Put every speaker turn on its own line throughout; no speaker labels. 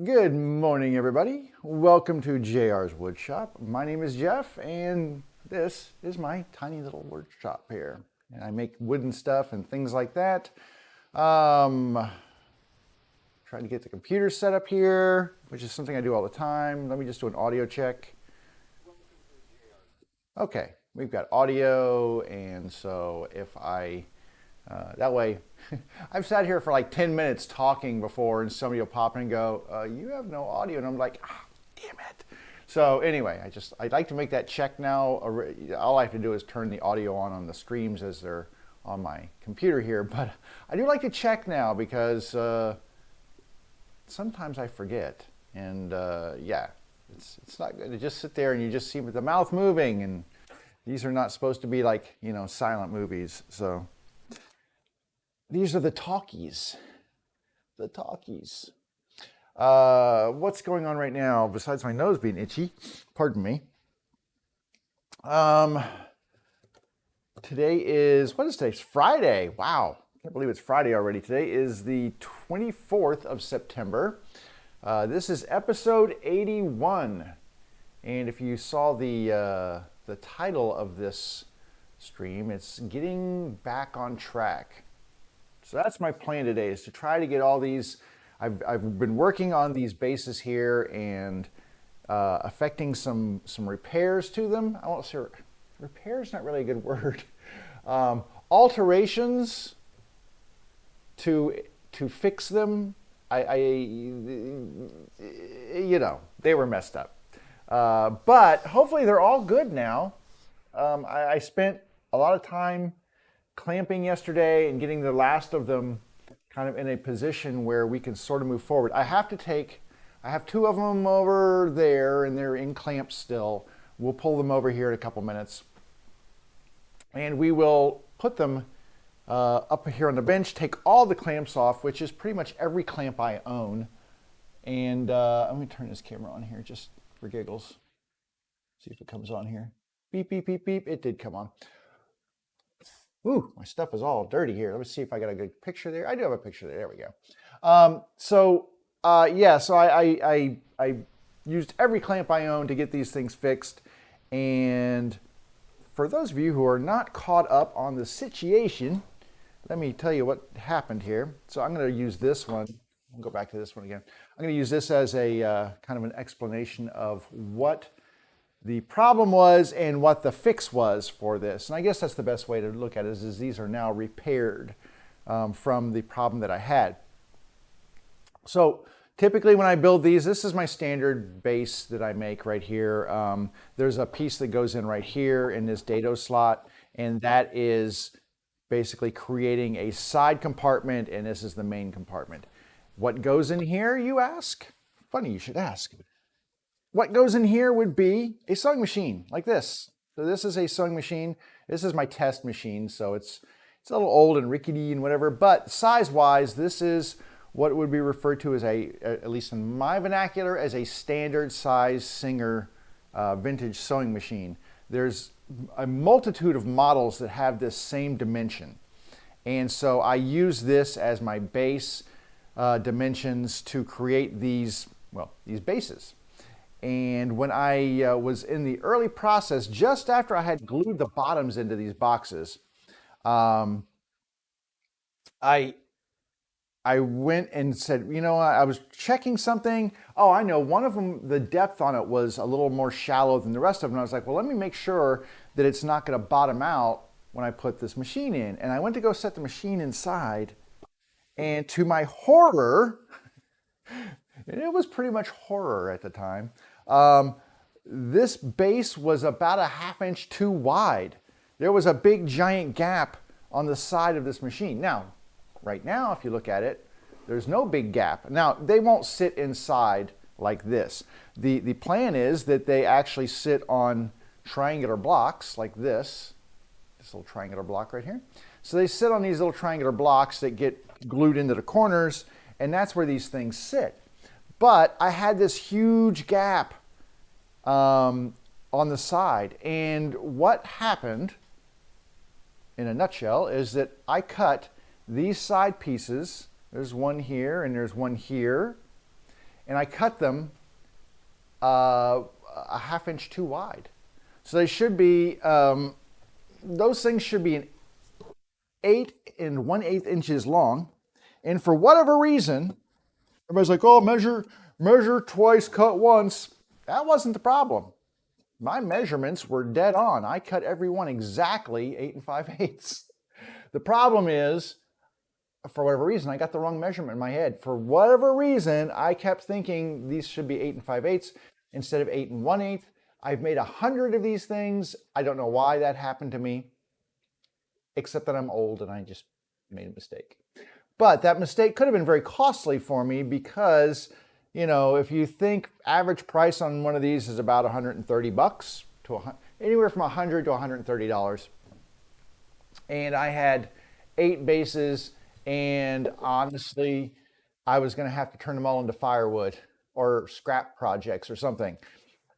Good morning, everybody. Welcome to JR's Woodshop. My name is Jeff, and this is my tiny little workshop here. And I make wooden stuff and things like that. Trying to get the computer set up here, which is something I do all the time. Let me just do an audio check. Okay, we've got audio, and so if I that way, I've sat here for like 10 minutes talking before, and somebody will pop in and go, you have no audio. And I'm like, damn it. So anyway, I'd like to make that check now. All I have to do is turn the audio on the streams as they're on my computer here. But I do like to check now because sometimes I forget. And yeah, it's not good to just sit there and you just see the mouth moving. And these are not supposed to be like, silent movies. So these are the talkies. The talkies. What's going on right now besides my nose being itchy? Pardon me. Today is, what is today? It's Friday. Wow. Can't believe it's Friday already. Today is the 24th of September. This is episode 81. And if you saw the title of this stream, it's Getting Back on Track. So that's my plan today, is to try to get all these. I've been working on these bases here and affecting some repairs to them. I won't say repair is not really a good word. Alterations to fix them. They were messed up. But hopefully they're all good now. I spent a lot of time clamping yesterday and getting the last of them kind of in a position where we can sort of move forward. I have two of them over there and they're in clamps still. We'll pull them over here in a couple minutes. And we will put them up here on the bench, take all the clamps off, which is pretty much every clamp I own. And I'm going to turn this camera on here just for giggles. See if it comes on here. Beep, beep, beep, beep. It did come on. Ooh, my stuff is all dirty here. Let me see if I got a good picture there. I do have a picture there. There we go. So I used every clamp I own to get these things fixed. And for those of you who are not caught up on the situation, let me tell you what happened here. So I'm going to use this one. I'll go back to this one again. I'm going to use this as a kind of an explanation of what the problem was and what the fix was for this. And I guess that's the best way to look at it, is these are now repaired from the problem that I had. So typically when I build these, this is my standard base that I make right here. There's a piece that goes in right here in this dado slot, and that is basically creating a side compartment, and this is the main compartment. What goes in here, you ask? Funny you should ask. What goes in here would be a sewing machine like this. So this is a sewing machine. This is my test machine, so it's a little old and rickety and whatever, but size-wise, this is what would be referred to as at least in my vernacular, as a standard size Singer vintage sewing machine. There's a multitude of models that have this same dimension. And so I use this as my base dimensions to create these bases. And when I was in the early process, just after I had glued the bottoms into these boxes, I I went and said, you know, I was checking something. Oh, I know. One of them, the depth on it was a little more shallow than the rest of them. I was like, well, let me make sure that it's not going to bottom out when I put this machine in. And I went to go set the machine inside. And to my horror, and it was pretty much horror at the time, this base was about a ½ inch too wide. There was a big giant gap on the side of this machine. Now, right now, if you look at it, there's no big gap. Now, they won't sit inside like this. The plan is that they actually sit on triangular blocks like this little triangular block right here. So they sit on these little triangular blocks that get glued into the corners, and that's where these things sit. But I had this huge gap on the side, and what happened, in a nutshell, is that I cut these side pieces. There's one here and there's one here, and I cut them a ½ inch too wide. So they should be, those things should be 8 1/8 inches long. And for whatever reason, everybody's like, oh, measure twice, cut once. That wasn't the problem. My measurements were dead on. I cut every one exactly 8 5/8. The problem is, for whatever reason, I got the wrong measurement in my head. For whatever reason, I kept thinking these should be 8 5/8 instead of 8 1/8. I've made 100 of these things. I don't know why that happened to me, except that I'm old and I just made a mistake. But that mistake could have been very costly for me because, you know, if you think average price on one of these is about 130 bucks to anywhere from 100 to $130. And I had 8 bases, and honestly, I was going to have to turn them all into firewood or scrap projects or something.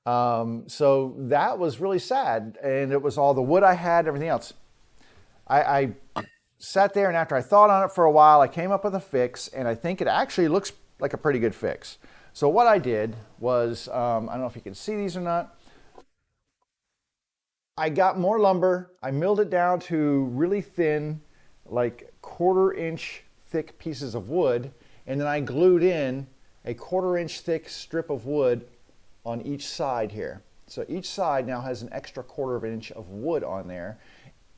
So that was really sad, and it was all the wood I had, everything else. I sat there, and after I thought on it for a while, I came up with a fix, and I think it actually looks like a pretty good fix. So what I did was, I don't know if you can see these or not, I got more lumber, I milled it down to really thin, like 1/4 inch thick pieces of wood, and then I glued in a 1/4 inch thick strip of wood on each side here. So each side now has an extra 1/4 inch of wood on there.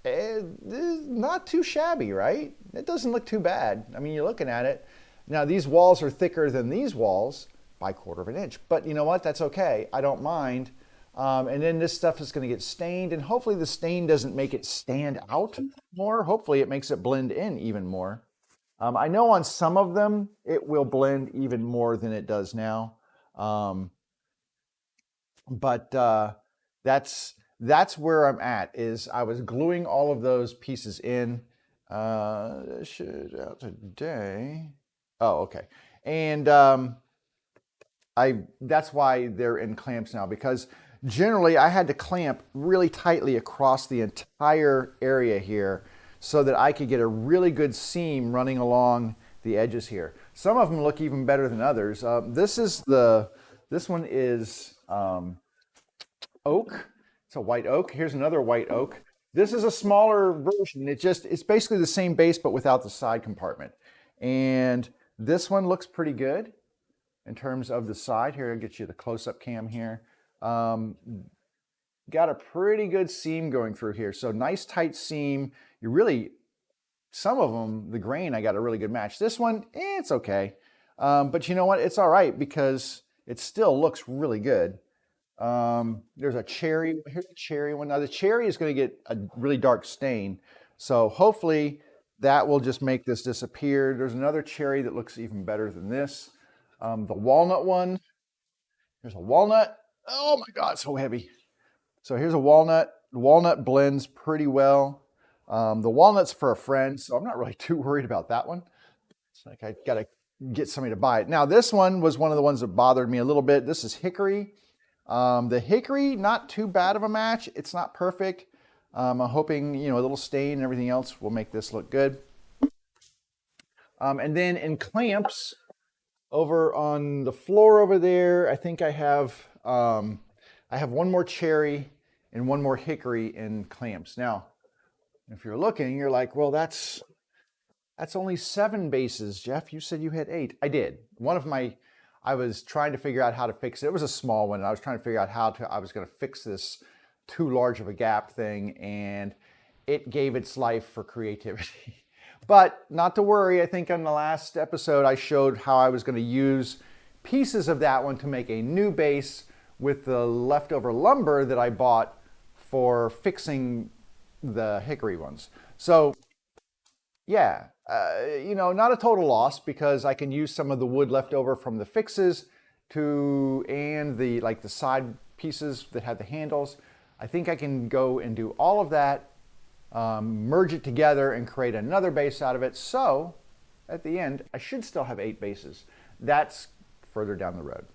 Not too shabby, right? It doesn't look too bad. I mean, you're looking at it. Now these walls are thicker than these walls by 1/4 inch, but you know what? That's okay. I don't mind. And then this stuff is going to get stained, and hopefully the stain doesn't make it stand out more. Hopefully it makes it blend in even more. I know on some of them it will blend even more than it does now. But that's where I'm at, is I was gluing all of those pieces in. Should out today. Oh, okay. And that's why they're in clamps now, because generally I had to clamp really tightly across the entire area here so that I could get a really good seam running along the edges here. Some of them look even better than others. This one is oak. It's a white oak. Here's another white oak. This is a smaller version. It's basically the same base but without the side compartment. And this one looks pretty good in terms of the side. Here, I'll get you the close-up cam here. Got a pretty good seam going through here. So nice tight seam. Some of them, the grain, I got a really good match. This one, it's okay. But you know what? It's all right because it still looks really good. There's a cherry. Here's a cherry one. Now the cherry is going to get a really dark stain. So hopefully that will just make this disappear. There's another cherry that looks even better than this. The walnut one. Here's a walnut. Oh my God, so heavy. So here's a walnut. The walnut blends pretty well. The walnut's for a friend, so I'm not really too worried about that one. It's like I got to get somebody to buy it. Now this one was one of the ones that bothered me a little bit. This is hickory. The hickory, not too bad of a match. It's not perfect. I'm hoping, a little stain and everything else will make this look good. And then in clamps, over on the floor over there, I think I have one more cherry and one more hickory in clamps. Now, if you're looking, you're like, well, that's That's only 7 bases, Jeff. You said you had 8. I did. I was trying to figure out how to fix it. It was a small one, and I was trying to figure out I was going to fix this too large of a gap thing, and it gave its life for creativity. But not to worry, I think on the last episode I showed how I was going to use pieces of that one to make a new base with the leftover lumber that I bought for fixing the hickory ones. So yeah, not a total loss because I can use some of the wood left over from the fixes and the side pieces that have the handles. I think I can go and do all of that, merge it together and create another base out of it. So at the end, I should still have 8 bases. That's further down the road.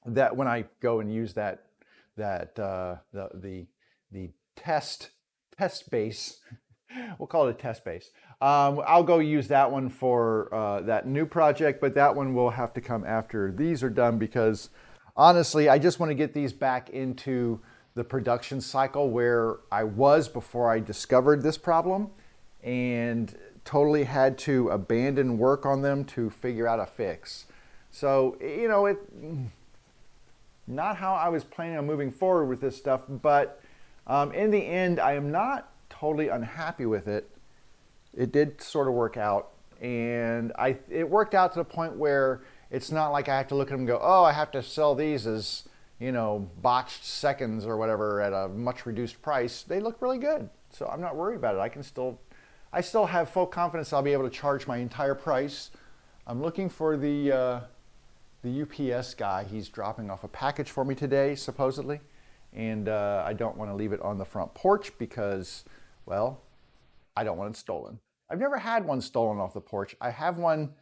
That when I go and use the test base, we'll call it a test base. I'll go use that one for that new project, but that one will have to come after these are done because honestly, I just want to get these back into the production cycle where I was before I discovered this problem and totally had to abandon work on them to figure out a fix. So, not how I was planning on moving forward with this stuff, but in the end, I am not totally unhappy with it. It did sort of work out, and it worked out to the point where it's not like I have to look at them and go, oh, I have to sell these as, botched seconds or whatever at a much reduced price. They look really good, so I'm not worried about it. I still have full confidence I'll be able to charge my entire price. I'm looking for the UPS guy. He's dropping off a package for me today, supposedly, and I don't want to leave it on the front porch because, well, I don't want it stolen. I've never had one stolen off the porch. I had one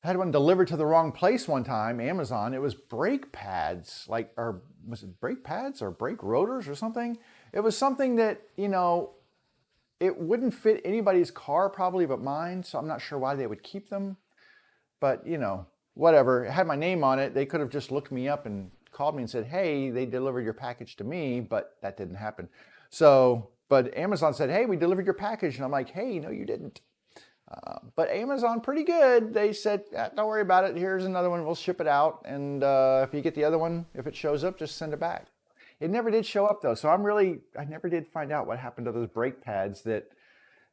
delivered to the wrong place one time, Amazon. It was brake pads, or was it brake pads or brake rotors or something? It was something that, it wouldn't fit anybody's car probably but mine, so I'm not sure why they would keep them. But, whatever. It had my name on it. They could have just looked me up and called me and said, hey, they delivered your package to me, but that didn't happen. So, but Amazon said, hey, we delivered your package. And I'm like, hey, no, you didn't. But Amazon, pretty good. They said, don't worry about it. Here's another one. We'll ship it out. And if you get the other one, if it shows up, just send it back. It never did show up though. So I never did find out what happened to those brake pads that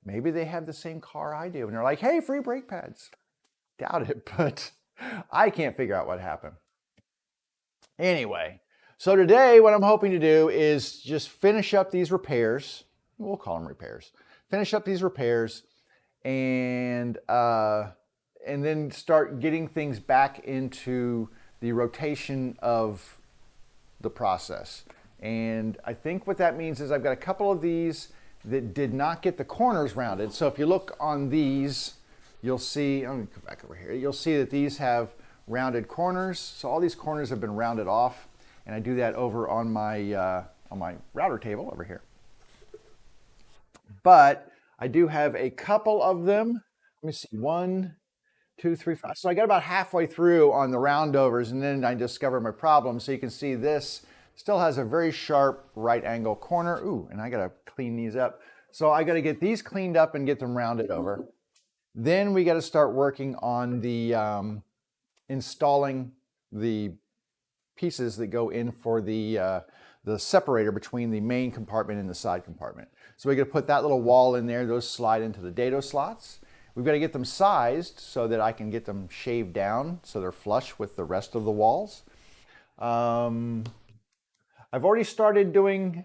maybe they have the same car I do. And they're like, hey, free brake pads. Doubt it, but I can't figure out what happened. Anyway, so today what I'm hoping to do is just finish up these repairs. We'll call them repairs. Finish up these repairs and then start getting things back into the rotation of the process. And I think what that means is I've got a couple of these that did not get the corners rounded. So if you look on these, you'll see, I'm going to come back over here. You'll see that these have rounded corners. So all these corners have been rounded off. And I do that over on my router table over here. But I do have a couple of them. Let me see, 1, 2, 3, 5. So I got about halfway through on the roundovers and then I discovered my problem. So you can see this still has a very sharp right angle corner. Ooh, and I got to clean these up. So I got to get these cleaned up and get them rounded over. Then we got to start working on the installing the pieces that go in for the separator between the main compartment and the side compartment. So we got to put that little wall in there. Those slide into the dado slots. We've got to get them sized so that I can get them shaved down so they're flush with the rest of the walls. I've already started doing,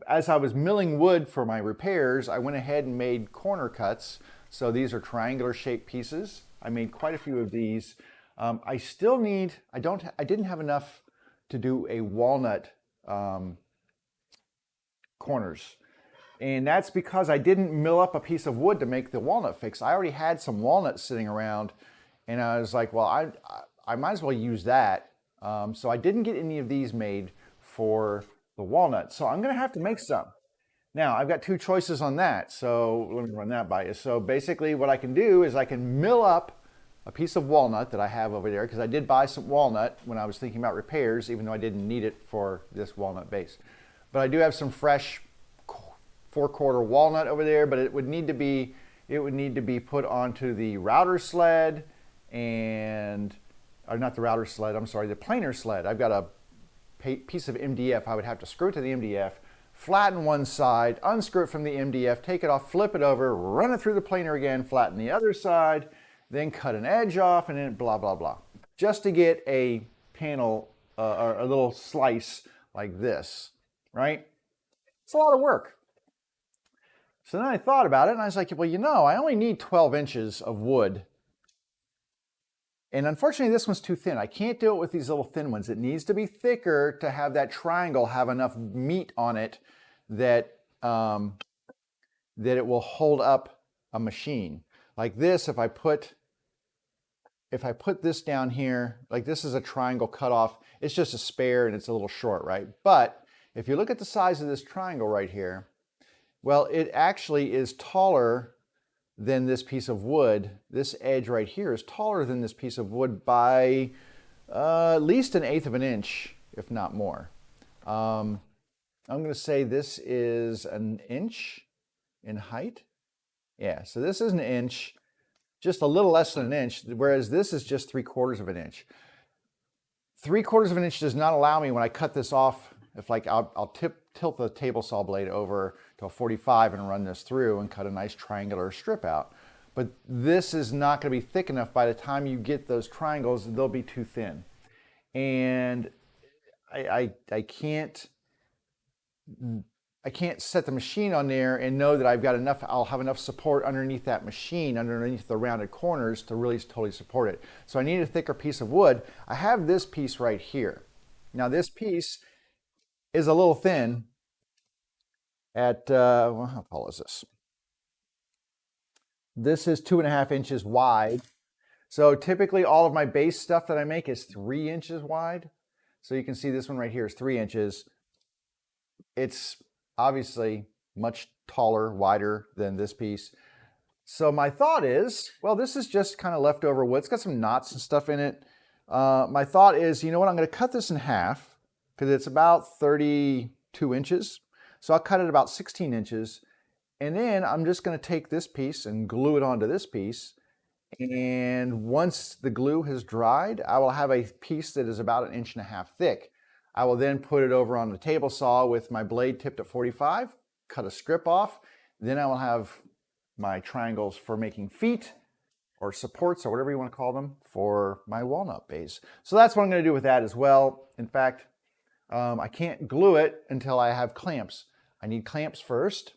as I was milling wood for my repairs, I went ahead and made corner cuts. So these are triangular shaped pieces. I made quite a few of these. I didn't have enough to do a walnut corners. And that's because I didn't mill up a piece of wood to make the walnut fix. I already had some walnuts sitting around and I was like, well, I might as well use that. So I didn't get any of these made for the walnut. So I'm gonna have to make some. Now I've got 2 choices on that. So let me run that by you. So basically what I can do is I can mill up a piece of walnut that I have over there because I did buy some walnut when I was thinking about repairs, even though I didn't need it for this walnut base. But I do have some fresh 4/4 walnut over there, but it would need to be put onto the router sled and, or not the router sled, I'm sorry, the planer sled. I've got a piece of MDF. I would have to screw it to the MDF, flatten one side, unscrew it from the MDF, take it off, flip it over, run it through the planer again, flatten the other side, then cut an edge off, and then blah, blah, blah. Just to get a panel, or a little slice like this, right? It's a lot of work. So then I thought about it, and I was like, well, you know, I only need 12 inches of wood. And unfortunately, this one's too thin. I can't do it with these little thin ones. It needs to be thicker to have that triangle have enough meat on it that, that it will hold up a machine. Like this, if I put this down here, like this is a triangle cut off, it's just a spare and it's a little short, right? But if you look at the size of this triangle right here, well, it actually is taller than this piece of wood. This edge right here is taller than this piece of wood by at least 1/8 of an inch, if not more. I'm going to say this is 1 inch in height. Yeah, so this is 1 inch, just a little less than 1 inch, whereas this is just 3/4 of an inch. 3/4 of an inch does not allow me, when I cut this off, if like I'll tilt the table saw blade over to a 45 and run this through and cut a nice triangular strip out. But this is not going to be thick enough. By the time you get those triangles, they'll be too thin. And I can't set the machine on there and know that I've got enough, I'll have enough support underneath that machine, underneath the rounded corners to really totally support it. So I need a thicker piece of wood. I have this piece right here. Now this piece is a little thin at, well, how tall is this? This is 2.5 inches wide. So typically all of my base stuff that I make is 3 inches wide. So you can see this one right here is 3 inches. It's obviously much taller, wider than this piece. So my thought is, well, this is just kind of leftover wood. It's got some knots and stuff in it. My thought is, you know what, I'm going to cut this in half because it's about 32 inches. So I'll cut it about 16 inches. And then I'm just going to take this piece and glue it onto this piece. And once the glue has dried, I will have a piece that is about 1.5 inches thick. I will then put it over on the table saw with my blade tipped at 45, cut a strip off. Then I will have my triangles for making feet or supports or whatever you want to call them for my walnut base. So that's what I'm going to do with that as well. In fact, I can't glue it until I have clamps. I need clamps first.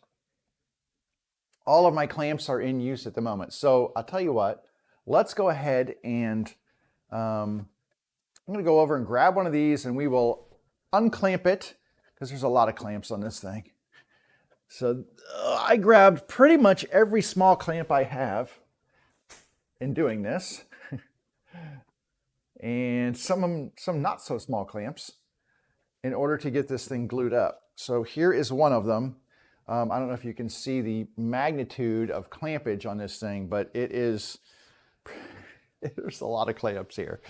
All of my clamps are in use at the moment. So I'll tell you what, let's go ahead and I'm going to go over and grab one of these and we will unclamp it because there's a lot of clamps on this thing. So I grabbed pretty much every small clamp I have in doing this and some not so small clamps in order to get this thing glued up. So here is one of them. I don't know if you can see the magnitude of clampage on this thing, but it is, there's a lot of clamps here.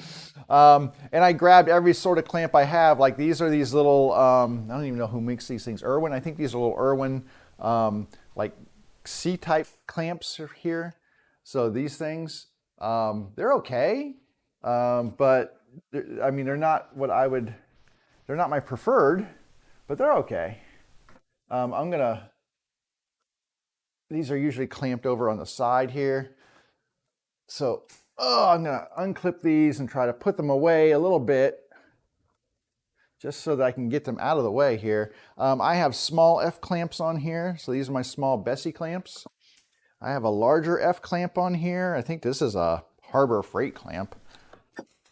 And I grabbed every sort of clamp I have. Like these are these little, I don't even know who makes these things. Irwin, I think these are little Irwin, like C-type clamps here. So these things, they're okay, but I mean, they're not what I would, they're not my preferred, but they're okay. These are usually clamped over on the side here. So, I'm gonna unclip these and try to put them away a little bit just so that I can get them out of the way here. I have small F clamps on here. So these are my small Bessie clamps. I have a larger F clamp on here. I think this is a Harbor Freight clamp.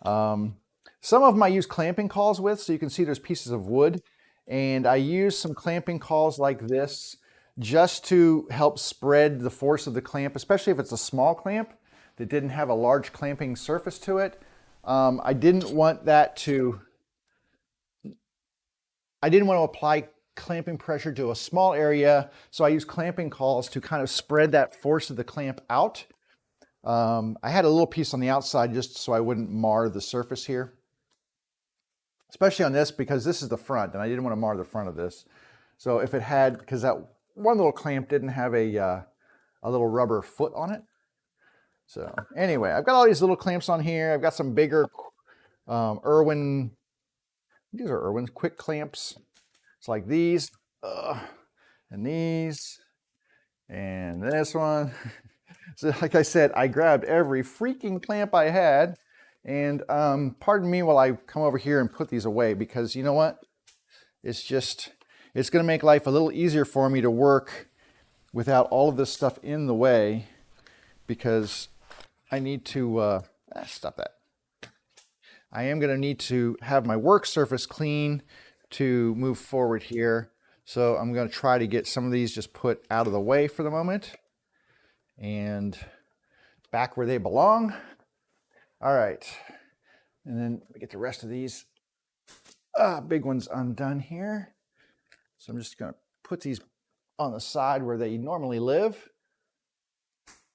Some of them I use clamping cauls with, so you can see there's pieces of wood. And I use some clamping cauls like this just to help spread the force of the clamp, especially if it's a small clamp that didn't have a large clamping surface to it. I didn't want to apply clamping pressure to a small area, so I use clamping cauls to kind of spread that force of the clamp out. I had a little piece on the outside just so I wouldn't mar the surface here. Especially on this because this is the front and I didn't want to mar the front of this. So if it had, because that one little clamp didn't have a little rubber foot on it. So anyway, I've got all these little clamps on here. I've got some bigger Irwin, these are Irwin's quick clamps. It's like these, and these, and this one. So like I said, I grabbed every freaking clamp I had. And pardon me while I come over here and put these away, because you know what? It's going to make life a little easier for me to work without all of this stuff in the way, because I need to, stop that. I am going to need to have my work surface clean to move forward here. So I'm going to try to get some of these just put out of the way for the moment and back where they belong. All right. And then we get the rest of these big ones undone here. So I'm just going to put these on the side where they normally live.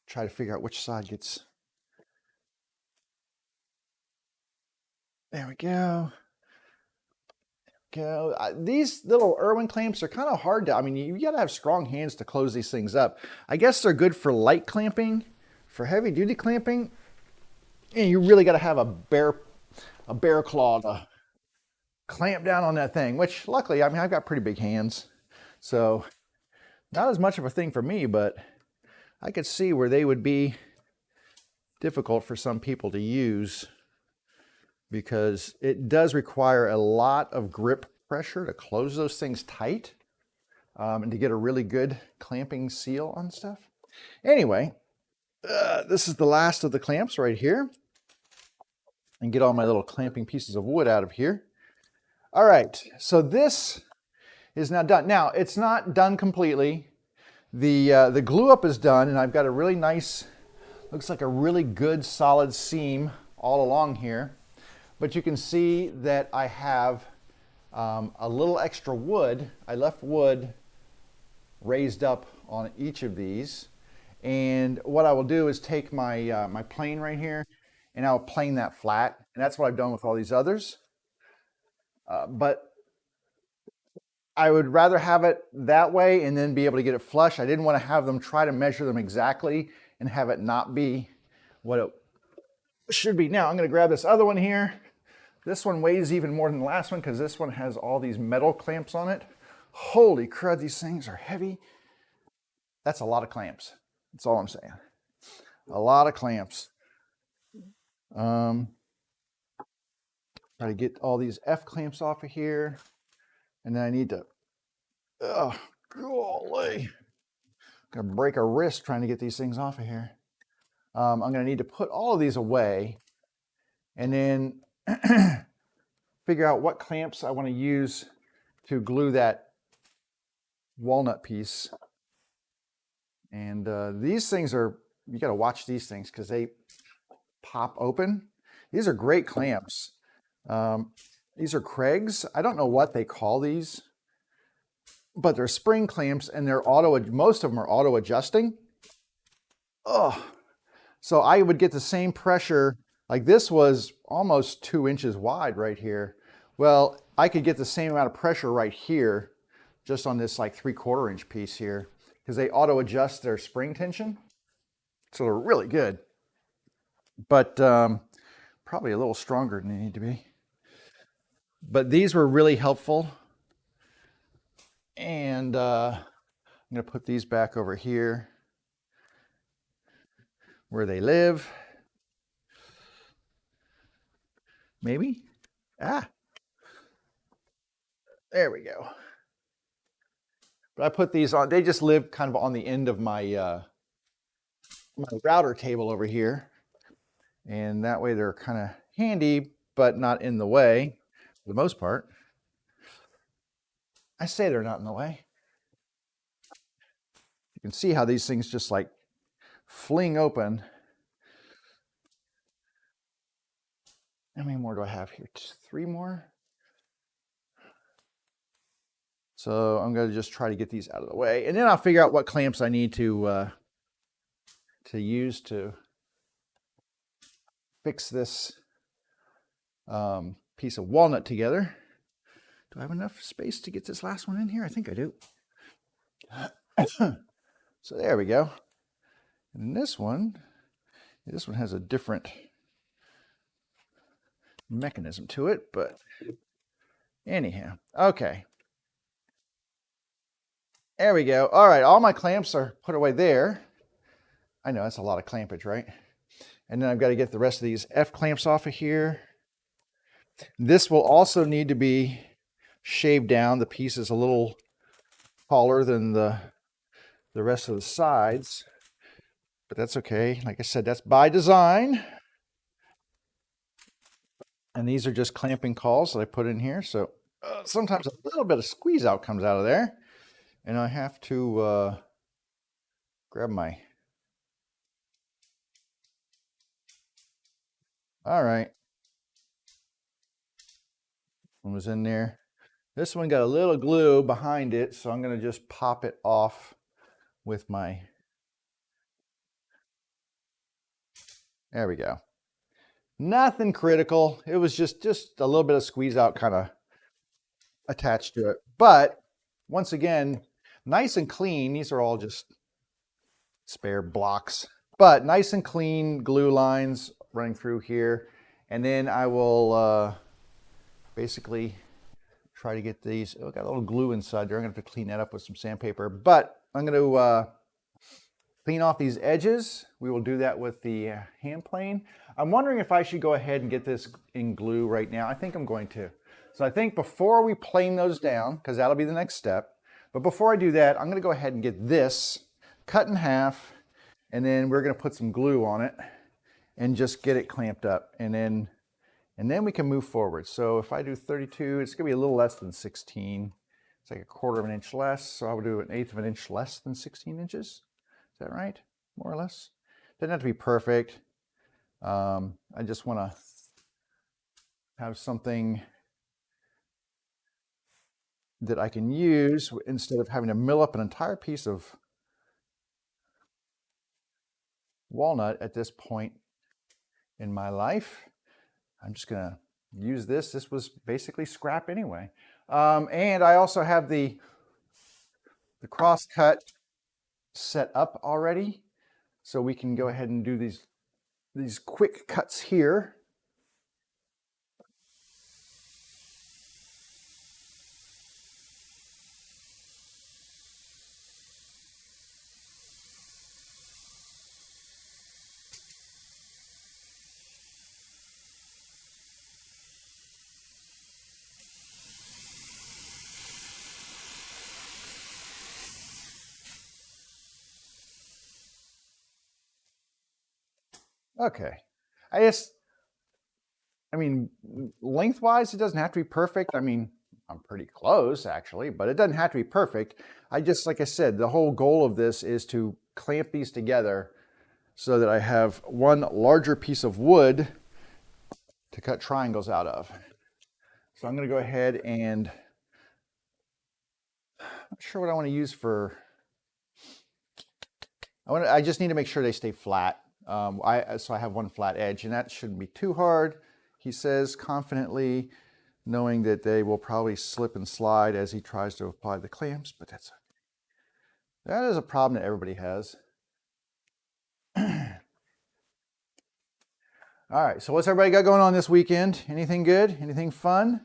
Try to figure out which side gets. There we go. These little Irwin clamps are kind of hard to, I mean, you got to have strong hands to close these things up. I guess they're good for light clamping. For heavy duty clamping, you really got to have a bare claw to clamp down on that thing, which luckily, I mean, I've got pretty big hands. So not as much of a thing for me, but I could see where they would be difficult for some people to use, because it does require a lot of grip pressure to close those things tight and to get a really good clamping seal on stuff. Anyway, this is the last of the clamps right here. And get all my little clamping pieces of wood out of here. All right, so this is now done. Now, it's not done completely. The glue up is done, and I've got a really nice, looks like a really good solid seam all along here. But you can see that I have a little extra wood. I left wood raised up on each of these. And what I will do is take my, my plane right here, and I'll plane that flat. And that's what I've done with all these others. But I would rather have it that way and then be able to get it flush. I didn't want to have them try to measure them exactly and have it not be what it should be. Now I'm going to grab this other one here. This one weighs even more than the last one because this one has all these metal clamps on it. Holy crud, these things are heavy. That's a lot of clamps. That's all I'm saying. A lot of clamps. Try to get all these F clamps off of here. And then I need to, golly. I'm gonna break a wrist trying to get these things off of here. I'm gonna need to put all of these away and then figure out what clamps I want to use to glue that walnut piece. And these things are, you got to watch these things because they pop open. These are great clamps. These are Craig's. I don't know what they call these, but they're spring clamps and they're most of them are auto adjusting. Oh, so I would get the same pressure. Like this was almost 2 inches wide right here. Well, I could get the same amount of pressure right here, just on this like 3/4 inch piece here, because they auto adjust their spring tension. So they're really good, but probably a little stronger than they need to be. But these were really helpful. And I'm gonna put these back over here where they live. Maybe. There we go. But I put these on, they just live kind of on the end of my, my router table over here. And that way they're kind of handy, but not in the way for the most part. I say they're not in the way. You can see how these things just like fling open. How many more do I have here? 3 more. So I'm going to just try to get these out of the way, and then I'll figure out what clamps I need to use to fix this piece of walnut together. Do I have enough space to get this last one in here? I think I do. So there we go. And this one has a different mechanism to it, but anyhow, okay. There we go. All right, all my clamps are put away there. I know that's a lot of clampage, right? And then I've got to get the rest of these F clamps off of here. This will also need to be shaved down. The piece is a little taller than the rest of the sides, but that's okay. Like I said, that's by design. And these are just clamping calls that I put in here. So sometimes a little bit of squeeze out comes out of there, and I have to grab my... All right. One was in there. This one got a little glue behind it, so I'm going to just pop it off with my... There we go. Nothing critical. It was just a little bit of squeeze out kind of attached to it. But once again, nice and clean. These are all just spare blocks, but nice and clean glue lines running through here. And then I will basically try to get these. Oh, got a little glue inside there. I'm going to have to clean that up with some sandpaper, but I'm going to clean off these edges. We will do that with the hand plane. I'm wondering if I should go ahead and get this in glue right now. I think I'm going to. So I think before we plane those down, because that'll be the next step, but before I do that, I'm going to go ahead and get this cut in half, and then we're going to put some glue on it and just get it clamped up, and then we can move forward. So if I do 32, it's going to be a little less than 16. It's like a 1/4 of an inch less, so I would do 1/8 of an inch less than 16 inches. Is that right? More or less? Doesn't have to be perfect. I just want to have something that I can use instead of having to mill up an entire piece of walnut at this point in my life. I'm just going to use this. This was basically scrap anyway. And I also have the cross cut set up already, so we can go ahead and do these quick cuts here. Okay. I mean, lengthwise, it doesn't have to be perfect. I mean, I'm pretty close actually, but it doesn't have to be perfect. Like I said, the whole goal of this is to clamp these together so that I have one larger piece of wood to cut triangles out of. So I'm going to go ahead and, I'm not sure what I want to use for, I just need to make sure they stay flat. So I have one flat edge, and that shouldn't be too hard, he says confidently, knowing that they will probably slip and slide as he tries to apply the clamps, but that is a problem that everybody has. All right, so what's everybody got going on this weekend? Anything good? Anything fun?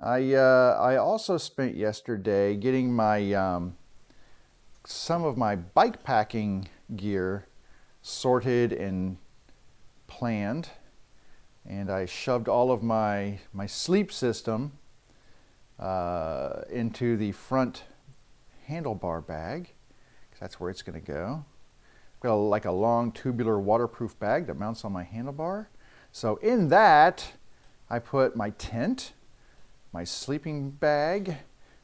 I also spent yesterday getting my some of my bike packing gear sorted and planned, and I shoved all of my sleep system into the front handlebar bag, because that's where it's going to go. I've got like a long tubular waterproof bag that mounts on my handlebar. So in that, I put my tent, my sleeping bag,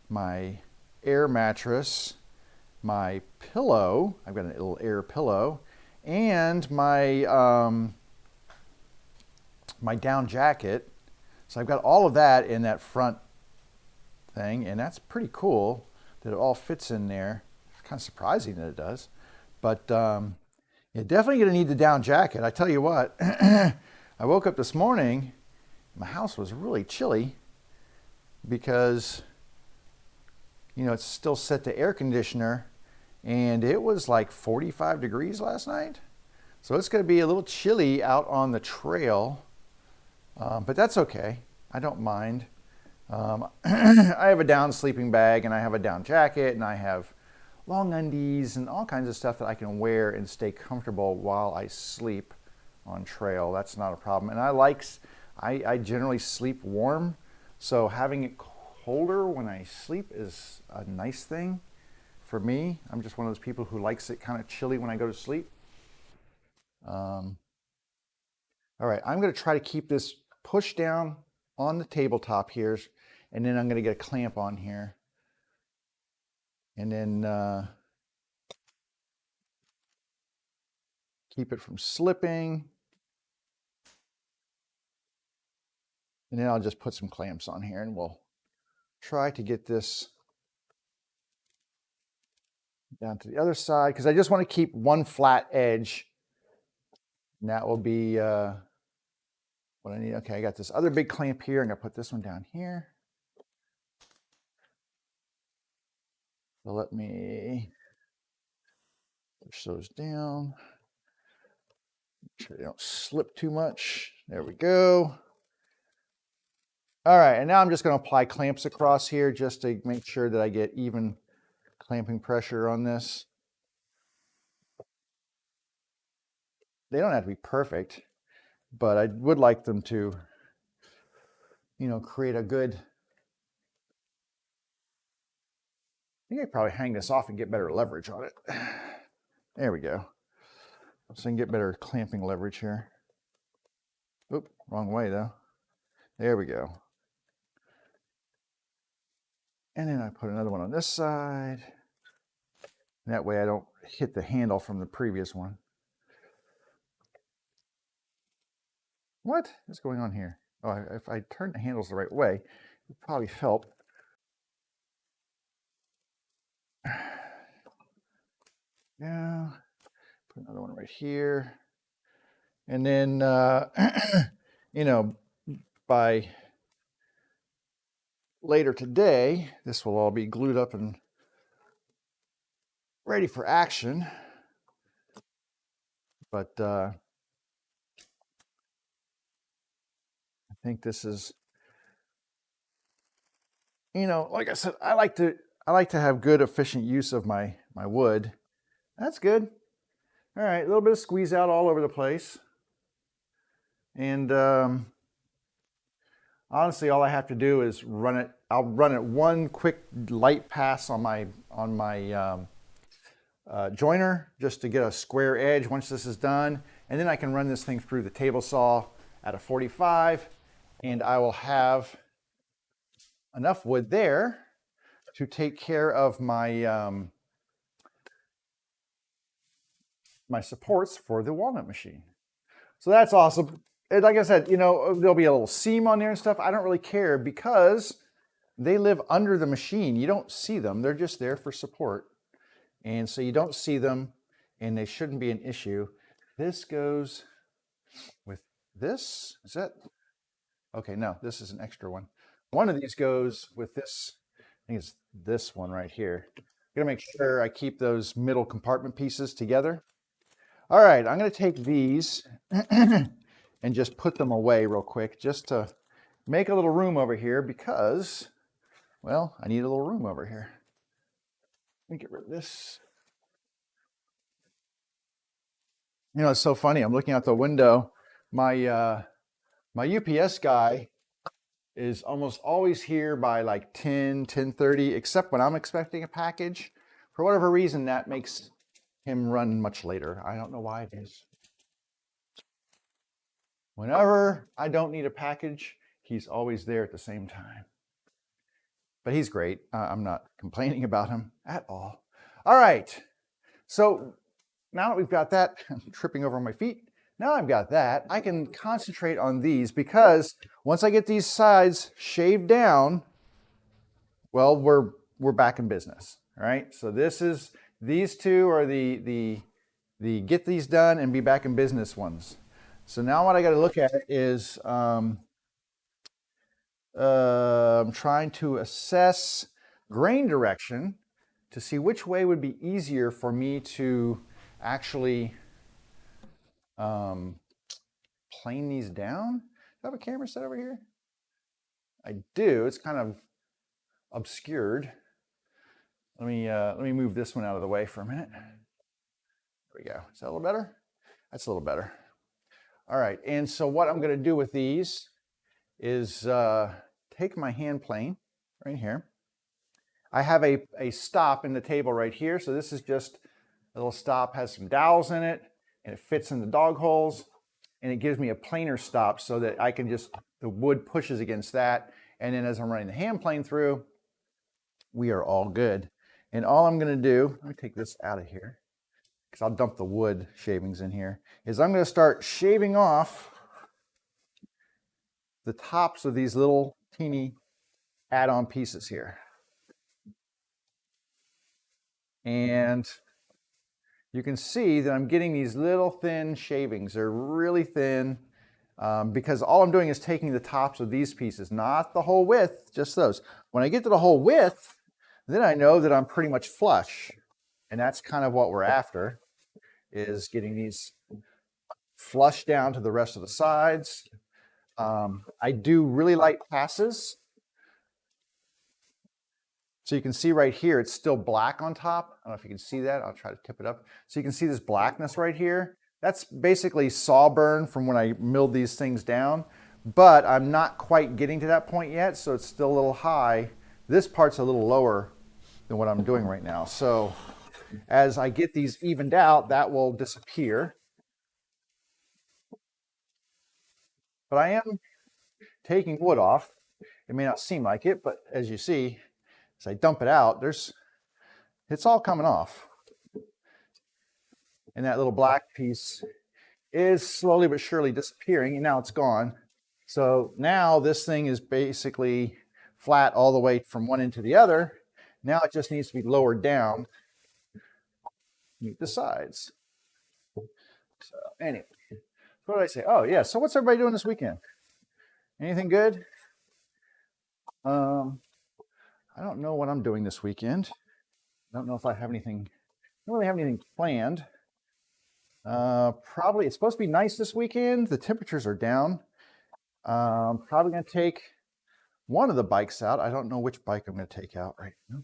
my air mattress, my pillow. I've got a little air pillow, and my my down jacket. So I've got all of that in that front thing, and that's pretty cool that it all fits in there. It's kind of surprising that it does, but you're definitely going to need the down jacket. I tell you what, I woke up this morning, my house was really chilly because it's still set to air conditioner, and it was like 45 degrees last night. So it's going to be a little chilly out on the trail, but that's okay. I don't mind. I have a down sleeping bag, and I have a down jacket, and I have long undies and all kinds of stuff that I can wear and stay comfortable while I sleep on trail. That's not a problem. And I generally sleep warm, so having it colder when I sleep is a nice thing for me. I'm just one of those people who likes it kind of chilly when I go to sleep. All right, I'm going to try to keep this pushed down on the tabletop here, and then I'm going to get a clamp on here, and then keep it from slipping, and then I'll just put some clamps on here, and we'll try to get this down to the other side, because I just want to keep one flat edge, and that will be what I need. Okay, I got this other big clamp here. I'm going to put this one down here. So let me push those down. Make sure they don't slip too much. There we go. All right, and now I'm just going to apply clamps across here just to make sure that I get even clamping pressure on this. They don't have to be perfect, but I would like them to, create a good... I think I could probably hang this off and get better leverage on it. There we go. So I can get better clamping leverage here. Oop, wrong way though. There we go. And then I put another one on this side. And that way I don't hit the handle from the previous one. What is going on here? Oh, if I turn the handles the right way, it would probably help. Yeah, put another one right here. And then, by later today, this will all be glued up and ready for action. But I think this is, like I said, I like to have good, efficient use of my wood. That's good. All right, a little bit of squeeze out all over the place. And honestly, all I have to do is run it. I'll run it one quick light pass on my joiner just to get a square edge once this is done. And then I can run this thing through the table saw at a 45, and I will have enough wood there to take care of my my supports for the walnut machine. So that's awesome. And like I said, there'll be a little seam on there and stuff. I don't really care because they live under the machine. You don't see them. They're just there for support. And so you don't see them, and they shouldn't be an issue. This goes with this. Is that? Okay, no, this is an extra one. One of these goes with this. I think it's this one right here. I'm gonna make sure I keep those middle compartment pieces together. All right, I'm gonna take these and just put them away real quick just to make a little room over here because, well, I need a little room over here. Let me get rid of this. It's so funny. I'm looking out the window. My UPS guy is almost always here by like 10:30, except when I'm expecting a package. For whatever reason, that makes him run much later. I don't know why it is. Whenever I don't need a package, he's always there at the same time. But he's great. I'm not complaining about him at all. All right. So now that we've got that, I'm tripping over my feet. Now I've got that, I can concentrate on these because once I get these sides shaved down, well, we're back in business. All right. So these two are the get these done and be back in business ones. So now what I got to look at is I'm trying to assess grain direction to see which way would be easier for me to actually plane these down. Do I have a camera set over here? I do. It's kind of obscured. Let me move this one out of the way for a minute. There we go. Is that a little better? That's a little better. All right. And so what I'm going to do with these is take my hand plane right here. I have a stop in the table right here. So this is just a little stop, has some dowels in it, and it fits in the dog holes, and it gives me a planer stop so that I can just, the wood pushes against that. And then as I'm running the hand plane through, we are all good. And all I'm going to do, let me take this out of here, because I'll dump the wood shavings in here, is I'm going to start shaving off the tops of these little teeny add-on pieces here. And you can see that I'm getting these little thin shavings. They're really thin because all I'm doing is taking the tops of these pieces, not the whole width, just those. When I get to the whole width, then I know that I'm pretty much flush. And that's kind of what we're after, is getting these flush down to the rest of the sides. I do really light passes. So you can see right here, it's still black on top. I don't know if you can see that. I'll try to tip it up. So you can see this blackness right here. That's basically saw burn from when I milled these things down, but I'm not quite getting to that point yet, so it's still a little high. This part's a little lower than what I'm doing right now. So as I get these evened out, that will disappear. But I am taking wood off. It may not seem like it, but as you see, as I dump it out, it's all coming off. And that little black piece is slowly but surely disappearing, and now it's gone. So now this thing is basically flat all the way from one end to the other. Now it just needs to be lowered down to meet the sides. So anyway, what did I say? Oh yeah, so what's everybody doing this weekend? Anything good? I don't know what I'm doing this weekend. I don't know if I have anything, I don't really have anything planned. Probably, it's supposed to be nice this weekend. The temperatures are down. Probably going to take one of the bikes out. I don't know which bike I'm going to take out right now.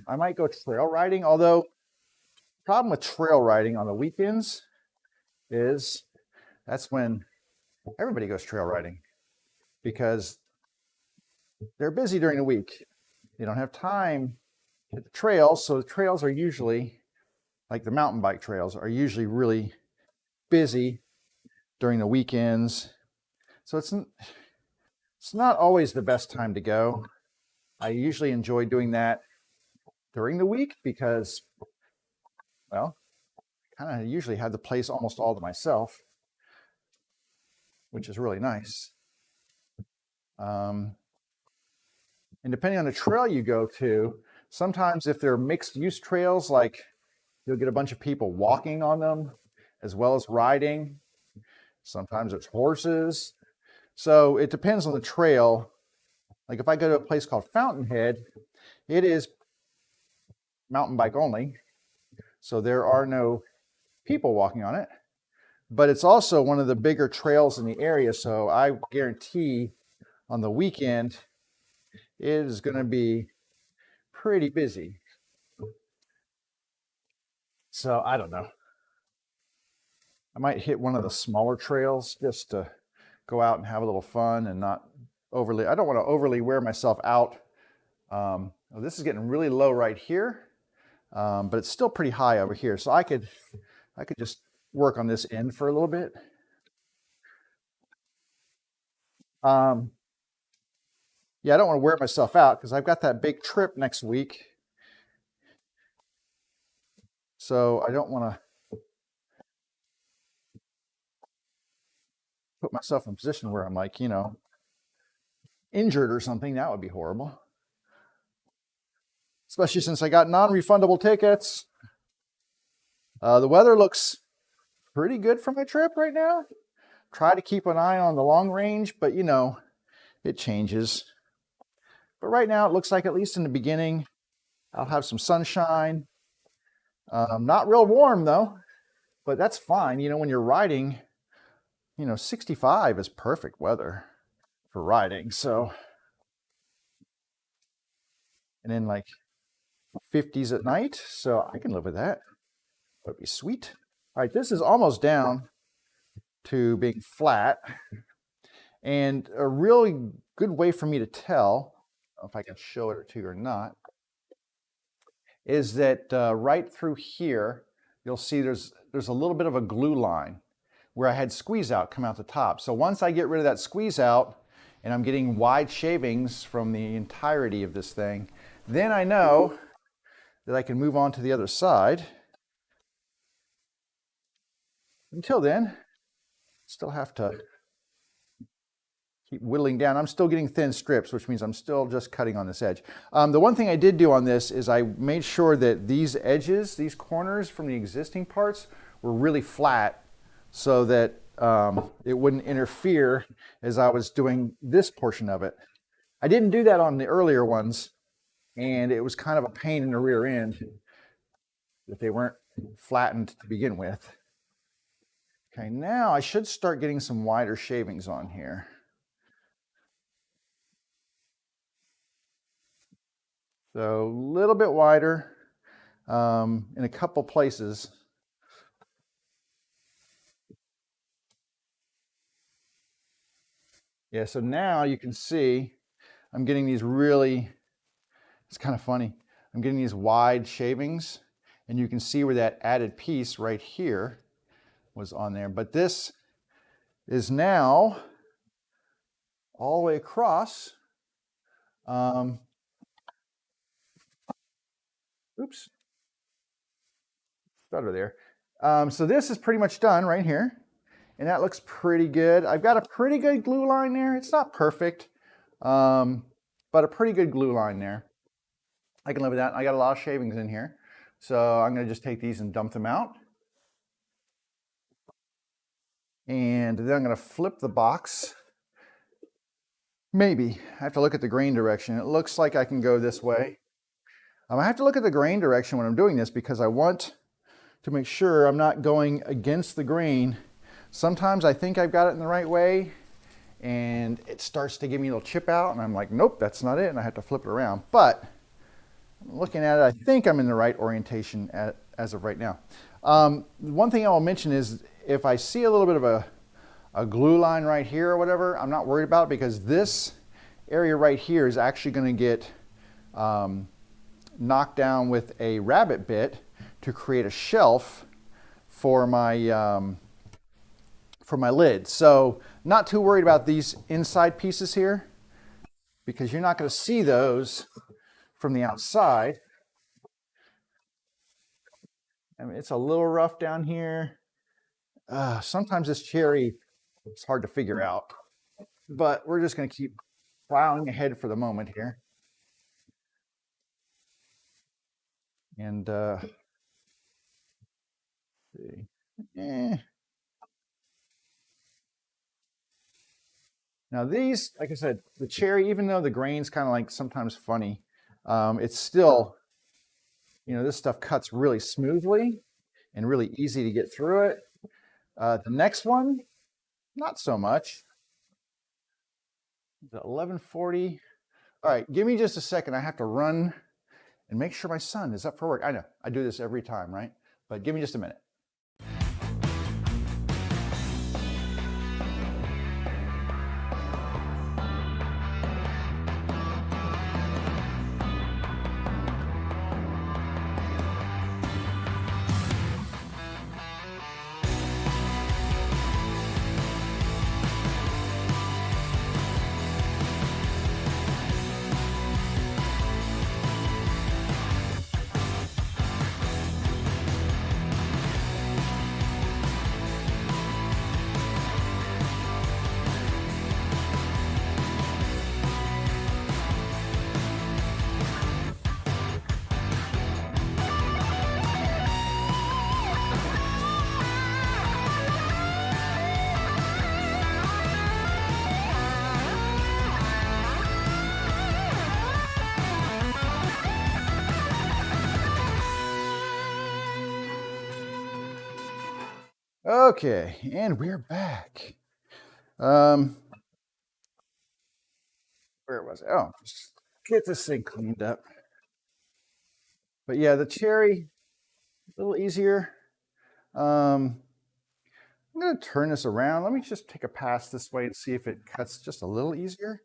I might go trail riding, although the problem with trail riding on the weekends is that's when everybody goes trail riding, because they're busy during the week. They don't have time to hit the trails, so the trails are usually, like the mountain bike trails, are usually really busy during the weekends. So it's not always the best time to go. I usually enjoy doing that during the week because, well, I kind of usually have the place almost all to myself, which is really nice. And depending on the trail you go to, sometimes if they're mixed use trails, like you'll get a bunch of people walking on them as well as riding. Sometimes it's horses. So it depends on the trail. Like if I go to a place called Fountainhead, it is mountain bike only. So there are no people walking on it, but it's also one of the bigger trails in the area. So I guarantee on the weekend, it is going to be pretty busy. So I don't know. I might hit one of the smaller trails just to go out and have a little fun and not overly, I don't want to overly wear myself out. This is getting really low right here, but it's still pretty high over here. So I could just work on this end for a little bit. Yeah, I don't want to wear myself out because I've got that big trip next week. So I don't want to put myself in a position where I'm like, injured or something. That would be horrible. Especially since I got non-refundable tickets. The weather looks pretty good for my trip right now. Try to keep an eye on the long range, but it changes. But right now it looks like, at least in the beginning, I'll have some sunshine. Not real warm though, but that's fine. You know, when you're riding, you know, 65 is perfect weather for riding. So, and then like 50s at night. So I can live with that. That'd be sweet. All right, this is almost down to being flat. And a really good way for me to tell, if I can show it to you or not, is that right through here, you'll see there's a little bit of a glue line where I had squeeze out come out the top. So once I get rid of that squeeze out and I'm getting wide shavings from the entirety of this thing, then I know that I can move on to the other side. Until then, still have to keep whittling down. I'm still getting thin strips, which means I'm still just cutting on this edge. The one thing I did do on this is I made sure that these edges, these corners from the existing parts, were really flat so that it wouldn't interfere as I was doing this portion of it. I didn't do that on the earlier ones, and it was kind of a pain in the rear end that they weren't flattened to begin with. Okay, now I should start getting some wider shavings on here. So a little bit wider in a couple places. Yeah, so now you can see I'm getting these really, it's kind of funny. I'm getting these wide shavings, and you can see where that added piece right here was on there. But this is now all the way across. Oops, stutter there. So this is pretty much done right here, and that looks pretty good. I've got a pretty good glue line there. It's not perfect, but a pretty good glue line there. I can live with that. I got a lot of shavings in here, so I'm going to just take these and dump them out. And then I'm going to flip the box. Maybe. I have to look at the grain direction. It looks like I can go this way. I have to look at the grain direction when I'm doing this because I want to make sure I'm not going against the grain. Sometimes I think I've got it in the right way and it starts to give me a little chip out and I'm like, nope, that's not it, and I have to flip it around. But looking at it, I think I'm in the right orientation as of right now. One thing I will mention is if I see a little bit of a glue line right here or whatever, I'm not worried about it because this area right here is actually going to get knocked down with a rabbit bit to create a shelf for my lid. So not too worried about these inside pieces here because you're not going to see those from the outside. I mean, it's a little rough down here. Sometimes this cherry is hard to figure out, but we're just going to keep plowing ahead for the moment here. And see. Now these, like I said, the cherry, even though the grain's kind of like sometimes funny, it's still, you know, this stuff cuts really smoothly and really easy to get through it. The next one, not so much. 1140. All right, give me just a second. I have to run and make sure my son is up for work. I know, I do this every time, right? But give me just a minute. Okay, and we're back. Where was it? Oh, just get this thing cleaned up. But yeah, the cherry, a little easier. I'm going to turn this around. Let me just take a pass this way and see if it cuts just a little easier.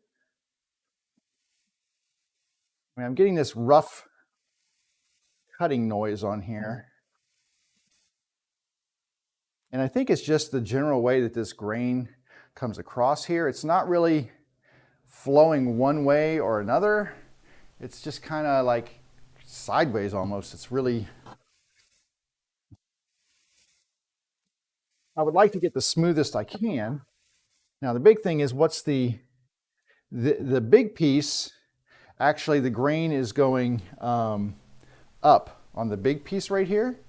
I mean, I'm getting this rough cutting noise on here. And I think it's just the general way that this grain comes across here. It's not really flowing one way or another. It's just kind of like sideways almost. It's really... I would like to get the smoothest I can. Now the big thing is what's the big piece, actually the grain is going up on the big piece right here.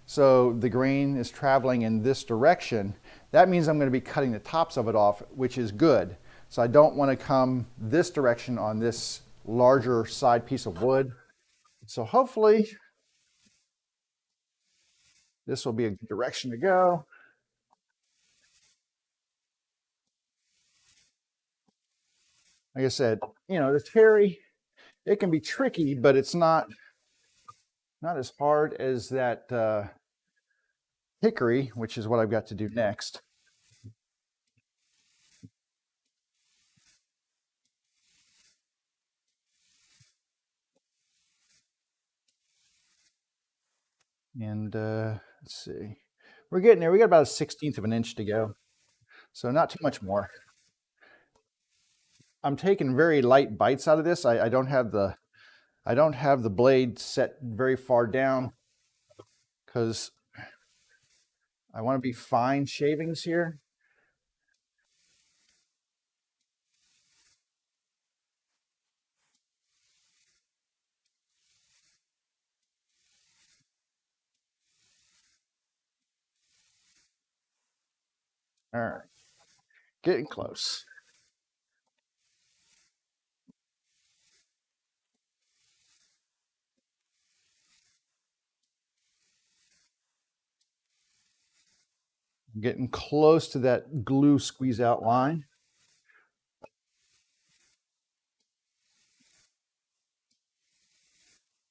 So the grain is traveling in this direction. That means I'm going to be cutting the tops of it off, which is good. So I don't want to come this direction on this larger side piece of wood. So hopefully this will be a good direction to go. Like I said, you know, the cherry, it can be tricky, but it's not as hard as that hickory, which is what I've got to do next. And let's see, we're getting there. We got about a 1/16 of an inch to go, so not too much more. I'm taking very light bites out of this. I don't have the blade set very far down because I want to be fine shavings here. All right, getting close. Getting close to that glue squeeze out line.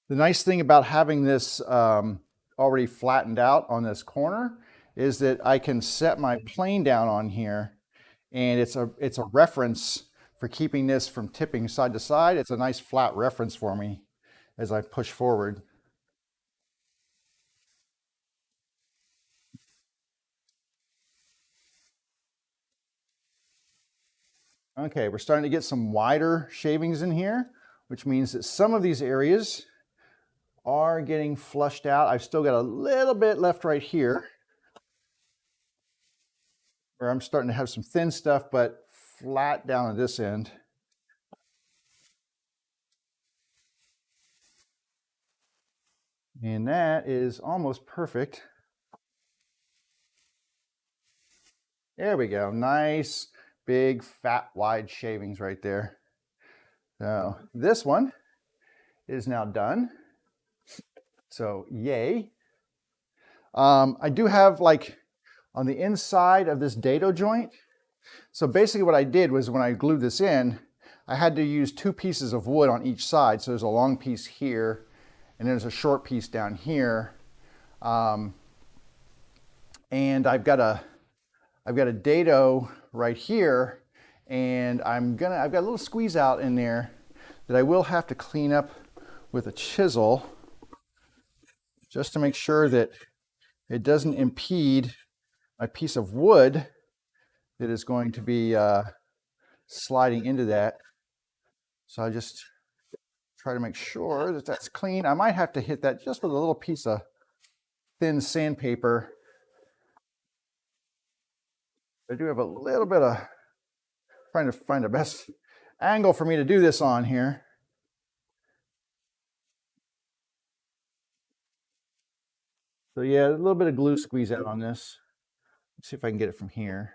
The nice thing about having this already flattened out on this corner is that I can set my plane down on here, and it's a reference for keeping this from tipping side to side. It's a nice flat reference for me as I push forward. Okay, we're starting to get some wider shavings in here, which means that some of these areas are getting flushed out. I've still got a little bit left right here where I'm starting to have some thin stuff, but flat down at this end. And that is almost perfect. There we go. Nice, big, fat, wide shavings right there. So this one is now done. So yay. I do have, like, on the inside of this dado joint. So basically what I did was when I glued this in, I had to use 2 pieces of wood on each side. So there's a long piece here and there's a short piece down here. And I've got a dado right here, and I've got a little squeeze out in there that I will have to clean up with a chisel just to make sure that it doesn't impede my piece of wood that is going to be sliding into that. So I just try to make sure that that's clean. I might have to hit that just with a little piece of thin sandpaper. I do have a little bit of trying to find the best angle for me to do this on here. So yeah, a little bit of glue squeeze out on this. Let's see if I can get it from here.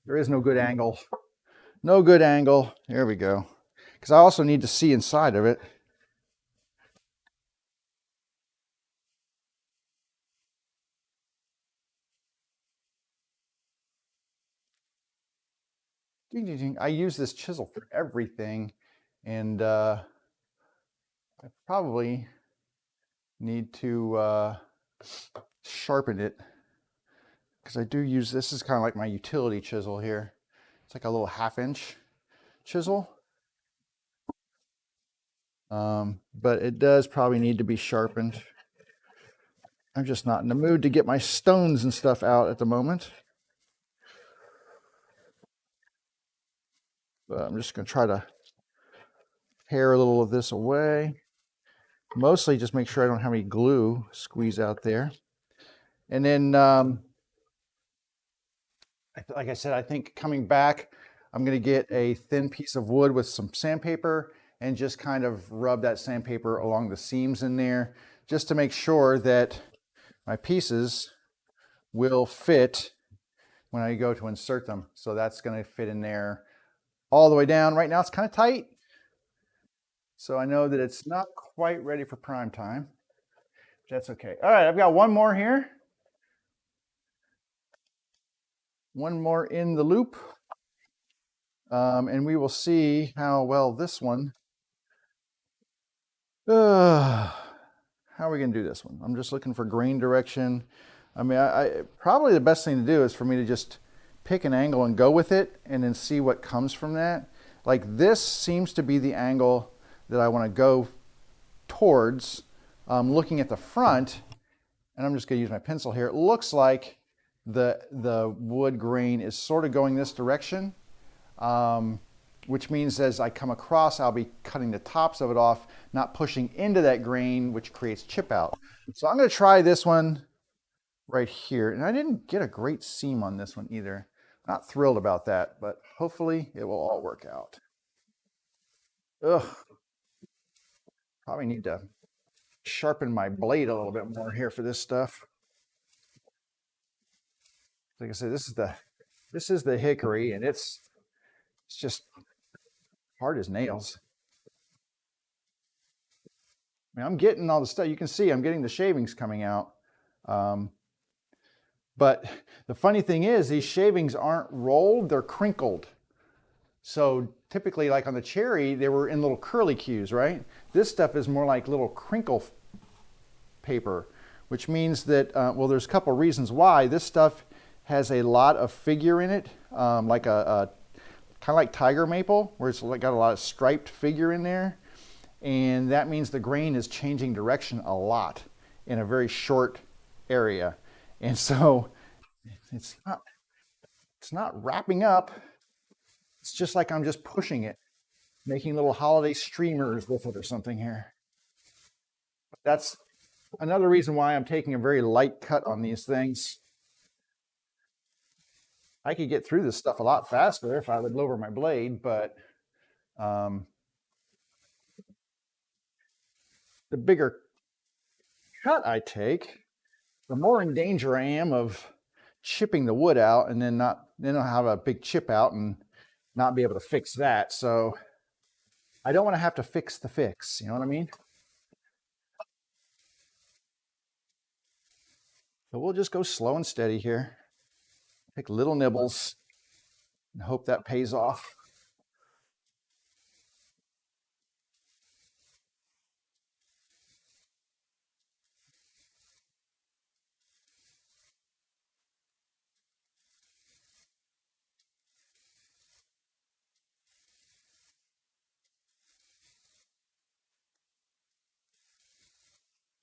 There is no good angle. No good angle. There we go. Because I also need to see inside of it. I use this chisel for everything, and I probably need to sharpen it, because I do use this is kind of like my utility chisel here. It's like a little 1/2-inch chisel, but it does probably need to be sharpened. I'm just not in the mood to get my stones and stuff out at the moment. But I'm just going to try to pare a little of this away. Mostly just make sure I don't have any glue squeeze out there. And then, like I said, I think coming back, I'm going to get a thin piece of wood with some sandpaper and just kind of rub that sandpaper along the seams in there, just to make sure that my pieces will fit when I go to insert them. So that's going to fit in there all the way down. Right now it's kind of tight, so I know that it's not quite ready for prime time. That's okay. All right, I've got one more here. One more in the loop. And we will see how well this one. How are we going to do this one? I'm just looking for grain direction. I mean, I probably the best thing to do is for me to just pick an angle and go with it and then see what comes from that. Like this seems to be the angle that I want to go towards. Looking at the front, and I'm just going to use my pencil here. It looks like the wood grain is sort of going this direction, which means as I come across, I'll be cutting the tops of it off, not pushing into that grain, which creates chip out. So I'm going to try this one right here. And I didn't get a great seam on this one either. Not thrilled about that, but hopefully it will all work out. Ugh. Probably need to sharpen my blade a little bit more here for this stuff. Like I said, this is the hickory, and it's just hard as nails. I mean, I'm getting all the stuff. You can see I'm getting the shavings coming out. But the funny thing is, these shavings aren't rolled, they're crinkled. So typically, like on the cherry, they were in little curly cues, right? This stuff is more like little crinkle paper, which means that, well, there's a couple reasons why. This stuff has a lot of figure in it, like a kind of like tiger maple, where it's got a lot of striped figure in there. And that means the grain is changing direction a lot in a very short area. And so it's not wrapping up. It's just like I'm just pushing it, making little holiday streamers with it or something here. That's another reason why I'm taking a very light cut on these things. I could get through this stuff a lot faster if I would lower my blade, but the bigger cut I take, the more in danger I am of chipping the wood out, and then I'll have a big chip out and not be able to fix that. So I don't want to have to fix the fix, you know what I mean? So we'll just go slow and steady here. Take little nibbles and hope that pays off.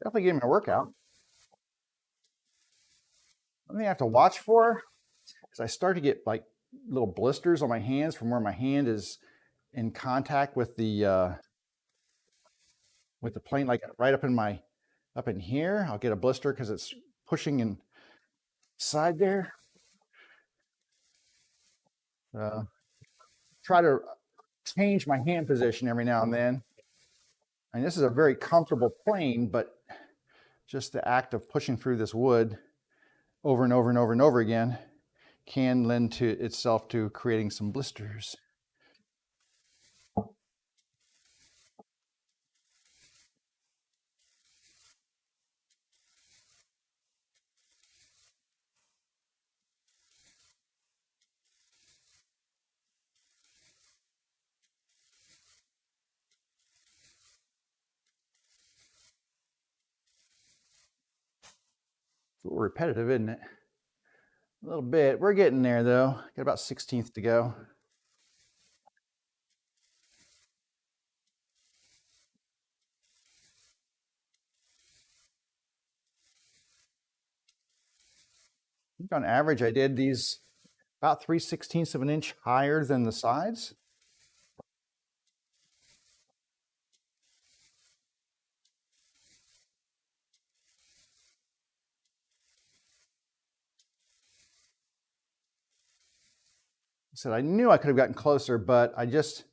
Definitely give me a workout. One thing I have to watch for is I start to get like little blisters on my hands from where my hand is in contact with the plane, like right up in here. I'll get a blister because it's pushing inside there. Try to change my hand position every now and then. And this is a very comfortable plane, but just the act of pushing through this wood over and over and over and over again can lend to itself to creating some blisters. It's a little repetitive, isn't it? A little bit. We're getting there though. Got about 16th to go. I think on average I did these about 3/16 of an inch higher than the sides. I said I knew I could have gotten closer, but I just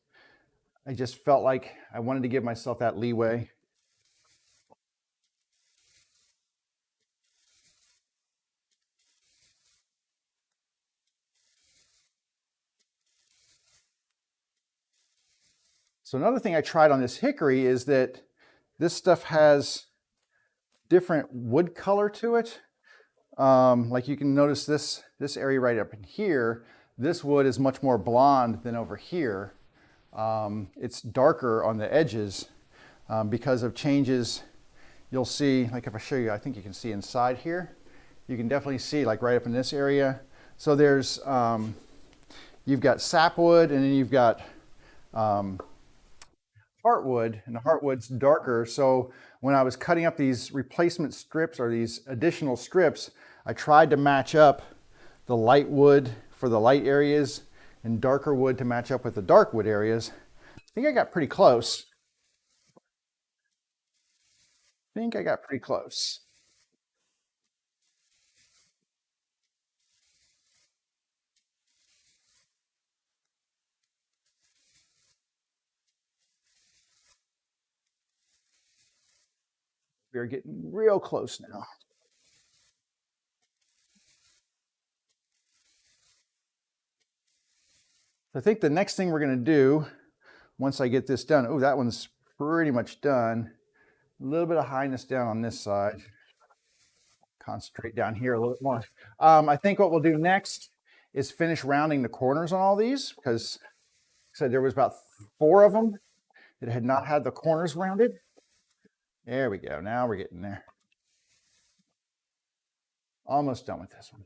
felt like I wanted to give myself that leeway. So another thing I tried on this hickory is that this stuff has different wood color to it. Like you can notice this area right up in here, this wood is much more blonde than over here. It's darker on the edges because of changes. You'll see, like if I show you, I think you can see inside here. You can definitely see like right up in this area. So there's, you've got sapwood and then you've got heartwood, and the heartwood's darker. So when I was cutting up these replacement strips or these additional strips, I tried to match up the light wood for the light areas and darker wood to match up with the dark wood areas. I think I got pretty close. We're getting real close now. I think the next thing we're going to do once I get this done, oh, that one's pretty much done. A little bit of highness down on this side. Concentrate down here a little bit more. I think what we'll do next is finish rounding the corners on all these because like I said there was about 4 of them that had not had the corners rounded. There we go. Now we're getting there. Almost done with this one.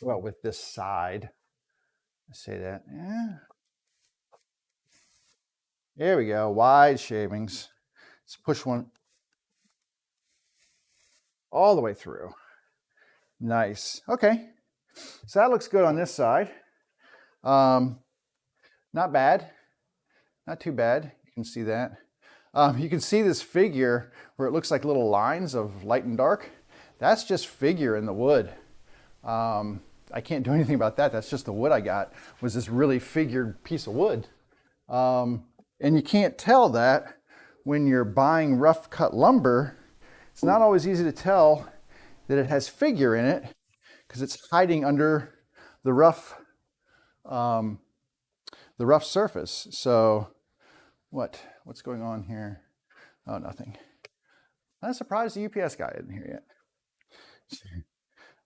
Well, with this side. I say that. Yeah. There we go. Wide shavings. Let's push one all the way through. Nice. Okay. So that looks good on this side. Not bad. Not too bad. You can see that. You can see this figure where it looks like little lines of light and dark. That's just figure in the wood. I can't do anything about that. That's just the wood I got, was this really figured piece of wood. And you can't tell that when you're buying rough cut lumber. It's not always easy to tell that it has figure in it because it's hiding under the rough surface. So what's going on here? Oh, nothing. I'm surprised the UPS guy isn't here yet.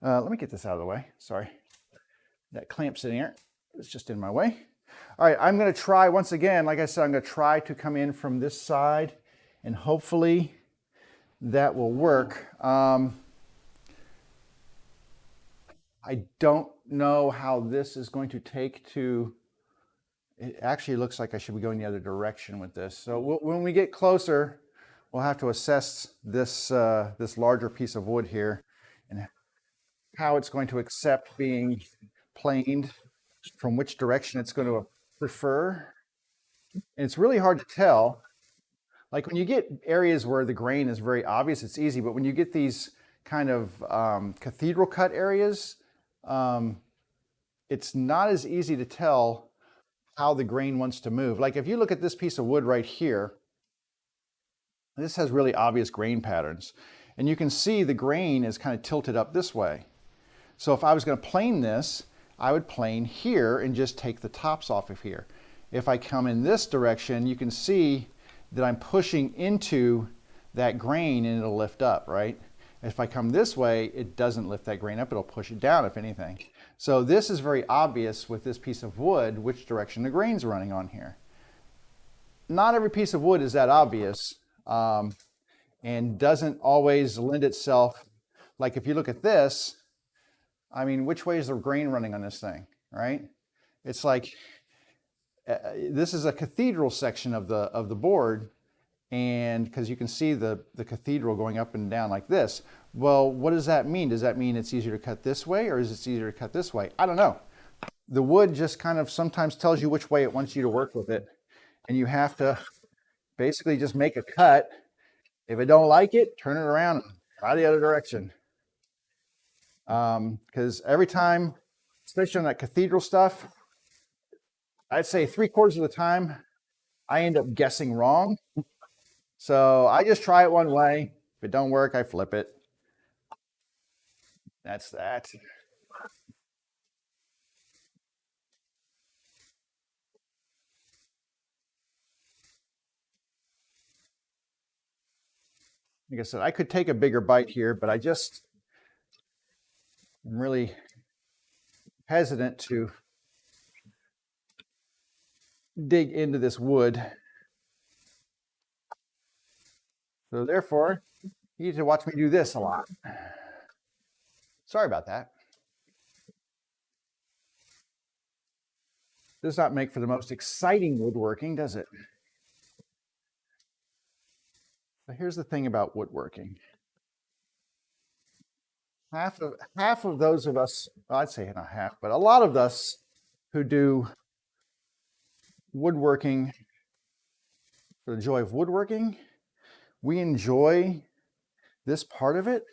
Let me get this out of the way. Sorry. That clamp's sitting here. It's just in my way. All right, I'm going to try once again, like I said, I'm going to try to come in from this side and hopefully that will work. I don't know how this is going to take to, it actually looks like I should be going the other direction with this. So when we get closer, we'll have to assess this, this larger piece of wood here and how it's going to accept being planed, from which direction it's going to prefer. And it's really hard to tell. Like when you get areas where the grain is very obvious, it's easy. But when you get these kind of cathedral cut areas, it's not as easy to tell how the grain wants to move. Like if you look at this piece of wood right here, this has really obvious grain patterns. And you can see the grain is kind of tilted up this way. So if I was going to plane this, I would plane here and just take the tops off of here. If I come in this direction, you can see that I'm pushing into that grain and it'll lift up, right? If I come this way, it doesn't lift that grain up, it'll push it down if anything. So this is very obvious with this piece of wood, which direction the grain's running on here. Not every piece of wood is that obvious and doesn't always lend itself like if you look at this, I mean, which way is the grain running on this thing, right? It's like, this is a cathedral section of the board, and because you can see the cathedral going up and down like this. Well, what does that mean? Does that mean it's easier to cut this way, or is it easier to cut this way? I don't know. The wood just kind of sometimes tells you which way it wants you to work with it, and you have to basically just make a cut. If it don't like it, turn it around and try the other direction. Because every time, especially on that cathedral stuff, I'd say 3/4 of the time I end up guessing wrong. So I just try it one way. If it don't work, I flip it. That's that. Like I said, I could take a bigger bite here, but I just am really hesitant to dig into this wood. So therefore, you need to watch me do this a lot. Sorry about that. Does not make for the most exciting woodworking, does it? But here's the thing about woodworking. Half of those of us, well, I'd say not half, but a lot of us who do woodworking for the joy of woodworking, we enjoy this part of it.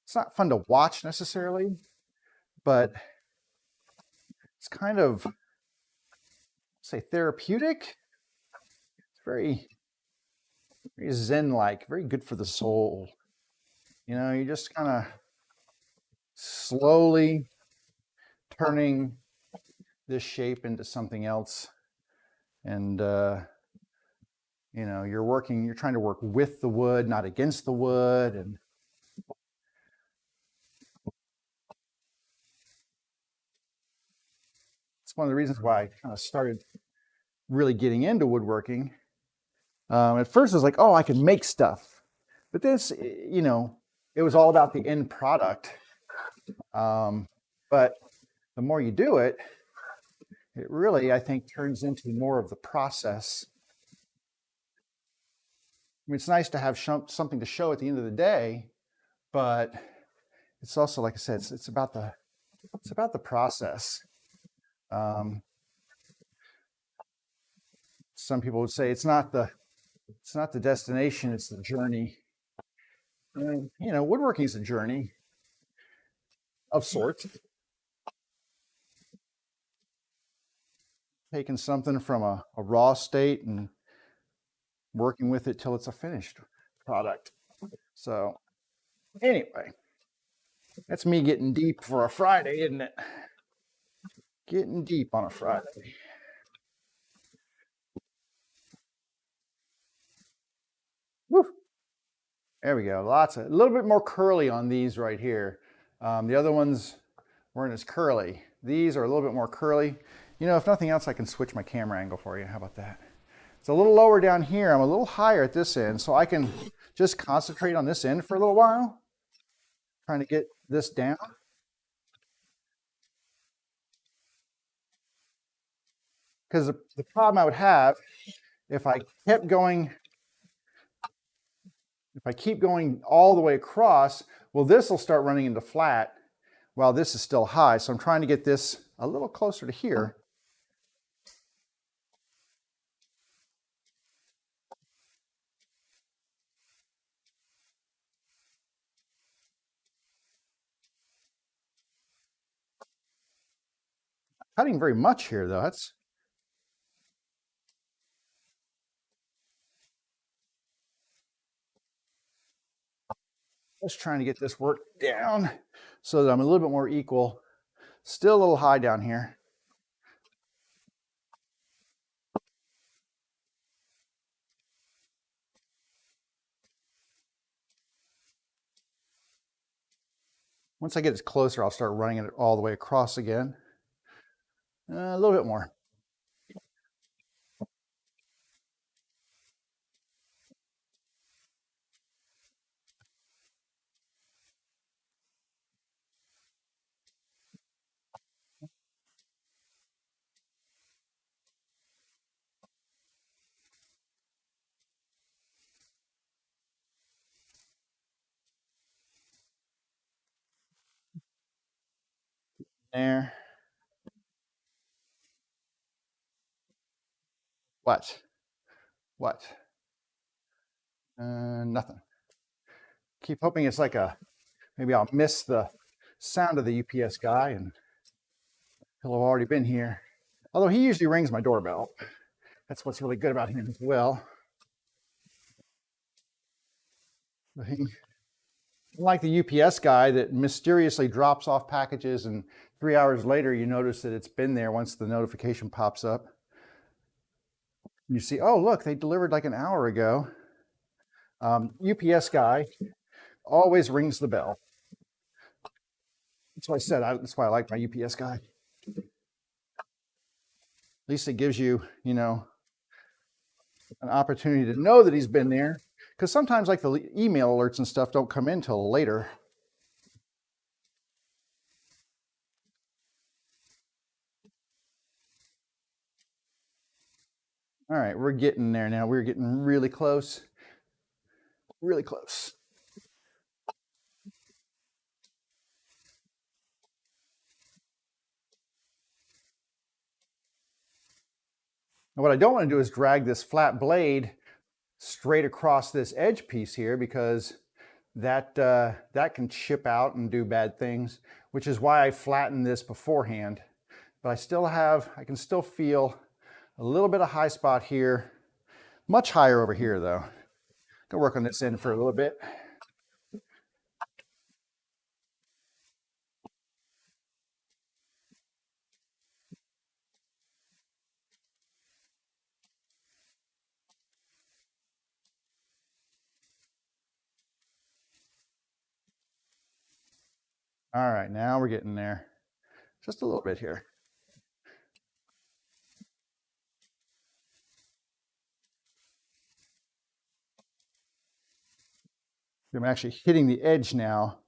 It's not fun to watch necessarily, but it's kind of, say, therapeutic. It's very Zen-like, very good for the soul. You know, you just kind of slowly turning this shape into something else. And, you know, you're trying to work with the wood, not against the wood. And it's one of the reasons why I kind of started really getting into woodworking. At first, it was like, oh, I can make stuff. But this, you know, it was all about the end product. But the more you do it, it really, I think, turns into more of the process. I mean, it's nice to have something to show at the end of the day, but it's also, like I said, it's about the process. Some people would say it's not the destination, it's the journey. And, you know, woodworking is a journey of sorts. Taking something from a raw state and working with it till it's a finished product. So anyway, that's me getting deep for a Friday, isn't it? Getting deep on a Friday. Woo. There we go. A little bit more curly on these right here. The other ones weren't as curly. These are a little bit more curly. You know, if nothing else, I can switch my camera angle for you. How about that? It's a little lower down here. I'm a little higher at this end, so I can just concentrate on this end for a little while, trying to get this down. Because the problem I would have if I kept going, if I keep going all the way across, well, this will start running into flat while this is still high. So I'm trying to get this a little closer to here. Cutting very much here, though. That's just trying to get this work down so that I'm a little bit more equal. Still a little high down here. Once I get it closer, I'll start running it all the way across again. A little bit more. there. What? What? Nothing. Keep hoping it's like maybe I'll miss the sound of the UPS guy and he'll have already been here. Although he usually rings my doorbell. That's what's really good about him as well. Like the UPS guy that mysteriously drops off packages and 3 hours later you notice that it's been there once the notification pops up. You see, oh, look, they delivered like an hour ago. UPS guy always rings the bell. That's why I said, that's why I like my UPS guy. At least it gives you, you know, an opportunity to know that he's been there. Because sometimes like the email alerts and stuff don't come in till later. All right, we're getting there now. We're getting really close. Really close. And what I don't want to do is drag this flat blade straight across this edge piece here, because that can chip out and do bad things, which is why I flattened this beforehand. But I can still feel a little bit of high spot here, much higher over here though. Gonna work on this end for a little bit. All right, now we're getting there. Just a little bit here. I'm actually hitting the edge now,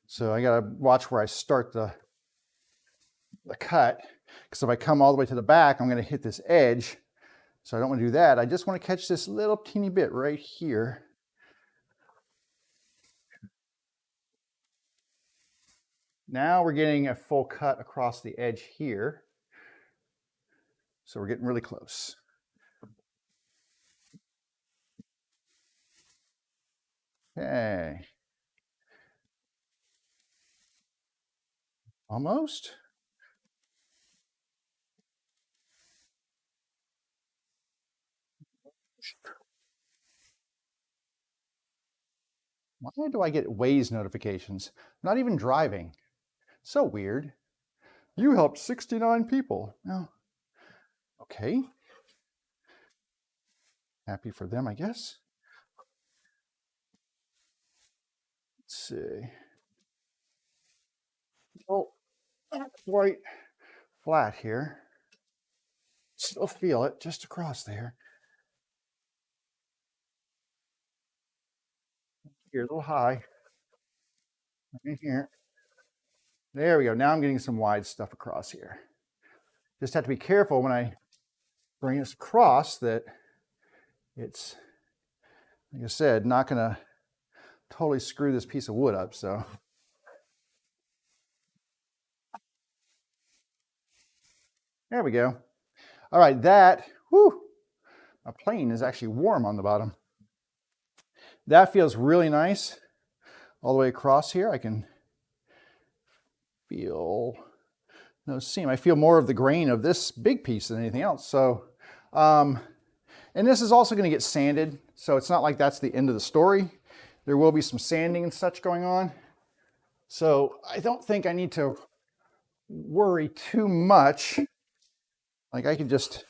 so I gotta watch where I start the cut, because if I come all the way to the back, I'm gonna hit this edge, so I don't want to do that. I just want to catch this little teeny bit right here. Now we're getting a full cut across the edge here, so we're getting really close. Okay. Almost. Why do I get Waze notifications? I'm not even driving. So weird. You helped 69 people. Oh, okay. Happy for them, I guess. Let's see. Oh, not quite flat here. Still feel it just across there. Here, a little high. Right here. There we go. Now I'm getting some wide stuff across here. Just have to be careful when I bring this across that it's, like I said, not going to totally screw this piece of wood up. So there we go. All right, my plane is actually warm on the bottom. That feels really nice. All the way across here, I can feel no seam. I feel more of the grain of this big piece than anything else. So, and this is also going to get sanded, so it's not like that's the end of the story. There will be some sanding and such going on. So I don't think I need to worry too much. Like I could just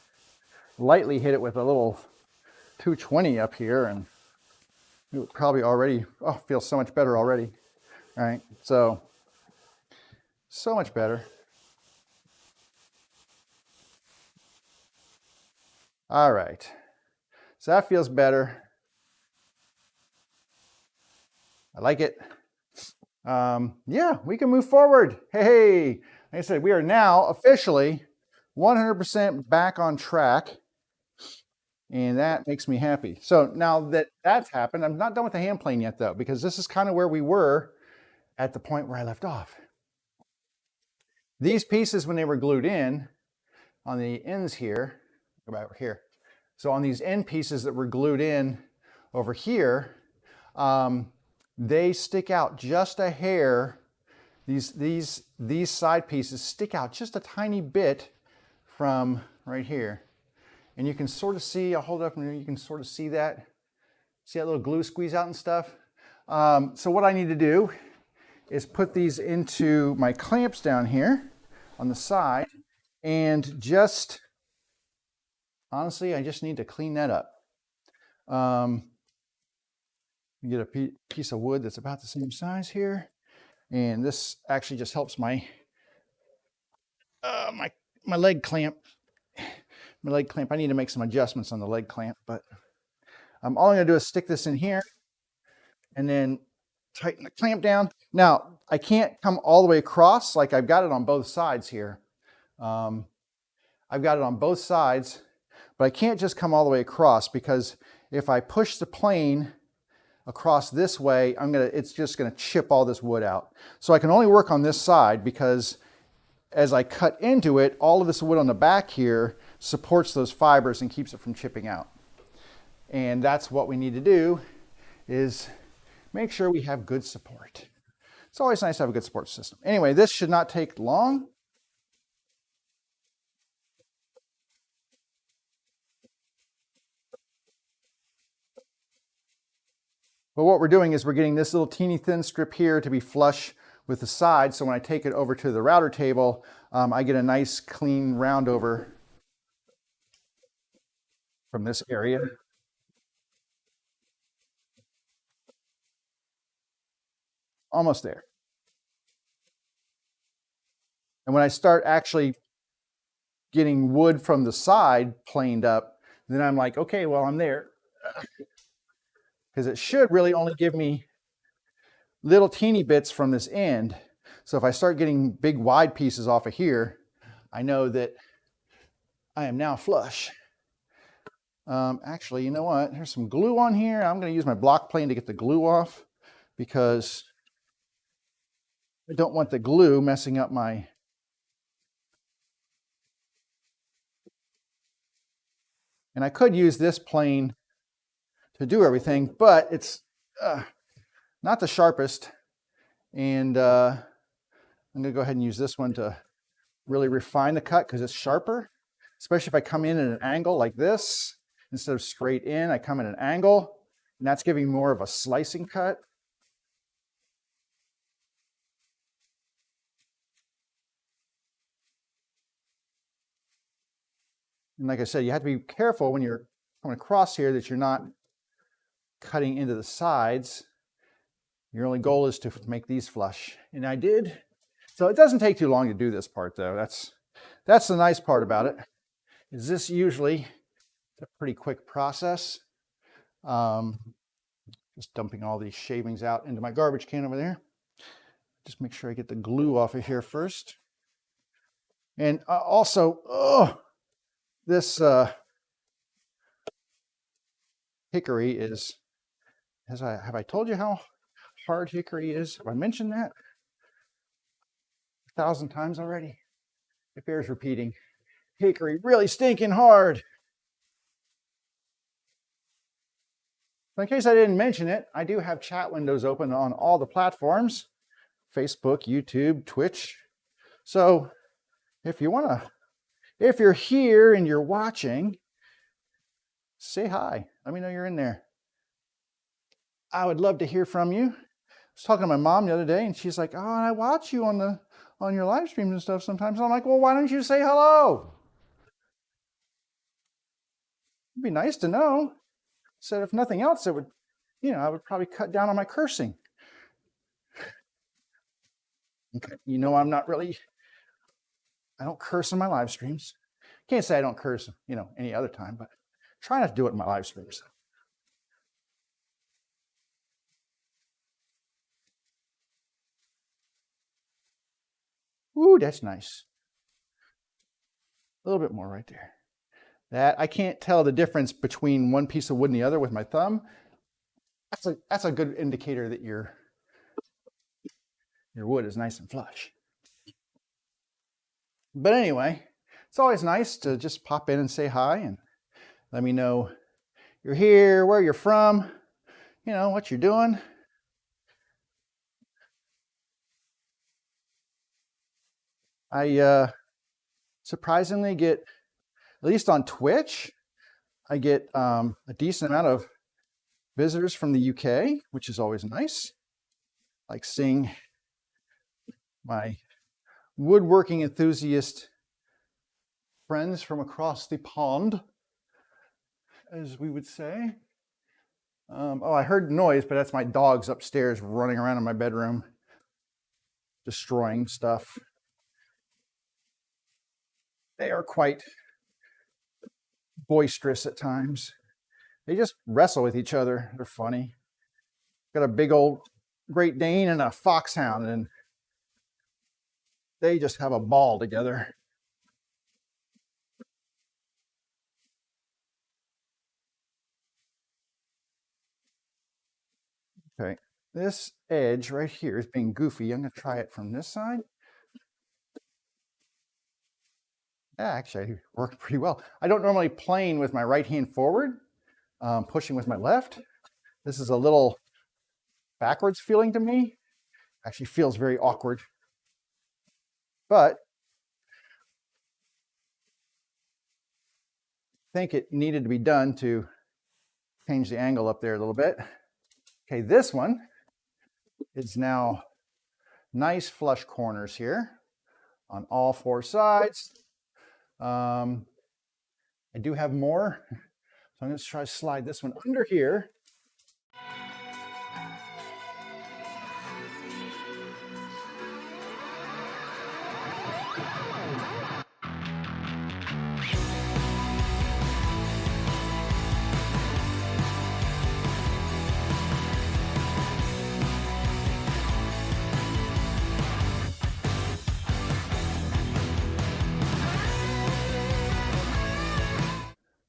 lightly hit it with a little 220 up here and it would probably already, feel so much better already. All right, so much better. All right, so that feels better. I like it. Yeah, we can move forward. Hey, like I said, we are now officially 100% back on track. And that makes me happy. So now that that's happened, I'm not done with the hand plane yet though, because this is kind of where we were at the point where I left off. These pieces, when they were glued in on the ends here, go back over here. So on these end pieces that were glued in over here, they stick out just a hair. These side pieces stick out just a tiny bit from right here. And you can sort of see, I'll hold it up and you can sort of see that. See that little glue squeeze out and stuff? So what I need to do is put these into my clamps down here on the side and just, honestly, I just need to clean that up. Get a piece of wood that's about the same size here. And this actually just helps my my leg clamp. My leg clamp, I need to make some adjustments on the leg clamp, but all I'm gonna do is stick this in here and then tighten the clamp down. Now, I can't come all the way across, like I've got it on both sides here. I've got it on both sides, but I can't just come all the way across because if I push the plane across this way, it's just gonna chip all this wood out. So I can only work on this side because as I cut into it, all of this wood on the back here supports those fibers and keeps it from chipping out. And that's what we need to do, is make sure we have good support. It's always nice to have a good support system. Anyway, this should not take long. But what we're doing is we're getting this little teeny thin strip here to be flush with the side. So when I take it over to the router table, I get a nice clean round over from this area. Almost there. And when I start actually getting wood from the side planed up, then I'm like, okay, well, I'm there. Because it should really only give me little teeny bits from this end. So if I start getting big wide pieces off of here, I know that I am now flush. Actually, you know what? There's some glue on here. I'm going to use my block plane to get the glue off because I don't want the glue messing up my... And I could use this plane to do everything, but it's not the sharpest. And I'm going to go ahead and use this one to really refine the cut because it's sharper, especially if I come in at an angle like this. Instead of straight in, I come at an angle, and that's giving more of a slicing cut. And like I said, you have to be careful when you're coming across here that you're not cutting into the sides. Your only goal is to make these flush. And I did. So it doesn't take too long to do this part though. That's the nice part about it, is this usually is a pretty quick process. Just dumping all these shavings out into my garbage can over there. Just make sure I get the glue off of here first. And also, this hickory is, have I told you how hard hickory is? Have I mentioned that 1,000 times already? It bears repeating. Hickory really stinking hard. So in case I didn't mention it, I do have chat windows open on all the platforms, Facebook, YouTube, Twitch. So if you're here and you're watching, say hi. Let me know you're in there. I would love to hear from you. I was talking to my mom the other day and she's like, oh, I watch you on your live streams and stuff sometimes. And I'm like, well, why don't you say hello? It'd be nice to know. So if nothing else, it would, I would probably cut down on my cursing. Okay. I don't curse in my live streams. Can't say I don't curse, any other time, but try not to do it in my live streams. Ooh, that's nice. A little bit more right there. That I can't tell the difference between one piece of wood and the other with my thumb. That's a good indicator that your wood is nice and flush. But anyway, it's always nice to just pop in and say hi and let me know you're here, where you're from, you know, what you're doing. I surprisingly get, at least on Twitch, I get a decent amount of visitors from the UK, which is always nice. Like seeing my woodworking enthusiast friends from across the pond, as we would say. Oh, I heard noise, but that's my dogs upstairs running around in my bedroom, destroying stuff. They are quite boisterous at times. They just wrestle with each other. They're funny. Got a big old Great Dane and a foxhound, and they just have a ball together. Okay, this edge right here is being goofy. I'm going to try it from this side. Yeah, actually, it worked pretty well. I don't normally plane with my right hand forward, pushing with my left. This is a little backwards feeling to me. Actually feels very awkward. But I think it needed to be done to change the angle up there a little bit. Okay, this one is now nice flush corners here on all four sides. I do have more, so I'm going to try to slide this one under here.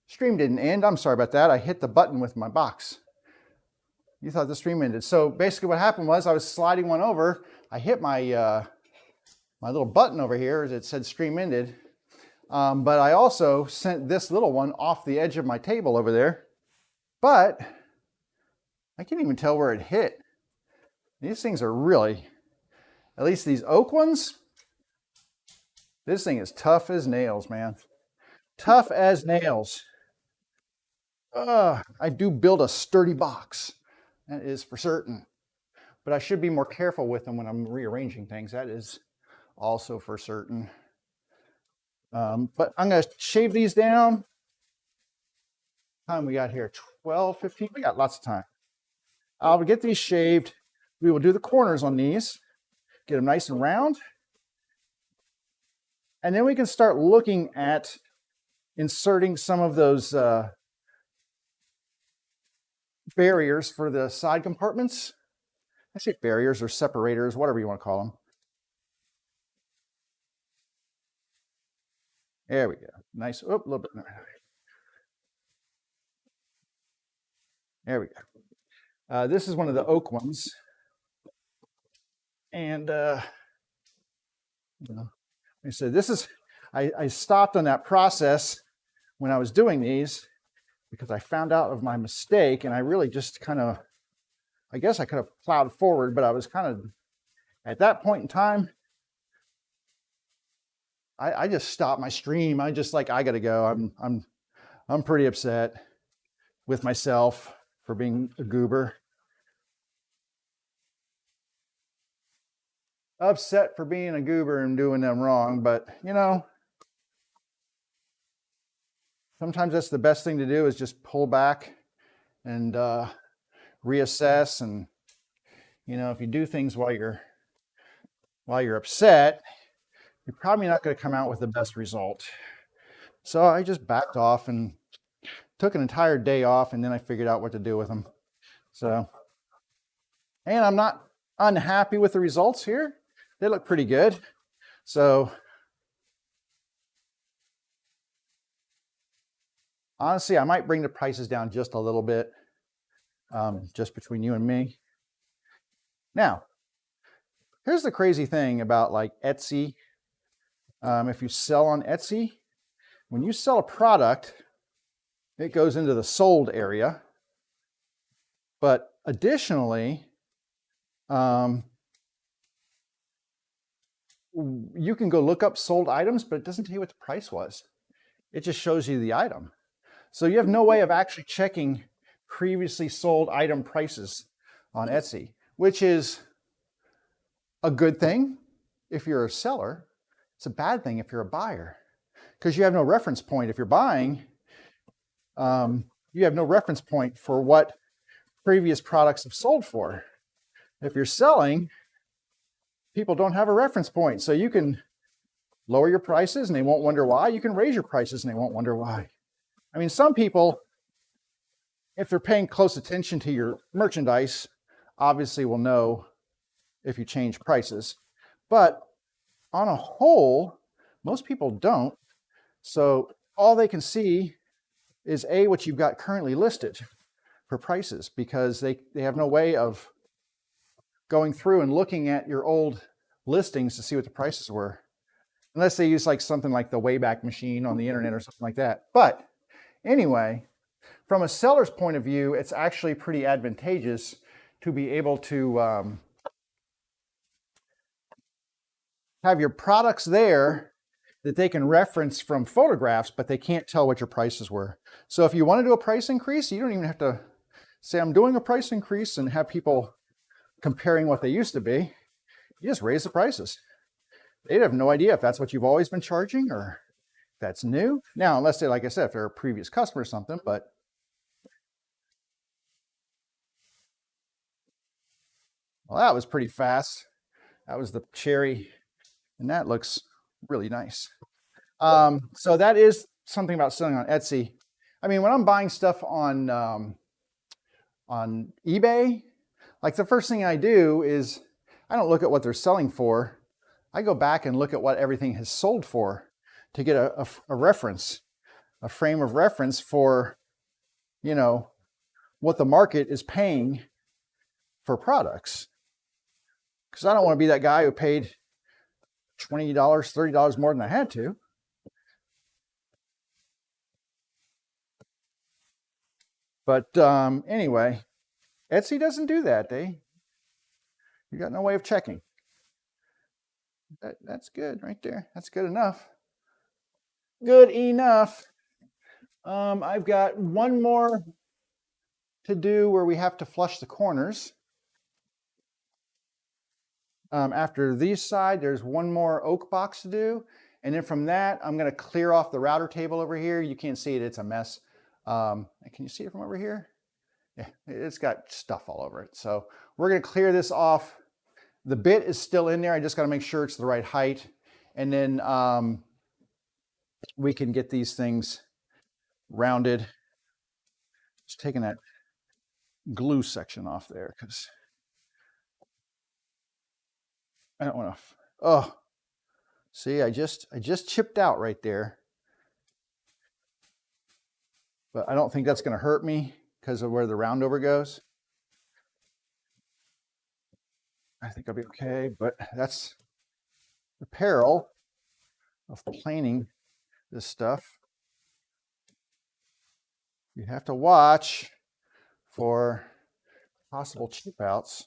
Stream didn't end. I'm sorry about that. I hit the button with my box. You thought the stream ended. So basically what happened was I was sliding one over. I hit my my little button over here that said stream ended. But I also sent this little one off the edge of my table over there. But I can't even tell where it hit. These things are really, at least these oak ones, this thing is tough as nails, man. Tough as nails. I do build a sturdy box. That is for certain. But I should be more careful with them when I'm rearranging things. That is also for certain. But I'm going to shave these down. Time we got here, 12, 15. We got lots of time. I'll get these shaved. We will do the corners on these. Get them nice and round. And then we can start looking at inserting some of those barriers for the side compartments. I say barriers or separators, whatever you want to call them. There we go. Nice. Oh, a little bit. There we go. This is one of the oak ones. And, you know, like I said, this is, I stopped on that process when I was doing these because I found out of my mistake, and I really just kind of, I guess I could have plowed forward, but I was kind of, at that point in time, I just stopped my stream. I just like, I gotta go. I'm pretty upset with myself for being a goober. Upset for being a goober and doing them wrong, but you know, sometimes that's the best thing to do, is just pull back and reassess. And you know, if you do things while you're upset, you're probably not going to come out with the best result. So I just backed off and took an entire day off, and then I figured out what to do with them. So, and I'm not unhappy with the results here. They look pretty good. So honestly, I might bring the prices down just a little bit, just between you and me. Now, here's the crazy thing about like Etsy If you sell on Etsy, when you sell a product, it goes into the sold area. But additionally, you can go look up sold items, but it doesn't tell you what the price was. It just shows you the item. So you have no way of actually checking previously sold item prices on Etsy, which is a good thing if you're a seller. It's a bad thing if you're a buyer, because you have no reference point. If you're buying, you have no reference point for what previous products have sold for. If you're selling, people don't have a reference point. So you can lower your prices and they won't wonder why. You can raise your prices and they won't wonder why. I mean, some people, if they're paying close attention to your merchandise, obviously will know if you change prices. But on a whole, most people don't. So all they can see is what you've got currently listed for prices, because they have no way of going through and looking at your old listings to see what the prices were, unless they use like something like the Wayback Machine on the internet or something like that. But anyway, from a seller's point of view, it's actually pretty advantageous to be able to have your products there that they can reference from photographs, but they can't tell what your prices were. So if you want to do a price increase, you don't even have to say, I'm doing a price increase, and have people comparing what they used to be. You just raise the prices. They'd have no idea if that's what you've always been charging or if that's new. Now, unless they, like I said, if they're a previous customer or something, but well, that was pretty fast. That was the cherry, and that looks really nice. So that is something about selling on Etsy. I mean, when I'm buying stuff on eBay, like the first thing I do is I don't look at what they're selling for. I go back and look at what everything has sold for to get a reference, a frame of reference for, you know, what the market is paying for products. Because I don't want to be that guy who paid $20, $30 more than I had to. But anyway, Etsy doesn't do that. You got no way of checking. That's good right there. That's good enough. Good enough. I've got one more to do where we have to flush the corners. After these side, there's one more oak box to do. And then from that, I'm going to clear off the router table over here. You can't see it. It's a mess. Can you see it from over here? Yeah, it's got stuff all over it. So we're going to clear this off. The bit is still in there. I just got to make sure it's the right height. And then we can get these things rounded. Just taking that glue section off there because I don't want to. Oh, see, I just chipped out right there. But I don't think that's going to hurt me because of where the roundover goes. I think I'll be okay, but that's the peril of planing this stuff. You have to watch for possible chip outs.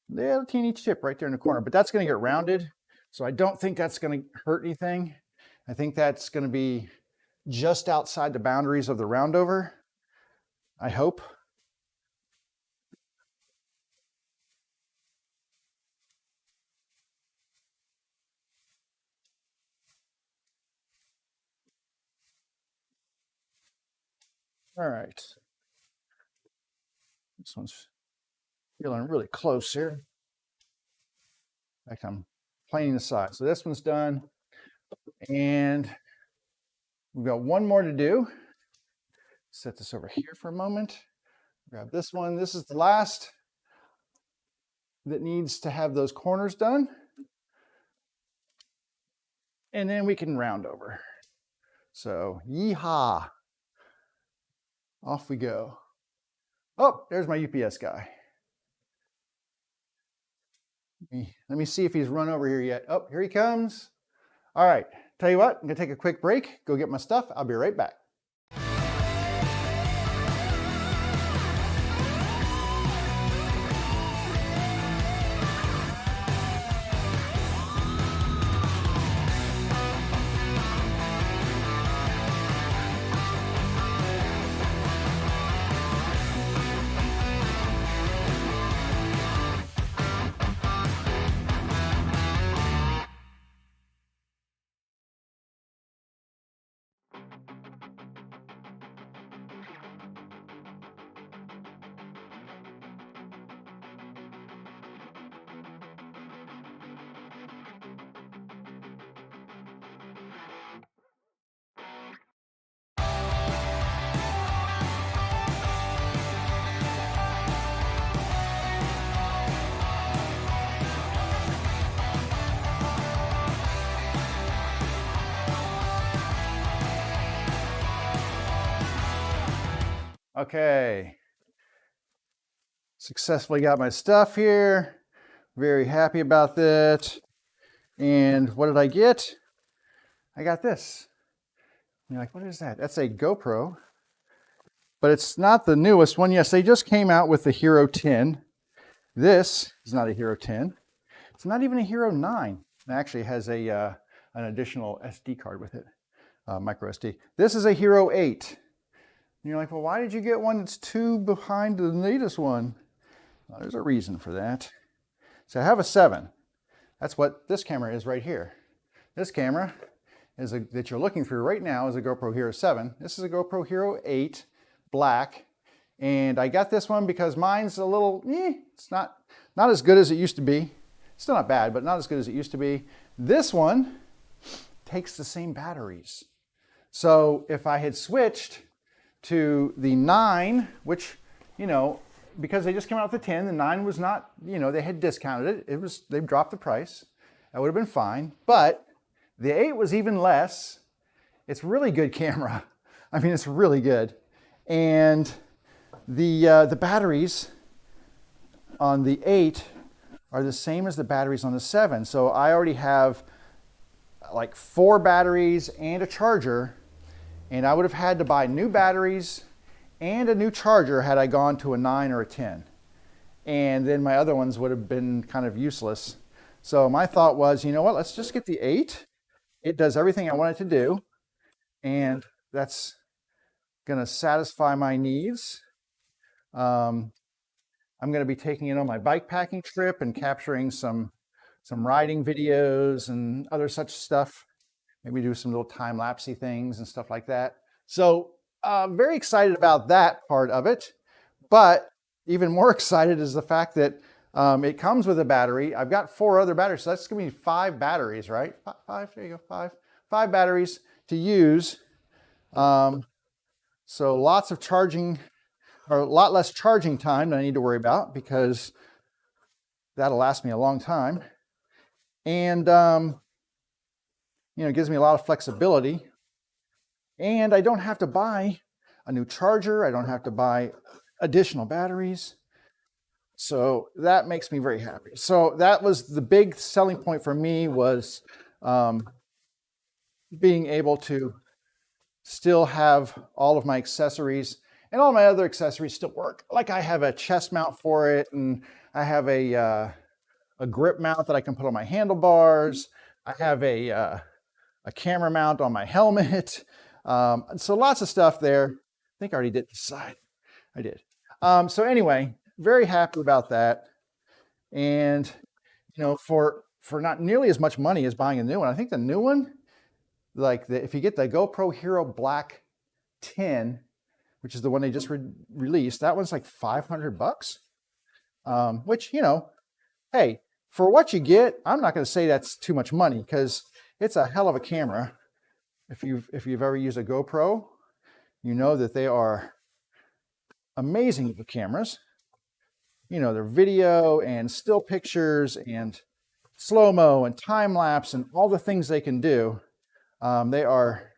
Little teeny chip right there in the corner, but that's going to get rounded. So I don't think that's going to hurt anything. I think that's going to be just outside the boundaries of the roundover. I hope. All right. This one's feeling really close here. In fact, I'm planing the side. So this one's done. And we've got one more to do. Set this over here for a moment. Grab this one. This is the last that needs to have those corners done. And then we can round over. So, yeehaw. Off we go. Oh, there's my UPS guy. Let me see if he's run over here yet. Oh, here he comes. All right, tell you what, I'm gonna take a quick break, go get my stuff. I'll be right back. Okay, successfully got my stuff here. Very happy about that. And what did I get? I got this. You're like, what is that? That's a GoPro, but it's not the newest one. Yes, they just came out with the Hero 10. This is not a Hero 10. It's not even a Hero 9. It actually has a an additional SD card with it, micro SD. This is a Hero 8. And you're like, well, why did you get one that's 2 behind the latest one? Well, there's a reason for that. So I have a 7. That's what this camera is right here. This camera is that you're looking through right now is a GoPro Hero 7. This is a GoPro Hero 8 black. And I got this one because mine's a little, it's not as good as it used to be. Still not bad, but not as good as it used to be. This one takes the same batteries. So if I had switched to the 9, which, because they just came out with the 10, the 9 was not, they had discounted it. They dropped the price. That would have been fine. But the 8 was even less. It's really good camera. I mean, it's really good. And the batteries on the 8 are the same as the batteries on the 7. So I already have like 4 batteries and a charger. And I would have had to buy new batteries and a new charger had I gone to a 9 or a 10. And then my other ones would have been kind of useless. So my thought was, you know what, let's just get the 8. It does everything I want it to do. And that's gonna satisfy my needs. I'm gonna be taking it on my bike packing trip and capturing some riding videos and other such stuff. Maybe do some little time-lapsey things and stuff like that. So very excited about that part of it. But even more excited is the fact that it comes with a battery. I've got 4 other batteries, so that's gonna be 5 batteries, right? 5, there you go, 5. 5 batteries to use. So lots of charging, or a lot less charging time than I need to worry about because that'll last me a long time. And it gives me a lot of flexibility. And I don't have to buy a new charger. I don't have to buy additional batteries. So that makes me very happy. So that was the big selling point for me, was being able to still have all of my accessories, and all my other accessories still work. Like I have a chest mount for it, and I have a grip mount that I can put on my handlebars. I have a camera mount on my helmet. So lots of stuff there. I think I already did the side. I did. So anyway, very happy about that. And, for not nearly as much money as buying a new one. I think the new one, if you get the GoPro Hero Black 10, which is the one they just released, that one's like $500. Which, hey, for what you get, I'm not going to say that's too much money, because it's a hell of a camera. If you've ever used a GoPro, you know that they are amazing cameras. They're video and still pictures and slow-mo and time-lapse and all the things they can do. They are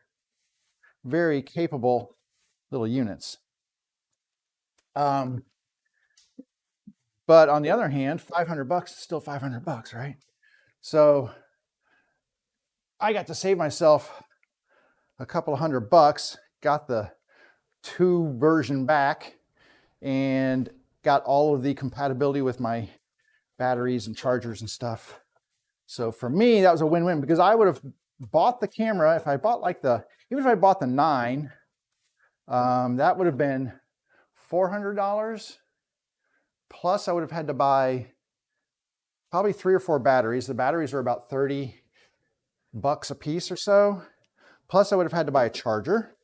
very capable little units. But on the other hand, 500 bucks is still 500 bucks, right? So I got to save myself a couple of $100, got the 2 version back, and got all of the compatibility with my batteries and chargers and stuff. So for me, that was a win-win, because I would have bought the camera if I bought like even if I bought the 9, that would have been $400. Plus I would have had to buy probably 3 or 4 batteries. The batteries are about 30 bucks a piece or so. Plus I would have had to buy a charger.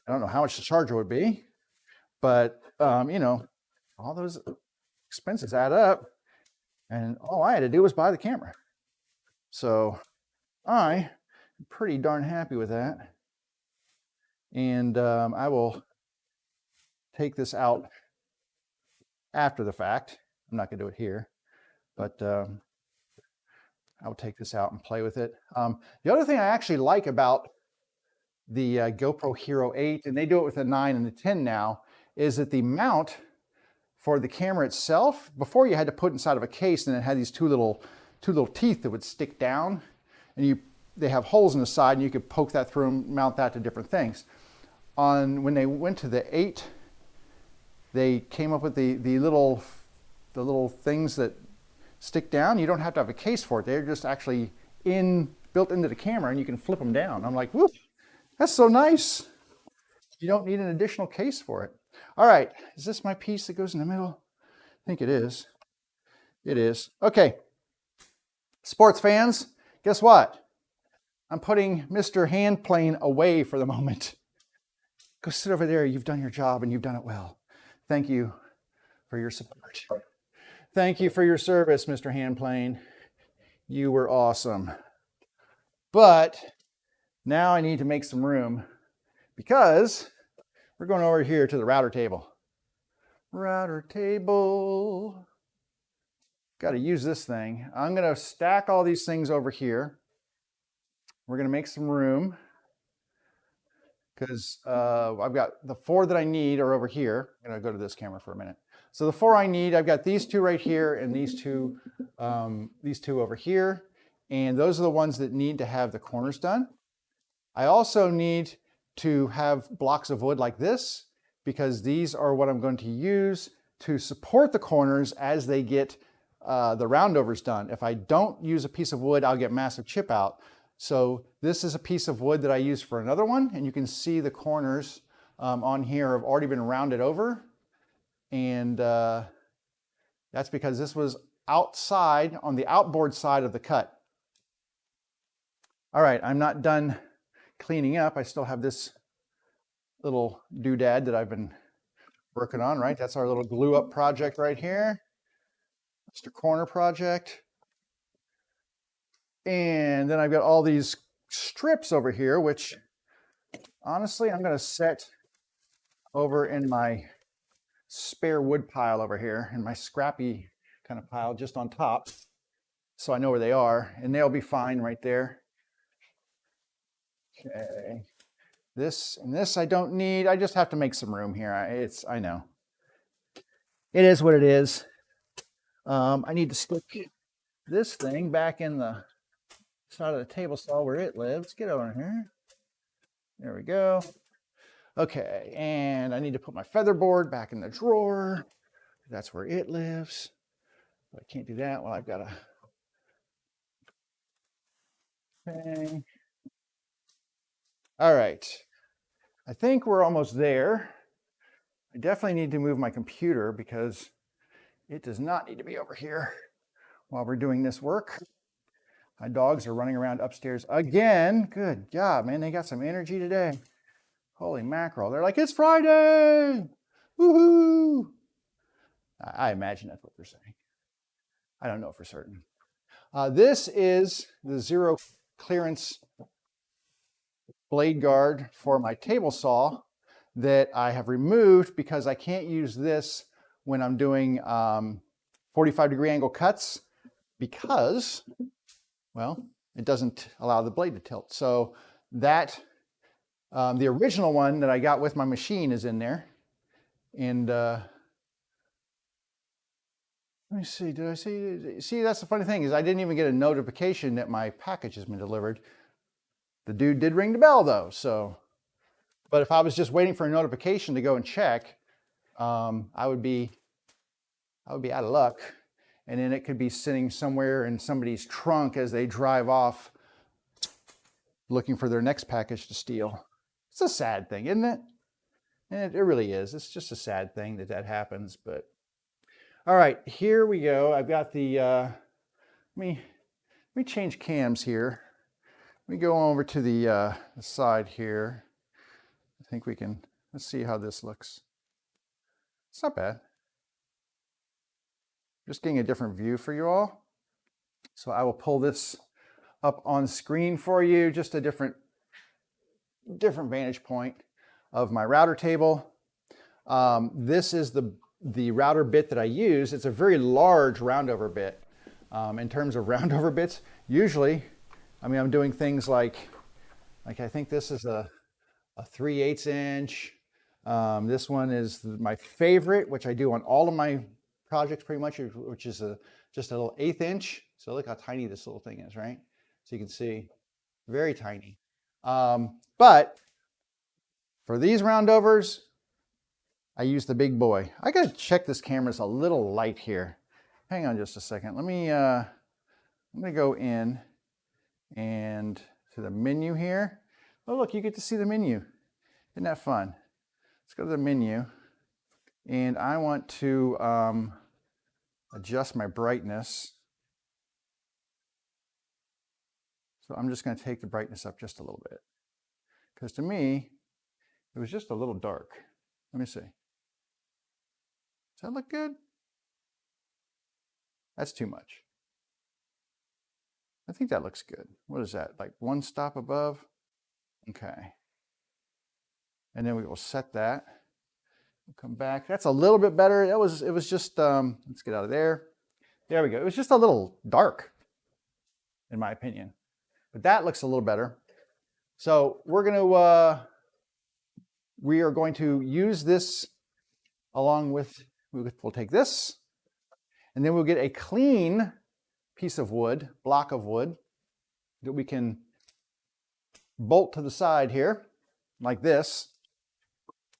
I don't know how much the charger would be, but you know, all those expenses add up, and all I had to do was buy the camera. So I'm pretty darn happy with that. And I will take this out after the fact. I'm not going to do it here, but I will take this out and play with it. The other thing I actually like about the GoPro Hero 8, and they do it with the 9 and the 10 now, is that the mount for the camera itself, before you had to put inside of a case, and it had these two little teeth that would stick down, and they have holes in the side, and you could poke that through and mount that to different things. When they went to the 8, they came up with the little things that stick down. You don't have to have a case for it. They're just actually built into the camera, and you can flip them down. I'm like, whoop, that's so nice. You don't need an additional case for it. All right, is this my piece that goes in the middle? I think it is. It is. Okay, sports fans, guess what? I'm putting Mr. Hand Plane away for the moment. Go sit over there. You've done your job, and you've done it well. Thank you for your support. Thank you for your service, Mr. Hand Plane. You were awesome. But now I need to make some room, because we're going over here to the router table. Router table. Got to use this thing. I'm going to stack all these things over here. We're going to make some room, because I've got the 4 that I need are over here. I'm going to go to this camera for a minute. So the 4 I need, I've got these 2 right here, and these two over here. And those are the ones that need to have the corners done. I also need to have blocks of wood like this, because these are what I'm going to use to support the corners as they get the roundovers done. If I don't use a piece of wood, I'll get massive chip out. So this is a piece of wood that I use for another one, and you can see the corners on here have already been rounded over. And that's because this was outside on the outboard side of the cut. All right, I'm not done cleaning up. I still have this little doodad that I've been working on, right? That's our little glue up project right here. Mr. Corner project. And then I've got all these strips over here, which honestly, I'm going to set over in my spare wood pile over here, in my scrappy kind of pile just on top, so I know where they are, and they'll be fine right there. Okay, this and this I don't need. I just have to make some room here. I know. It is what it is. I need to stick this thing back in the side of the table saw where it lives. Get over here. There we go. Okay, and I need to put my featherboard back in the drawer. That's where it lives. But I can't do that while I've got a thing. All right, I think we're almost there. I definitely need to move my computer, because it does not need to be over here while we're doing this work. My dogs are running around upstairs again. Good job, man. They got some energy today. Holy mackerel. They're like, it's Friday. Woohoo. I imagine that's what they're saying. I don't know for certain. This is the zero clearance blade guard for my table saw that I have removed, because I can't use this when I'm doing 45-degree angle cuts, because, well, it doesn't allow the blade to tilt. So that, the original one that I got with my machine is in there. And Let me see, did I see? See, that's the funny thing is I didn't even get a notification that my package has been delivered. The dude did ring the bell though, so. But if I was just waiting for a notification to go and check, I would be out of luck. And then it could be sitting somewhere in somebody's trunk as they drive off looking for their next package to steal. It's a sad thing, isn't it? And it really is. It's just a sad thing that that happens, but. All right, here we go. I've got the, let me change cams here. Let me go over to the side here. I think we can, let's see how this looks. It's not bad. Just getting a different view for you all. So I will pull this up on screen for you, just a different vantage point of my router table. This is the router bit that I use. It's a very large roundover bit. In terms of roundover bits, usually, I mean, I'm doing things like I think this is a 3/8 inch. This one is my favorite, which I do on all of my projects pretty much, which is just a little 1/8 inch. So look how tiny this little thing is, right? So you can see, very tiny. But for these roundovers, I use the big boy. I gotta check this camera's a little light here. Hang on just a second. Let me, I'm gonna go in and to the menu here. Oh look, you get to see the menu. Isn't that fun? Let's go to the menu. And I want to adjust my brightness. So I'm just gonna take the brightness up just a little bit. Because to me, it was just a little dark. Let me see. Does that look good? That's too much. I think that looks good. What is that? Like one stop above? Okay. And then we will set that. We'll come back. That's a little bit better. It was just, let's get out of there. There we go. It was just a little dark, in my opinion. But that looks a little better. So we are going to use this along with, we'll take this, and then we'll get a clean piece of wood, block of wood, that we can bolt to the side here, like this.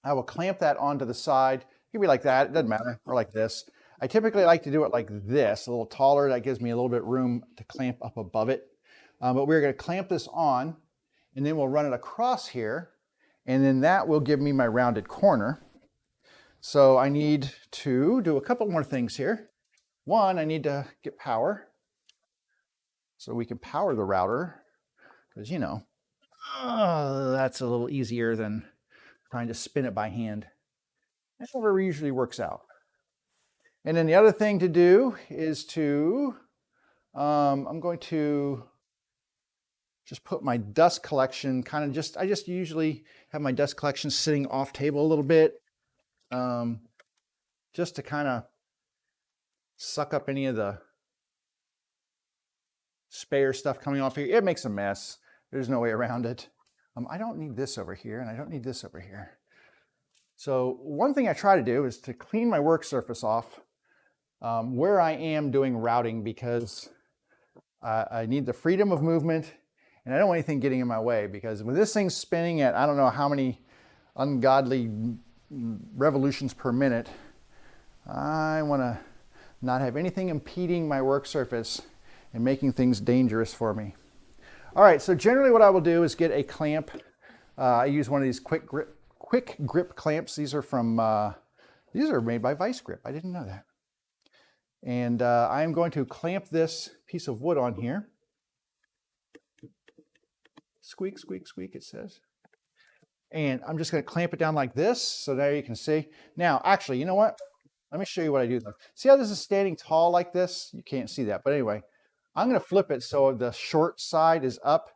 I will clamp that onto the side. It can be like that, it doesn't matter, or like this. I typically like to do it like this, a little taller. That gives me a little bit room to clamp up above it. But we're gonna clamp this on, and then we'll run it across here, and then that will give me my rounded corner. So I need to do a couple more things here. One, I need to get power. So we can power the router, because you know, that's a little easier than trying to spin it by hand. That never usually works out. And then the other thing to do is to, I'm going to just put my dust collection kind of I just usually have my dust collection sitting off table a little bit, just to kind of suck up any of the spare stuff coming off here. It makes a mess. There's no way around it. I don't need this over here, and I don't need this over here. So one thing I try to do is to clean my work surface off where I am doing routing, because I need the freedom of movement, and I don't want anything getting in my way, because when this thing's spinning at I don't know how many ungodly revolutions per minute, I want to not have anything impeding my work surface and making things dangerous for me. All right, so generally what I will do is get a clamp. I use one of these quick grip clamps. These are from, these are made by Vice Grip. I didn't know that. And I am going to clamp this piece of wood on here. Squeak, squeak, squeak, it says. And I'm just going to clamp it down like this, so there you can see. Now, actually, you know what? Let me show you what I do though. See how this is standing tall like this? You can't see that, but anyway, I'm going to flip it so the short side is up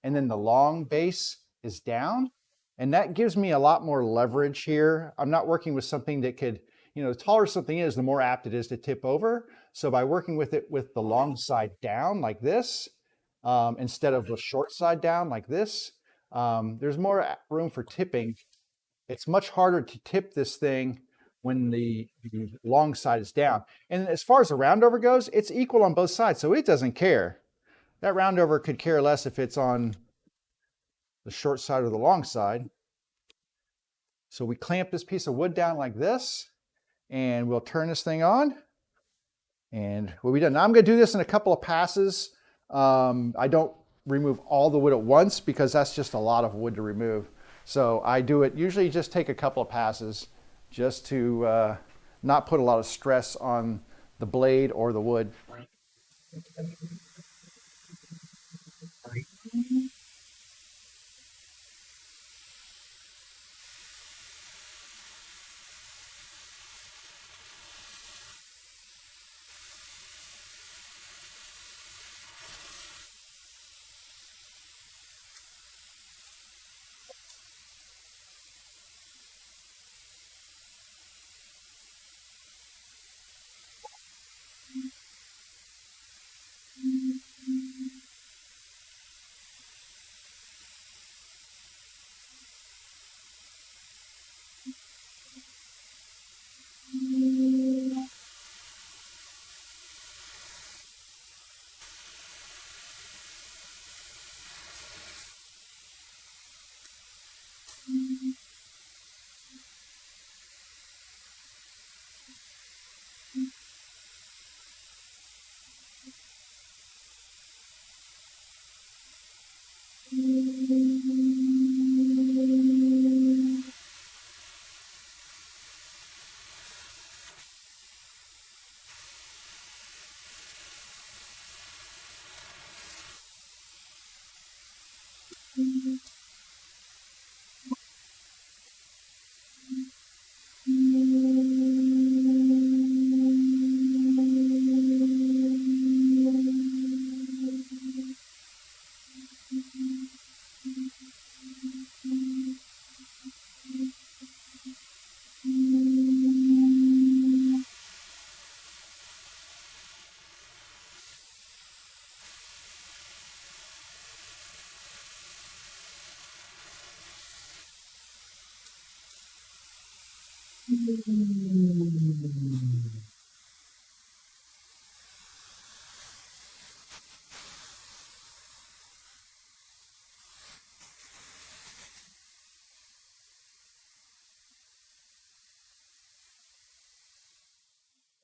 and then the long base is down. And that gives me a lot more leverage here. I'm not working with something that could, you know, the taller something is, the more apt it is to tip over. So by working with it with the long side down like this, instead of the short side down like this, there's more room for tipping. It's much harder to tip this thing when the long side is down. And as far as the roundover goes, it's equal on both sides, so it doesn't care. That roundover could care less if it's on the short side or the long side. So we clamp this piece of wood down like this, and we'll turn this thing on, and we'll be done. Now I'm going to do this in a couple of passes. I don't remove all the wood at once because that's just a lot of wood to remove. So I do it, usually just take a couple of passes just to not put a lot of stress on the blade or the wood.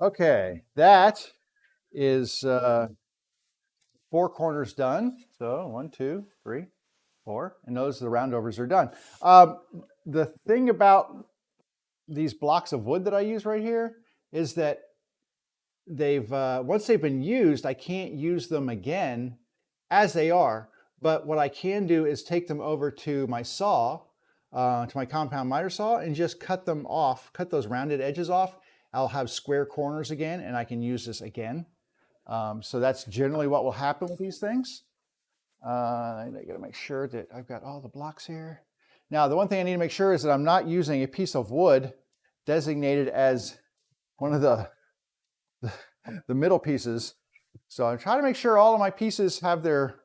Okay, that is 4 corners done. So 1, 2, 3, 4, and those the roundovers are done. The thing about these blocks of wood that I use right here is that they've once they've been used, I can't use them again as they are. But what I can do is take them over to my saw, to my compound miter saw, and just cut them off, cut those rounded edges off. I'll have square corners again, and I can use this again. So that's generally what will happen with these things. I gotta make sure that I've got all the blocks here. Now, the one thing I need to make sure is that I'm not using a piece of wood designated as one of the middle pieces. So I try to make sure all of my pieces have their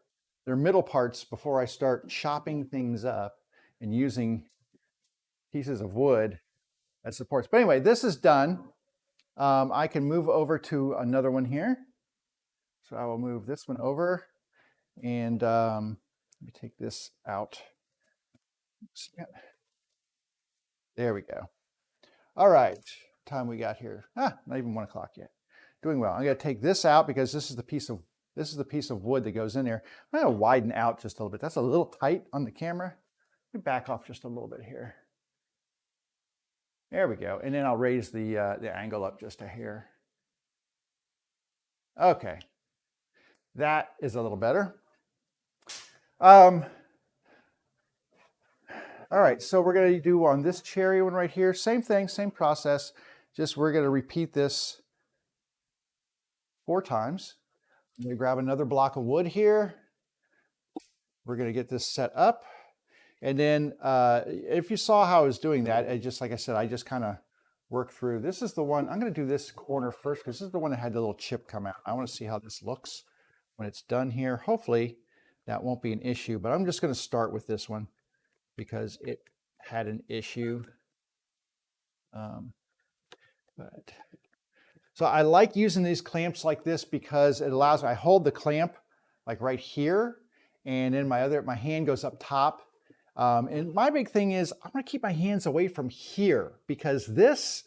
middle parts before I start chopping things up and using pieces of wood as supports. But anyway, this is done. I can move over to another one here. So I will move this one over, and let me take this out. There we go. All right, time we got here. Not even 1 o'clock yet. Doing well. I'm going to take this out because this is the piece of wood that goes in there. I'm going to widen out just a little bit. That's a little tight on the camera. Let me back off just a little bit here. There we go. And then I'll raise the angle up just a hair. Okay. That is a little better. All right, so we're going to do on this cherry one right here, same thing, same process, just we're going to repeat this 4 times. I'm going to grab another block of wood here. We're going to get this set up. And then if you saw how I was doing that, just like I said, I just kind of work through. This is the one, I'm going to do this corner first because this is the one that had the little chip come out. I want to see how this looks when it's done here. Hopefully that won't be an issue, but I'm just going to start with this one because it had an issue. But, so I like using these clamps like this because it allows me, I hold the clamp like right here, and then my hand goes up top. And my big thing is I'm gonna keep my hands away from here because this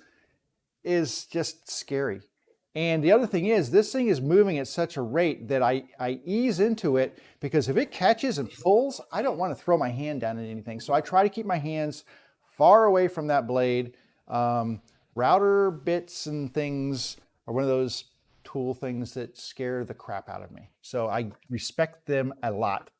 is just scary. And the other thing is, this thing is moving at such a rate that I ease into it, because if it catches and pulls, I don't want to throw my hand down at anything. So I try to keep my hands far away from that blade. Router bits and things are one of those tool things that scare the crap out of me. So I respect them a lot.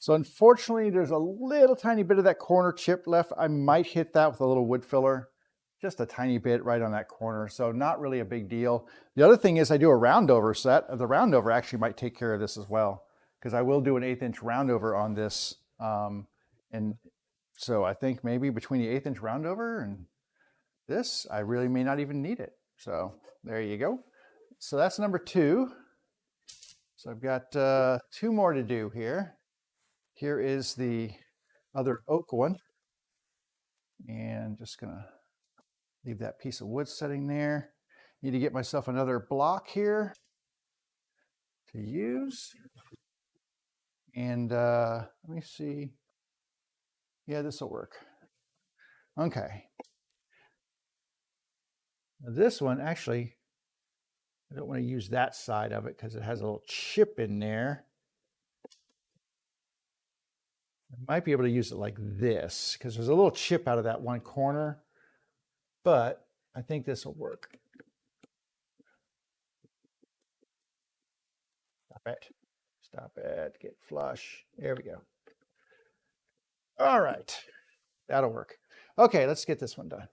So unfortunately, there's a little tiny bit of that corner chip left. I might hit that with a little wood filler, just a tiny bit right on that corner. So not really a big deal. The other thing is I do a roundover set. The roundover actually might take care of this as well, because I will do an 1/8 inch roundover on this. And so I think maybe between the 1/8 inch roundover and this, I really may not even need it. So there you go. So that's number 2. So I've got 2 more to do here. Here is the other oak one. And just gonna leave that piece of wood setting there. Need to get myself another block here to use. And let me see. Yeah, this will work. Okay. Now this one, actually, I don't want to use that side of it because it has a little chip in there. I might be able to use it like this because there's a little chip out of that one corner, but I think this will work. Stop it. Stop it. Get flush. There we go. All right. That'll work. Okay, let's get this one done.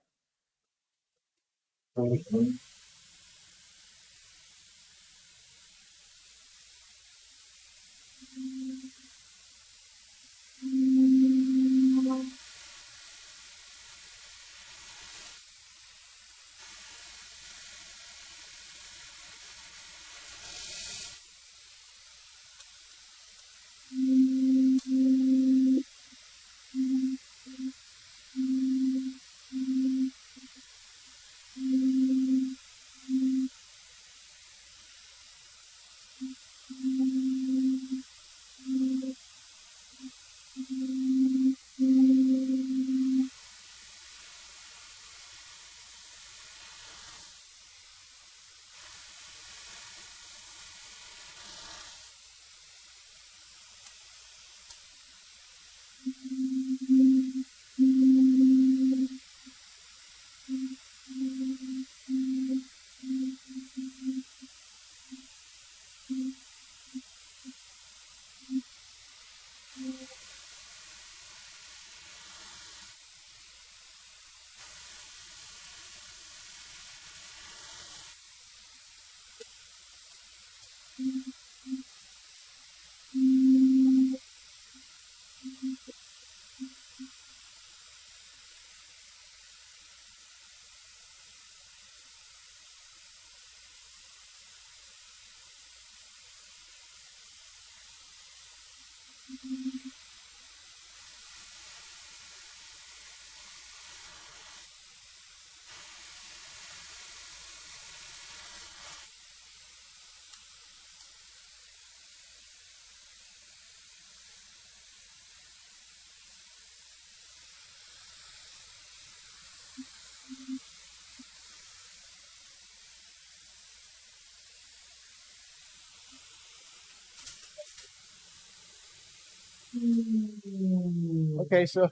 Okay, so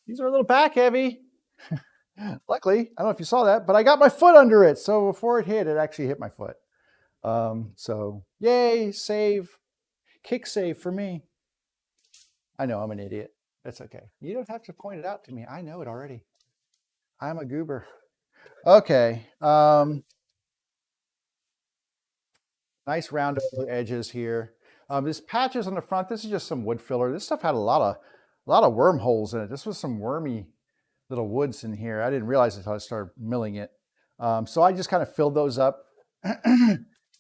these are a little back heavy. Luckily, I don't know if you saw that, but I got my foot under it. So before it hit, it actually hit my foot. So yay, save, kick save for me. I know I'm an idiot. That's okay. You don't have to point it out to me. I know it already. I'm a goober. Okay. Nice round edges here. This patches on the front. This is just some wood filler. This stuff had a lot of wormholes in it. This was some wormy little woods in here. I didn't realize it until I started milling it. So I just kind of filled those up.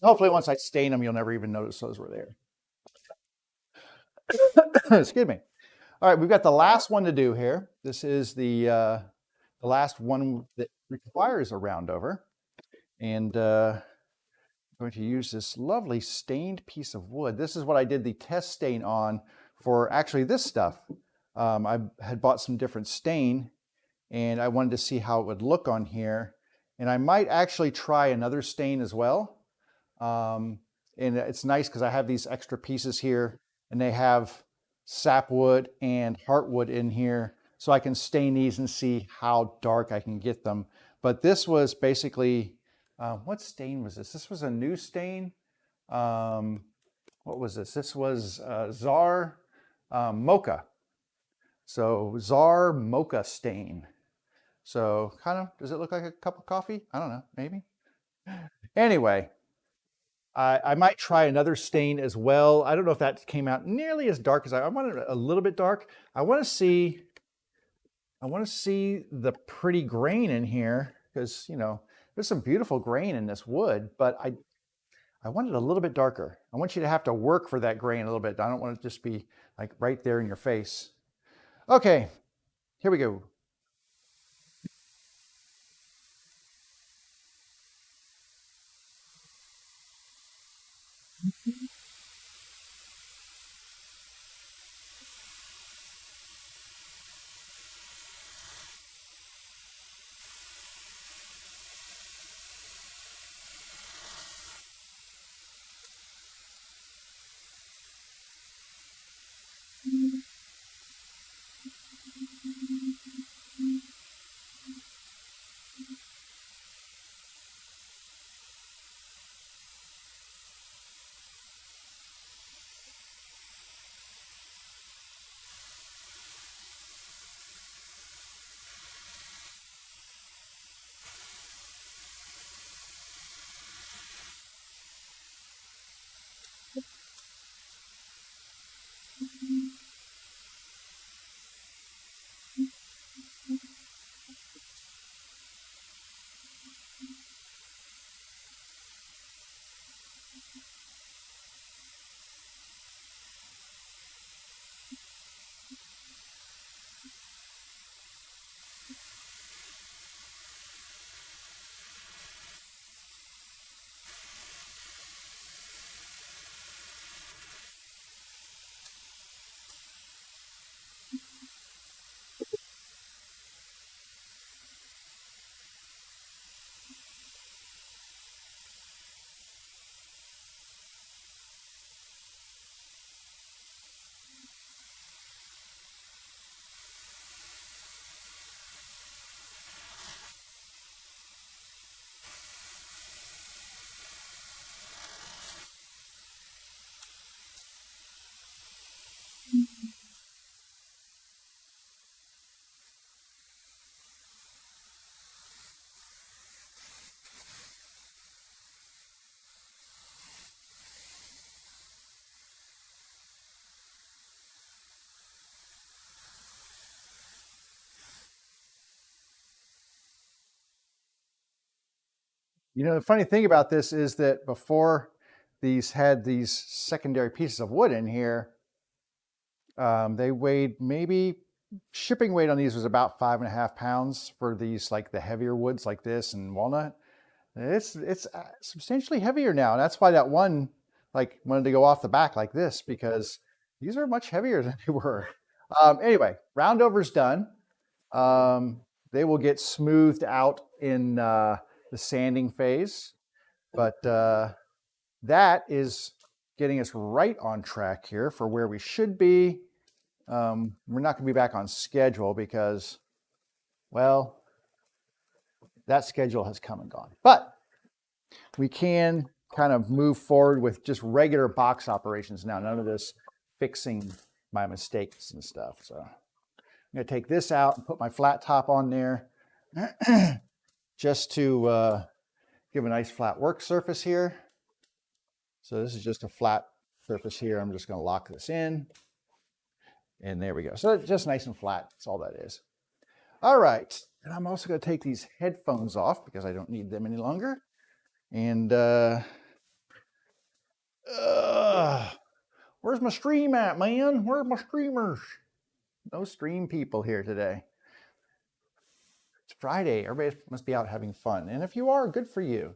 Hopefully once I stain them, you'll never even notice those were there. Excuse me. All right, we've got the last one to do here. This is the last one that requires a round over. And I'm going to use this lovely stained piece of wood. This is what I did the test stain on for actually this stuff. I had bought some different stain and I wanted to see how it would look on here. And I might actually try another stain as well. And it's nice because I have these extra pieces here and they have sapwood and heartwood in here. So I can stain these and see how dark I can get them. But this was basically, what stain was this? This was a new stain. What was this? This was Czar Mocha. So Czar Mocha stain. So kind of, does it look like a cup of coffee? I don't know, maybe. Anyway, I might try another stain as well. I don't know if that came out nearly as dark as I wanted it a little bit dark. I want to see the pretty grain in here because, you know, there's some beautiful grain in this wood, but I want it a little bit darker. I want you to have to work for that grain a little bit. I don't want it to just be like right there in your face. Okay, here we go. You know, the funny thing about this is that before these had these secondary pieces of wood in here, they weighed maybe, shipping weight on these was about 5.5 pounds for these, like the heavier woods like this and walnut. It's substantially heavier now. And that's why that one like wanted to go off the back like this, because these are much heavier than they were. Anyway, roundover's done. They will get smoothed out in the sanding phase, but that is getting us right on track here for where we should be. We're not going to be back on schedule because, well, that schedule has come and gone. But we can kind of move forward with just regular box operations now. None of this fixing my mistakes and stuff. So I'm going to take this out and put my flat top on there just to give a nice flat work surface here. So this is just a flat surface here. I'm just going to lock this in. And there we go. So it's just nice and flat. That's all that is. All right. And I'm also going to take these headphones off because I don't need them any longer. And where's my stream at, man? Where's my streamers? No stream people here today. It's Friday. Everybody must be out having fun. And if you are, good for you.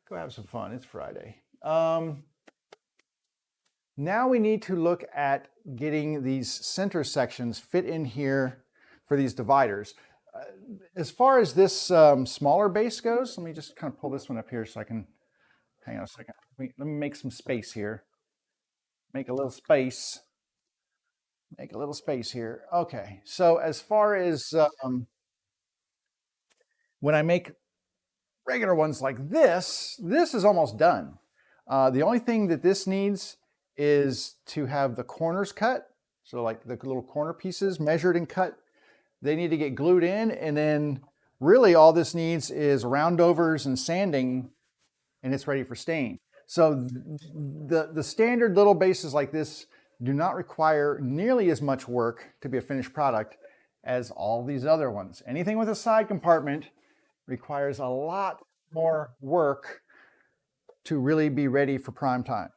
Go have some fun. It's Friday. Now we need to look at getting these center sections fit in here for these dividers. As far as this smaller base goes, let me just kind of pull this one up here so I can, hang on a second. Let me make some space here. Make a little space. Make a little space here. Okay, so as far as when I make regular ones like this, this is almost done. The only thing that this needs is to have the corners cut. So like the little corner pieces measured and cut, they need to get glued in. And then really all this needs is roundovers and sanding, and it's ready for stain. So the standard little bases like this do not require nearly as much work to be a finished product as all these other ones. Anything with a side compartment requires a lot more work to really be ready for prime time.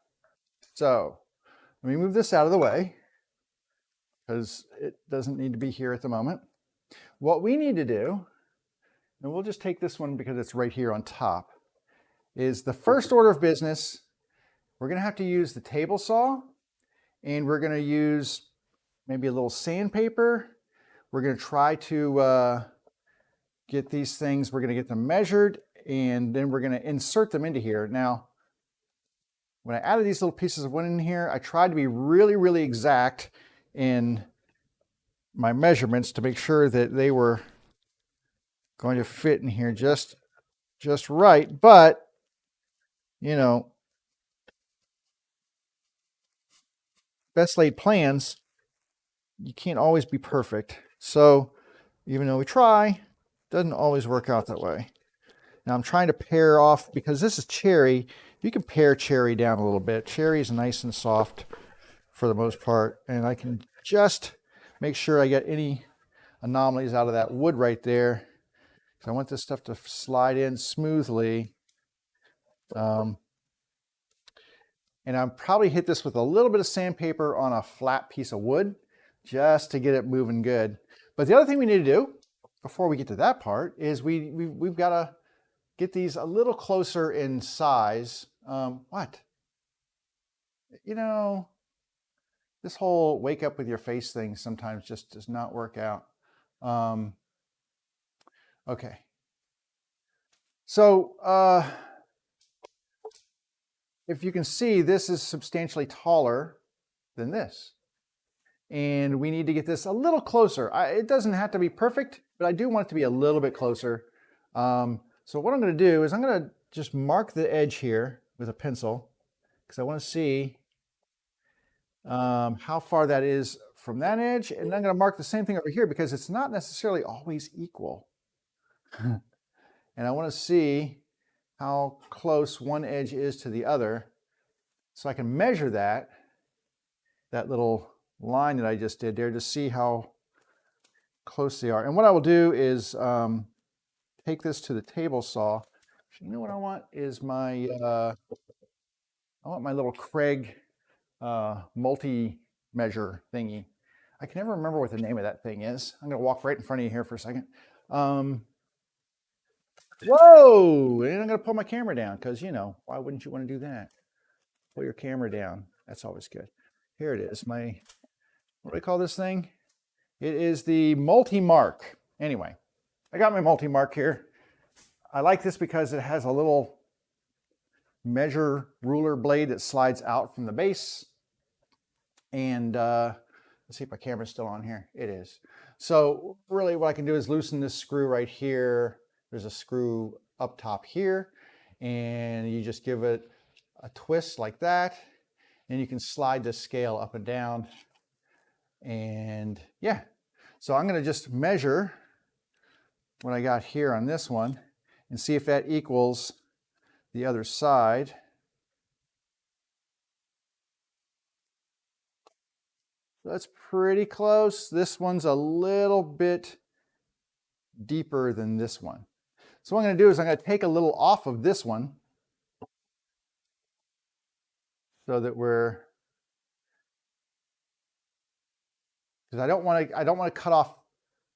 So let me move this out of the way because it doesn't need to be here at the moment. What we need to do, and we'll just take this one because it's right here on top, is the first order of business. We're going to have to use the table saw, and we're going to use maybe a little sandpaper. We're going to try to get these things, we're going to get them measured, and then we're going to insert them into here. Now, when I added these little pieces of wood in here, I tried to be really, really exact in my measurements to make sure that they were going to fit in here just right. But, you know, best laid plans, you can't always be perfect. So even though we try, it doesn't always work out that way. Now I'm trying to pare off, because this is cherry. You can pare cherry down a little bit. Cherry is nice and soft for the most part. And I can just make sure I get any anomalies out of that wood right there. So I want this stuff to slide in smoothly. And I'll probably hit this with a little bit of sandpaper on a flat piece of wood just to get it moving good. But the other thing we need to do before we get to that part is we've got to get these a little closer in size. What? You know, this whole wake up with your face thing sometimes just does not work out. Okay. So if you can see, this is substantially taller than this. And we need to get this a little closer. It doesn't have to be perfect, but I do want it to be a little bit closer. So what I'm going to do is I'm going to just mark the edge here with a pencil, because I want to see how far that is from that edge. And I'm going to mark the same thing over here because it's not necessarily always equal. And I want to see how close one edge is to the other, so I can measure that little line that I just did there to see how close they are. And what I will do is take this to the table saw, You know what I want is my, I want my little Craig multi-measure thingy. I can never remember what the name of that thing is. I'm gonna walk right in front of you here for a second. Whoa, and I'm gonna pull my camera down because, you know, why wouldn't you want to do that? Pull your camera down. That's always good. Here it is. My, what do I call this thing? It is the multi-mark. Anyway, I got my multi-mark here. I like this because it has a little measure ruler blade that slides out from the base. And let's see if my camera's still on here. It is. So really what I can do is loosen this screw right here. There's a screw up top here, and you just give it a twist like that, and you can slide this scale up and down. And yeah, so I'm going to just measure what I got here on this one and see if that equals the other side. That's pretty close. This one's a little bit deeper than this one. So what I'm going to do is I'm going to take a little off of this one so that we're, because I don't want to cut off,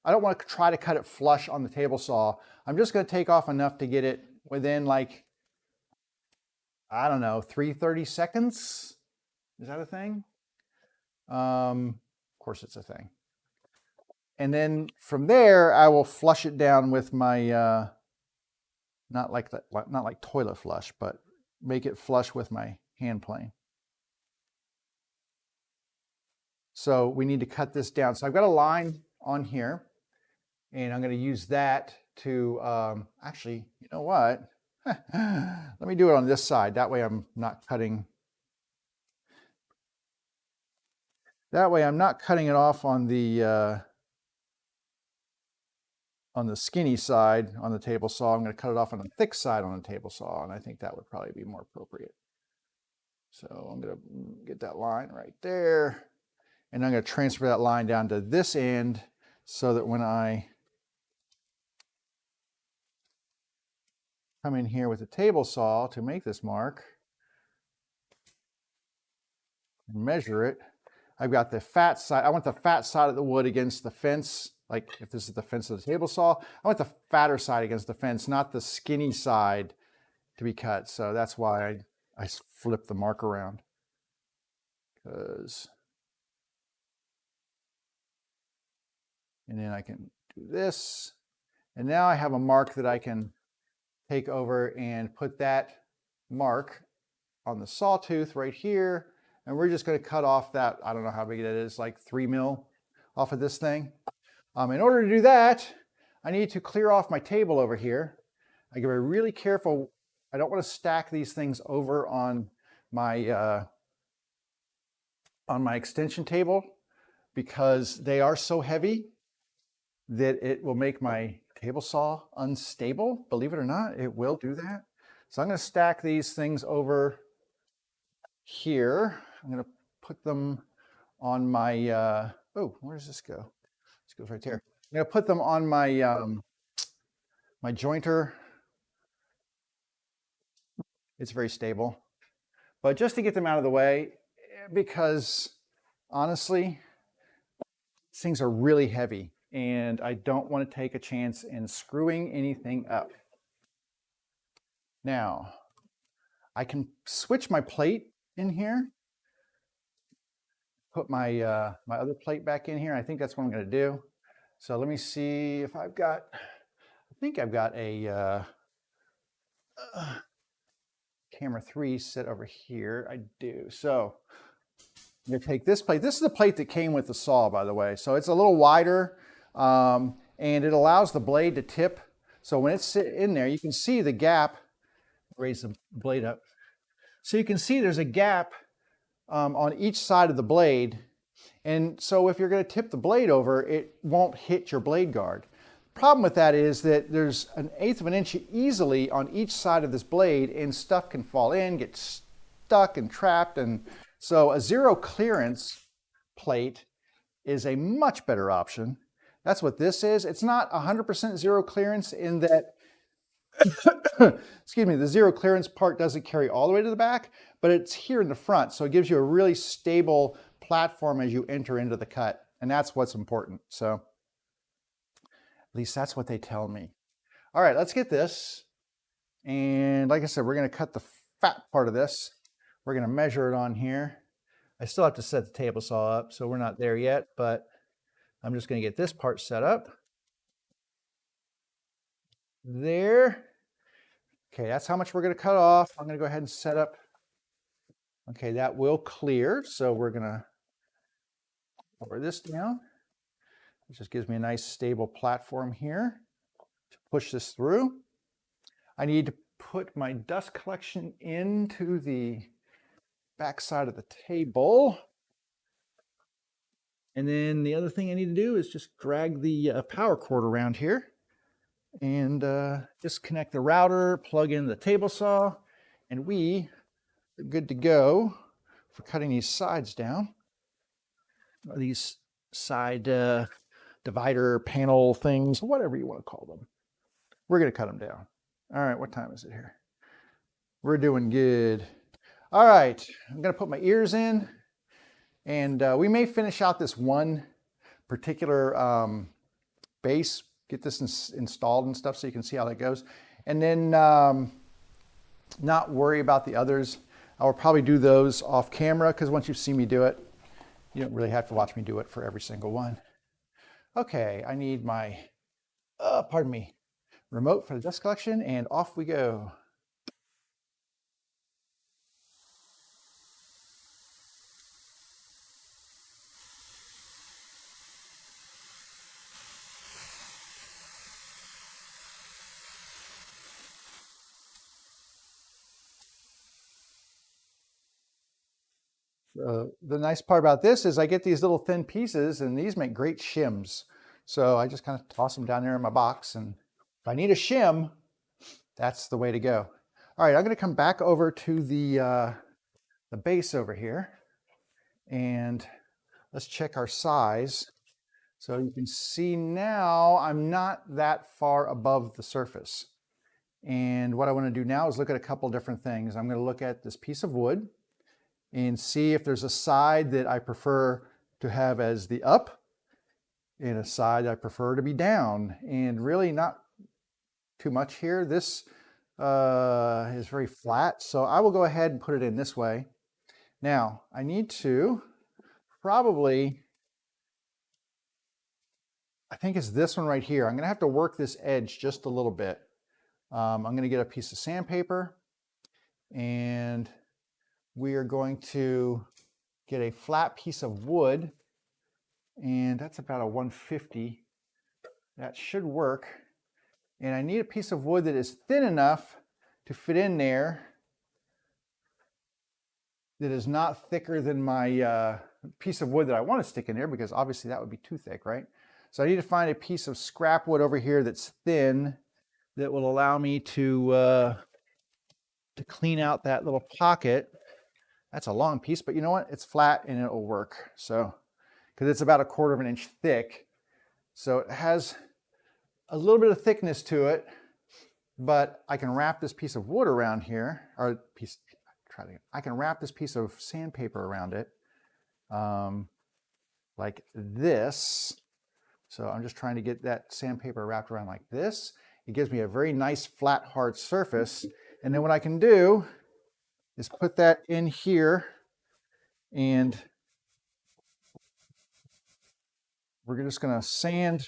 I don't want to try to cut it flush on the table saw. I'm just going to take off enough to get it within, like, I don't know, 3/30 seconds. Is that a thing? Of course it's a thing. And then from there, I will flush it down with my, not like toilet flush, but make it flush with my hand plane. So we need to cut this down. So I've got a line on here, and I'm going to use that to, actually, you know what? Let me do it on this side. That way I'm not cutting. That way I'm not cutting it off on the skinny side on the table saw. I'm going to cut it off on the thick side on the table saw, and I think that would probably be more appropriate. So I'm going to get that line right there, and I'm going to transfer that line down to this end so that when I come in here with the table saw to make this mark and measure it, I've got the fat side. I want the fat side of the wood against the fence. Like if this is the fence of the table saw, I want the fatter side against the fence, not the skinny side to be cut. So that's why I flip the mark around. And then I can do this. And now I have a mark that I can take over and put that mark on the sawtooth right here. And we're just going to cut off that, I don't know how big it is, like 3 mil off of this thing. In order to do that, I need to clear off my table over here. I gotta be really careful. I don't want to stack these things over on my extension table because they are so heavy that it will make my table saw unstable. Believe it or not, it will do that. So I'm going to stack these things over here. I'm going to put them on my, oh, where does this go? This goes right there. I'm going to put them on my, my jointer. It's very stable. But just to get them out of the way, because honestly, things are really heavy and I don't want to take a chance in screwing anything up. Now, I can switch my plate in here. Put my my other plate back in here. I think that's what I'm going to do. So let me see if I've got, I think I've got a camera 3 set over here. I do. So I'm going to take this plate. This is the plate that came with the saw, by the way. So it's a little wider and it allows the blade to tip. So when it's in there, you can see the gap. Raise the blade up. So you can see there's a gap on each side of the blade. And so if you're going to tip the blade over, it won't hit your blade guard. The problem with that is that there's 1/8 of an inch easily on each side of this blade and stuff can fall in, get stuck and trapped. And so a zero clearance plate is a much better option. That's what this is. It's not 100% zero clearance in that excuse me, the zero clearance part doesn't carry all the way to the back, but it's here in the front. So it gives you a really stable platform as you enter into the cut. And that's what's important. So at least that's what they tell me. All right, let's get this. And like I said, we're going to cut the fat part of this. We're going to measure it on here. I still have to set the table saw up, so we're not there yet, but I'm just going to get this part set up. There. Okay, that's how much we're going to cut off. I'm going to go ahead and set up. Okay, that will clear, so we're going to lower this down. It just gives me a nice stable platform here to push this through. I need to put my dust collection into the back side of the table. And then the other thing I need to do is just drag the power cord around here and disconnect the router, plug in the table saw, and we are good to go for cutting these sides down. These side divider panel things, whatever you want to call them. We're going to cut them down. All right, what time is it here? We're doing good. All right, I'm going to put my ears in, and we may finish out this one particular base, get this installed and stuff so you can see how that goes, and then not worry about the others. I will probably do those off camera because once you see me do it, you don't really have to watch me do it for every single one. Okay, I need my, pardon me, remote for the dust collection, and off we go. The nice part about this is I get these little thin pieces, and these make great shims. So I just kind of toss them down there in my box, and if I need a shim, that's the way to go. All right, I'm going to come back over to the base over here, and let's check our size. So you can see now I'm not that far above the surface. And what I want to do now is look at a couple different things. I'm going to look at this piece of wood and see if there's a side that I prefer to have as the up and a side I prefer to be down. And really not too much here. This is very flat, so I will go ahead and put it in this way. Now, I need to probably, I think it's this one right here. I'm going to have to work this edge just a little bit. I'm going to get a piece of sandpaper, and we are going to get a flat piece of wood, and that's about a 150. That should work. And I need a piece of wood that is thin enough to fit in there, that is not thicker than my piece of wood that I want to stick in there, because obviously that would be too thick, right? So I need to find a piece of scrap wood over here that's thin, that will allow me to clean out that little pocket. That's a long piece, but you know what? It's flat and it'll work. So, because it's about 1/4 of an inch thick. So it has a little bit of thickness to it, but I can wrap this piece of wood around here, or I can wrap this piece of sandpaper around it, like this. So I'm just trying to get that sandpaper wrapped around like this. It gives me a very nice flat hard surface. And then what I can do is put that in here, and we're just going to sand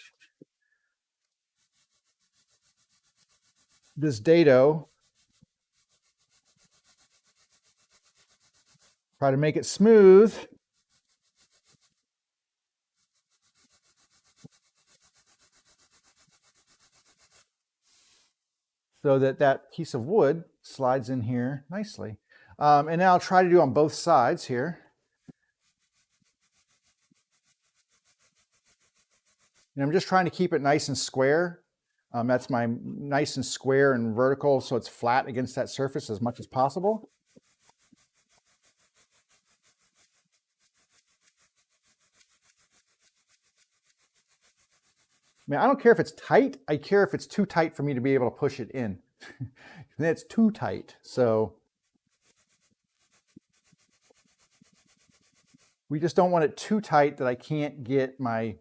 this dado, try to make it smooth. So that that piece of wood slides in here nicely. And now I'll try to do on both sides here. And I'm just trying to keep it nice and square. That's my nice and square and vertical, so it's flat against that surface as much as possible. I mean, I don't care if it's tight. I care if it's too tight for me to be able to push it in. That's too tight. So we just don't want it too tight that I can't get my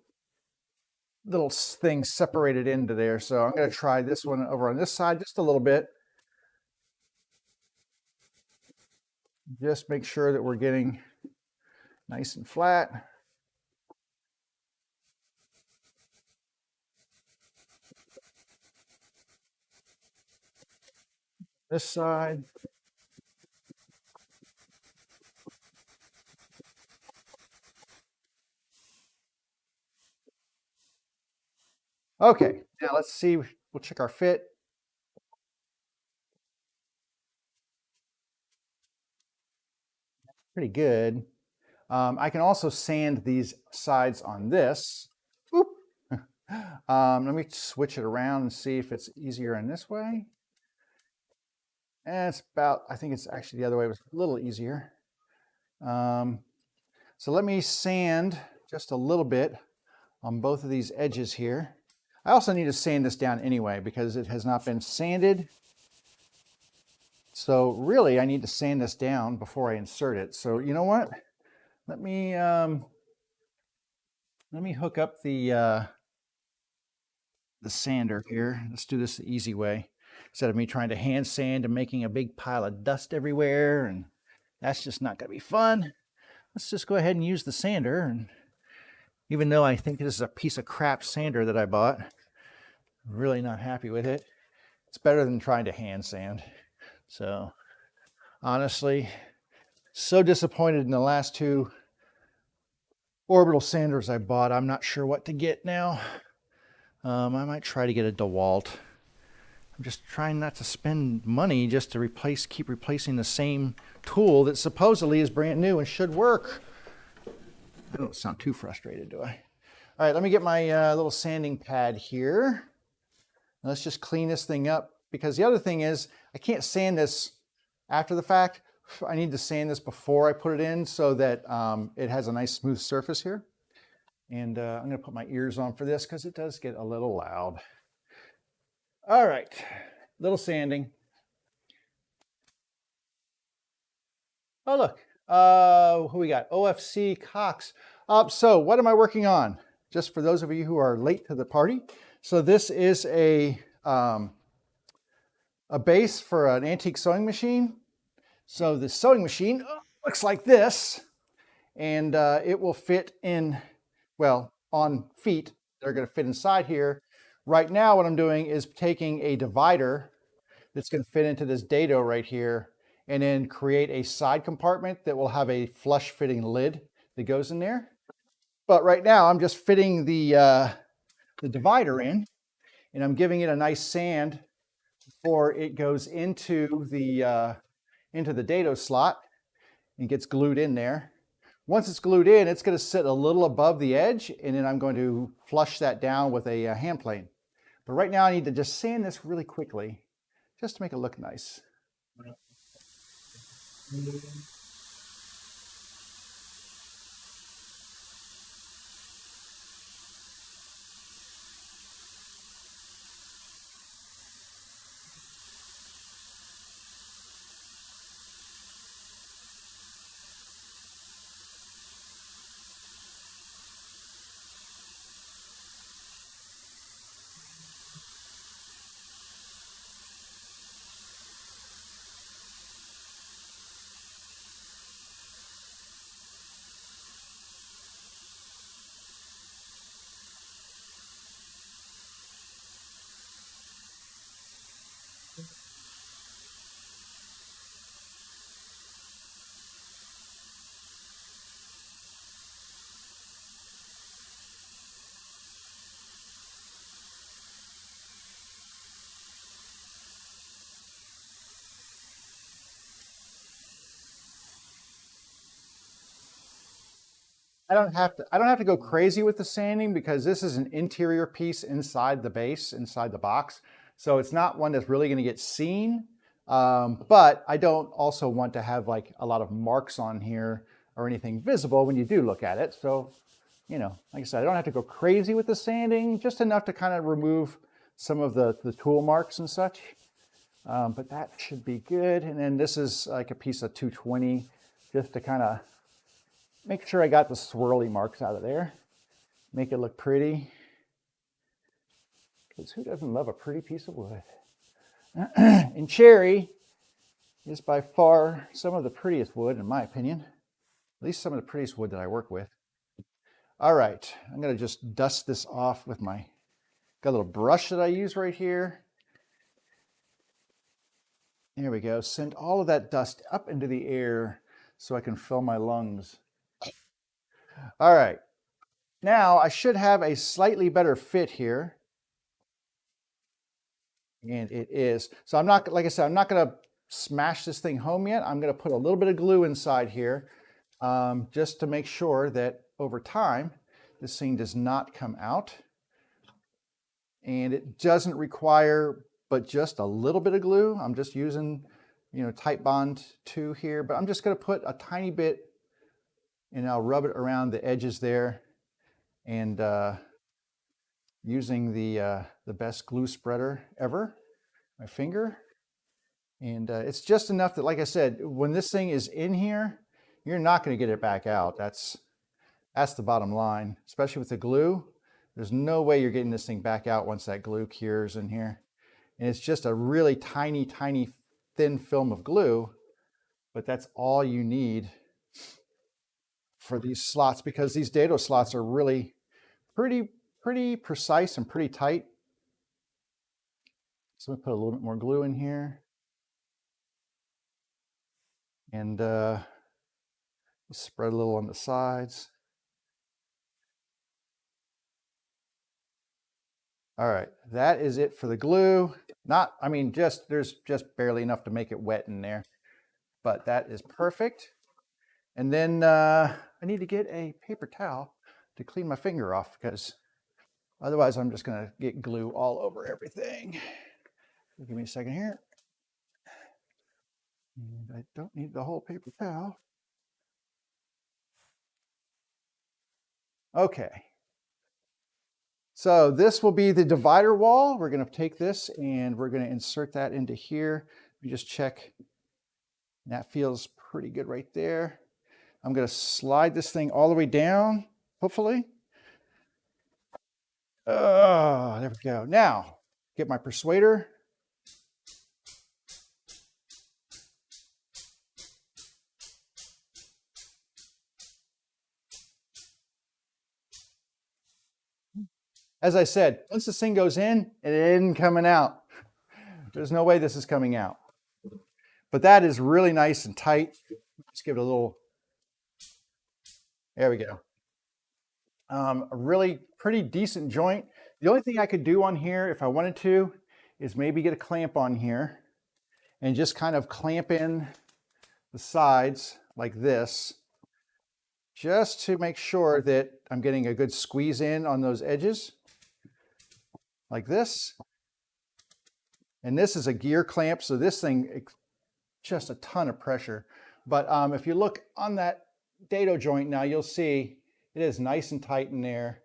little thing separated into there. So I'm going to try this one over on this side just a little bit. Just make sure that we're getting nice and flat. This side. Okay, now let's see, we'll check our fit. Pretty good. I can also sand these sides on this. Let me switch it around and see if it's easier in this way. And it's about, I think it's actually the other way, it was a little easier. So let me sand just a little bit on both of these edges here. I also need to sand this down anyway because it has not been sanded. So really I need to sand this down before I insert it. So you know what? Let me hook up the sander here. Let's do this the easy way. Instead of me trying to hand sand and making a big pile of dust everywhere, and that's just not gonna be fun. Let's just go ahead and use the sander. And even though I think this is a piece of crap sander that I bought, I'm really not happy with it. It's better than trying to hand sand. So honestly, so disappointed in the last two orbital sanders I bought. I'm not sure what to get now. I might try to get a DeWalt. I'm just trying not to spend money just to keep replacing the same tool that supposedly is brand new and should work. I don't sound too frustrated, do I? All right, let me get my little sanding pad here. Let's just clean this thing up, because the other thing is I can't sand this after the fact. I need to sand this before I put it in so that it has a nice smooth surface here. And I'm going to put my ears on for this because it does get a little loud. All right, little sanding. Oh, look, who we got? OFC Cox. So what am I working on? Just for those of you who are late to the party. So this is a base for an antique sewing machine. So the sewing machine looks like this, and it will fit in, well, on feet. They're going to fit inside here. Right now what I'm doing is taking a divider that's going to fit into this dado right here, and then create a side compartment that will have a flush fitting lid that goes in there. But right now I'm just fitting the divider in, and I'm giving it a nice sand before it goes into the dado slot and gets glued in there. Once it's glued in, it's going to sit a little above the edge, and then I'm going to flush that down with a hand plane. But right now I need to just sand this really quickly just to make it look nice. I don't have to go crazy with the sanding because this is an interior piece inside the base, inside the box. So it's not one that's really going to get seen. But I don't also want to have like a lot of marks on here or anything visible when you do look at it. So, you know, like I said, I don't have to go crazy with the sanding, just enough to kind of remove some of the tool marks and such. But that should be good. And then this is like a piece of 220, just to kind of make sure I got the swirly marks out of there. Make it look pretty. Because who doesn't love a pretty piece of wood? And cherry is by far some of the prettiest wood, in my opinion. At least some of the prettiest wood that I work with. All right, I'm going to just dust this off with my, got a little brush that I use right here. There we go. Send all of that dust up into the air so I can fill my lungs. All right. Now I should have a slightly better fit here. And it is. So I'm not, like I said, I'm not going to smash this thing home yet. I'm going to put a little bit of glue inside here just to make sure that over time this thing does not come out. And it doesn't require but just a little bit of glue. I'm just using, you know, Type Bond 2 here, but I'm just going to put a tiny bit and I'll rub it around the edges there, and using the best glue spreader ever, my finger. And it's just enough that, like I said, when this thing is in here, you're not going to get it back out. That's the bottom line, especially with the glue. There's no way you're getting this thing back out once that glue cures in here. And it's just a really tiny, tiny thin film of glue, but that's all you need for these slots, because these dado slots are really pretty precise and pretty tight. So I'm gonna put a little bit more glue in here. And spread a little on the sides. All right, that is it for the glue. Not, I mean, there's just barely enough to make it wet in there, but that is perfect. And then I need to get a paper towel to clean my finger off, because otherwise I'm just gonna get glue all over everything. Give me a second here. And I don't need the whole paper towel. Okay. So this will be the divider wall. We're going to take this and we're going to insert that into here. We just check. That feels pretty good right there. I'm going to slide this thing all the way down, hopefully. Oh, there we go. Now, get my persuader. As I said, once this thing goes in, it isn't coming out. There's no way this is coming out. But that is really nice and tight. Let's give it a little, there we go. A really pretty decent joint. The only thing I could do on here, if I wanted to, is maybe get a clamp on here and just kind of clamp in the sides like this, just to make sure that I'm getting a good squeeze in on those edges, like this. And this is a gear clamp, so this thing, just a ton of pressure. But if you look on that dado joint now, you'll see it is nice and tight in there,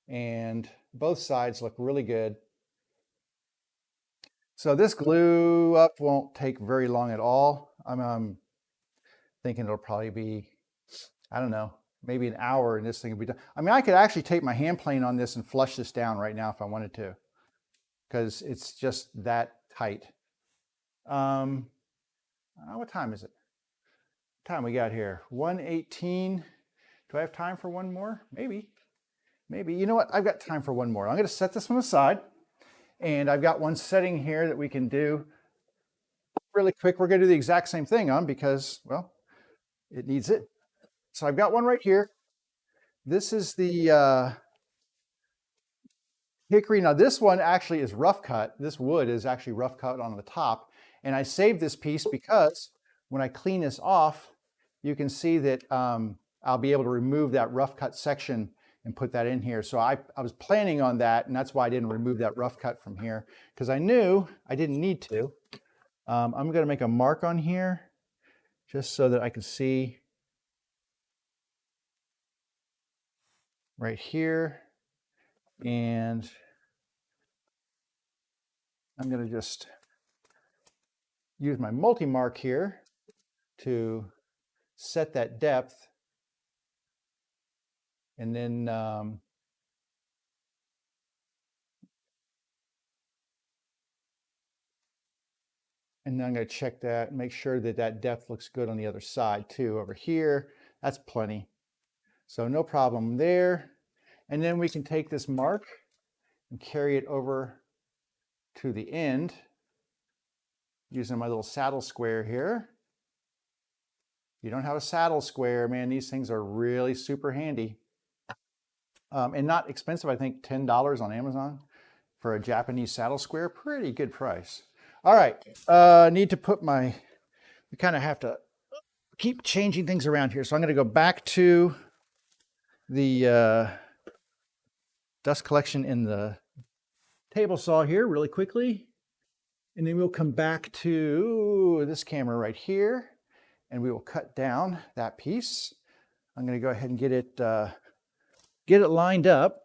and both sides look really good. So this glue up won't take very long at all. I'm thinking it'll probably be, I don't know, maybe an hour and this thing will be done. I mean, I could actually take my hand plane on this and flush this down right now if I wanted to, because it's just that tight. What time is it? What time we got here? 1:18. Do I have time for one more? Maybe. Maybe. You know what? I've got time for one more. I'm going to set this one aside. And I've got one setting here that we can do really quick. We're going to do the exact same thing on, because, well, it needs it. So I've got one right here. This is the hickory. Now this one actually is rough cut. This wood is actually rough cut on the top. And I saved this piece because when I clean this off, you can see that I'll be able to remove that rough cut section and put that in here. So I was planning on that, and that's why I didn't remove that rough cut from here, because I knew I didn't need to. I'm going to make a mark on here just so that I can see right here. And I'm going to just use my multi-mark here to set that depth. And then I'm going to check that, make sure that that depth looks good on the other side too. Over here, that's plenty. So no problem there. And then we can take this mark and carry it over to the end using my little saddle square here. If you don't have a saddle square, man, these things are really super handy. And not expensive. I think $10 on Amazon for a Japanese saddle square. Pretty good price. All right, need to put we kind of have to keep changing things around here. So I'm going to go back to the dust collection in the table saw here really quickly. And then we'll come back to this camera right here and we will cut down that piece. I'm going to go ahead and get it lined up.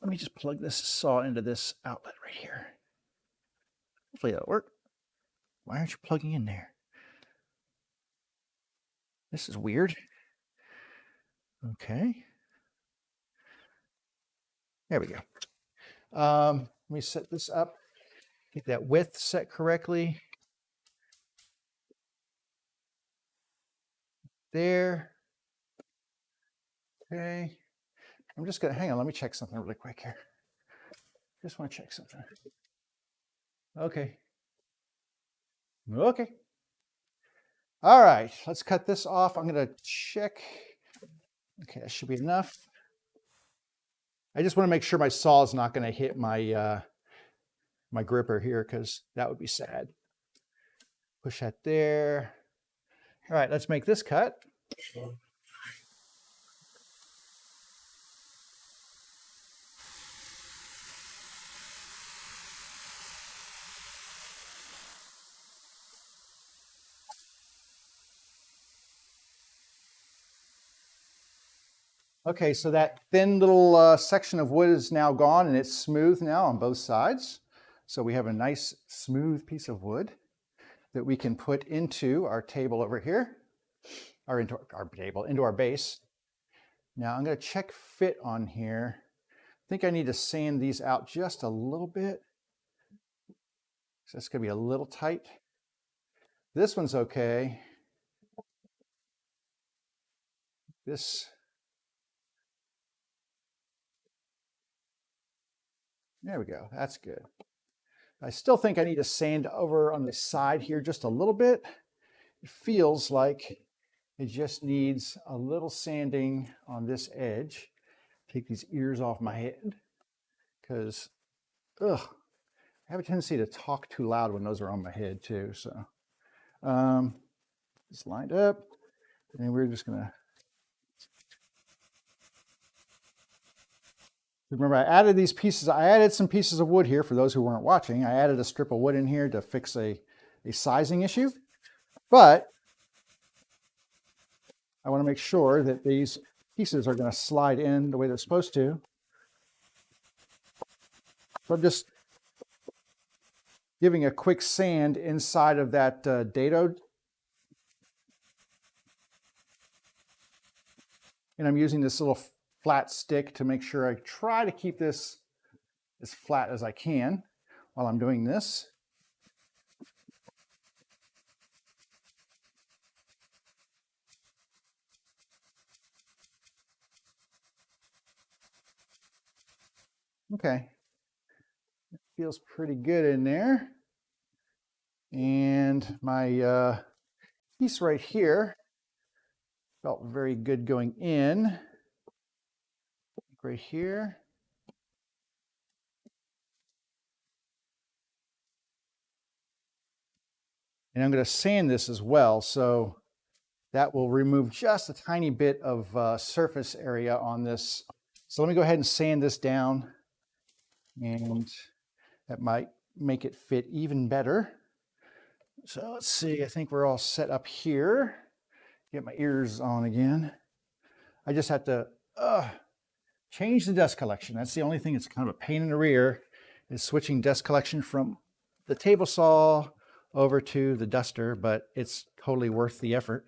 Let me just plug this saw into this outlet right here. Hopefully that'll work. Why aren't you plugging in there? This is weird. Okay. There we go. Let me set this up. Get that width set correctly. There. Okay. I'm just going to, hang on, let me check something really quick here. Just want to check something. Okay. Okay. All right, let's cut this off. I'm going to check. Okay, that should be enough. I just want to make sure my saw is not going to hit my my gripper here because that would be sad. Push that there. All right, let's make this cut. Okay, so that thin little section of wood is now gone and it's smooth now on both sides. So we have a nice smooth piece of wood that we can put into our table over here, or into our table, into our base. Now I'm going to check fit on here. I think I need to sand these out just a little bit. So that's going to be a little tight. This one's okay. There we go, that's good. I still think I need to sand over on the side here just a little bit. It feels like it just needs a little sanding on this edge. Take these ears off my head because, I have a tendency to talk too loud when those are on my head too. So it's lined up and we're just gonna, remember, I added these pieces. I added some pieces of wood here for those who weren't watching. I added a strip of wood in here to fix a sizing issue. But I want to make sure that these pieces are going to slide in the way they're supposed to. So I'm just giving a quick sand inside of that dado. And I'm using this little flat stick to make sure I try to keep this as flat as I can while I'm doing this. Okay, it feels pretty good in there. And my piece right here felt very good going in. Right here. And I'm going to sand this as well, so that will remove just a tiny bit of surface area on this. So let me go ahead and sand this down, and that might make it fit even better. So let's see, I think we're all set up here. Get my ears on again. I just have to change the dust collection. That's the only thing that's kind of a pain in the rear, is switching dust collection from the table saw over to the duster, but it's totally worth the effort.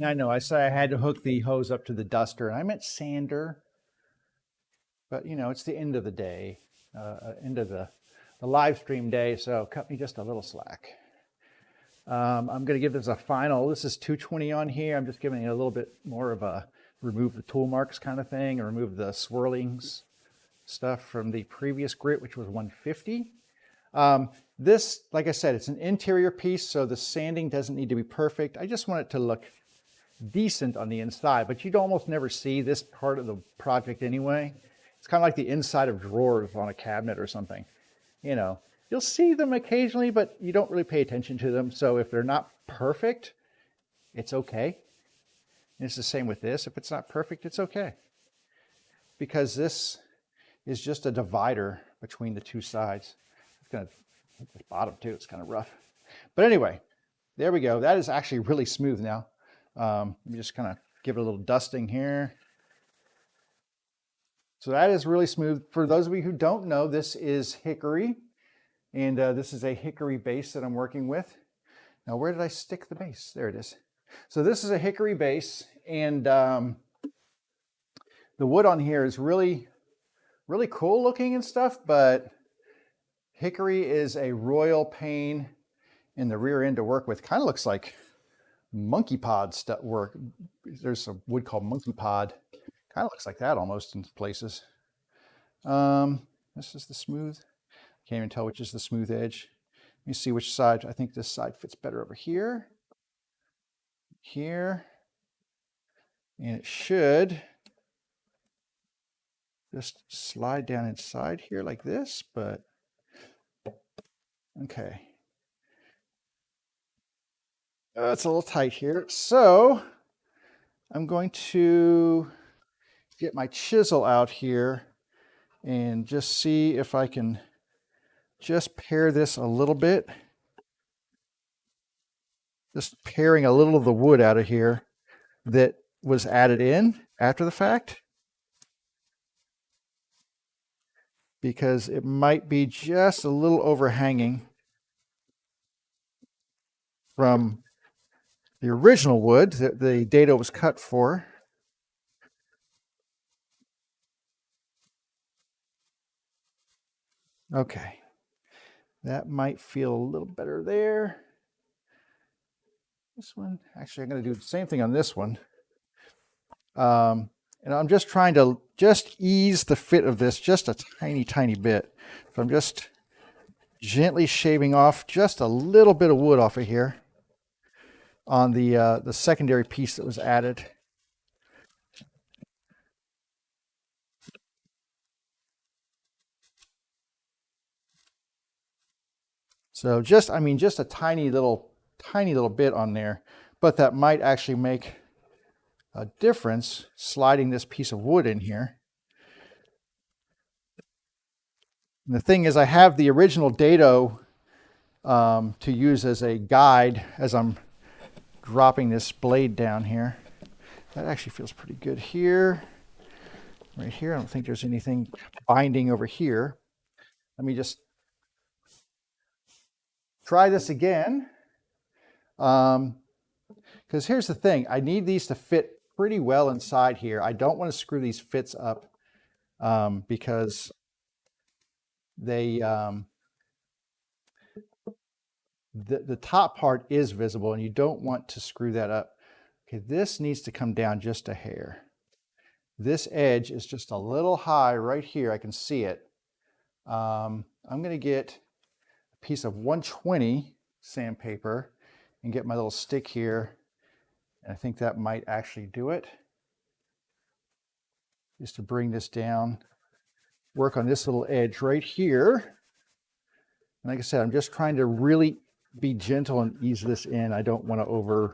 I know I said I had to hook the hose up to the duster, and I meant sander, but you know, it's the end of the day, end of the live stream day, so cut me just a little slack. I'm going to give this a final. This is 220 on here. I'm just giving it a little bit more of a remove the tool marks kind of thing, and remove the swirlings stuff from the previous grit, which was 150. This, like I said, it's an interior piece, so the sanding doesn't need to be perfect. I just want it to look decent on the inside, but you'd almost never see this part of the project anyway. It's kind of like the inside of drawers on a cabinet or something. You know, you'll see them occasionally, but you don't really pay attention to them. So if they're not perfect, it's okay. And it's the same with this. If it's not perfect, it's okay. Because this is just a divider between the two sides. It's going to hit the bottom too. It's kind of rough. But anyway, there we go. That is actually really smooth now. Let me just kind of give it a little dusting here. So that is really smooth. For those of you who don't know, this is hickory. And this is a hickory base that I'm working with. Now, where did I stick the base? There it is. So this is a hickory base. And the wood on here is really, really cool looking and stuff. But hickory is a royal pain in the rear end to work with. Kind of looks like monkey pod stuff work. There's a wood called monkey pod. Kind of looks like that almost in places. This is the smooth. Can't even tell which is the smooth edge. Let me see which side. I think this side fits better over here. Here. And it should just slide down inside here like this, but okay. It's a little tight here. So I'm going to get my chisel out here and just see if I can just pare this a little bit. Just paring a little of the wood out of here that was added in after the fact, because it might be just a little overhanging from the original wood that the dado was cut for. Okay, that might feel a little better there. This one, actually, I'm going to do the same thing on this one. And I'm just trying to just ease the fit of this just a tiny, tiny bit. So I'm just gently shaving off just a little bit of wood off of here on the secondary piece that was added. So just, I mean, just a tiny little bit on there, but that might actually make a difference sliding this piece of wood in here. And the thing is, I have the original dado to use as a guide as I'm dropping this blade down here. That actually feels pretty good here. Right here, I don't think there's anything binding over here. Let me just try this again. Because here's the thing, I need these to fit pretty well inside here. I don't want to screw these fits up because they the top part is visible and you don't want to screw that up. Okay, this needs to come down just a hair. This edge is just a little high right here. I can see it. I'm going to get a piece of 120 sandpaper and get my little stick here. And I think that might actually do it. Just to bring this down, work on this little edge right here. And like I said, I'm just trying to really be gentle and ease this in. I don't want to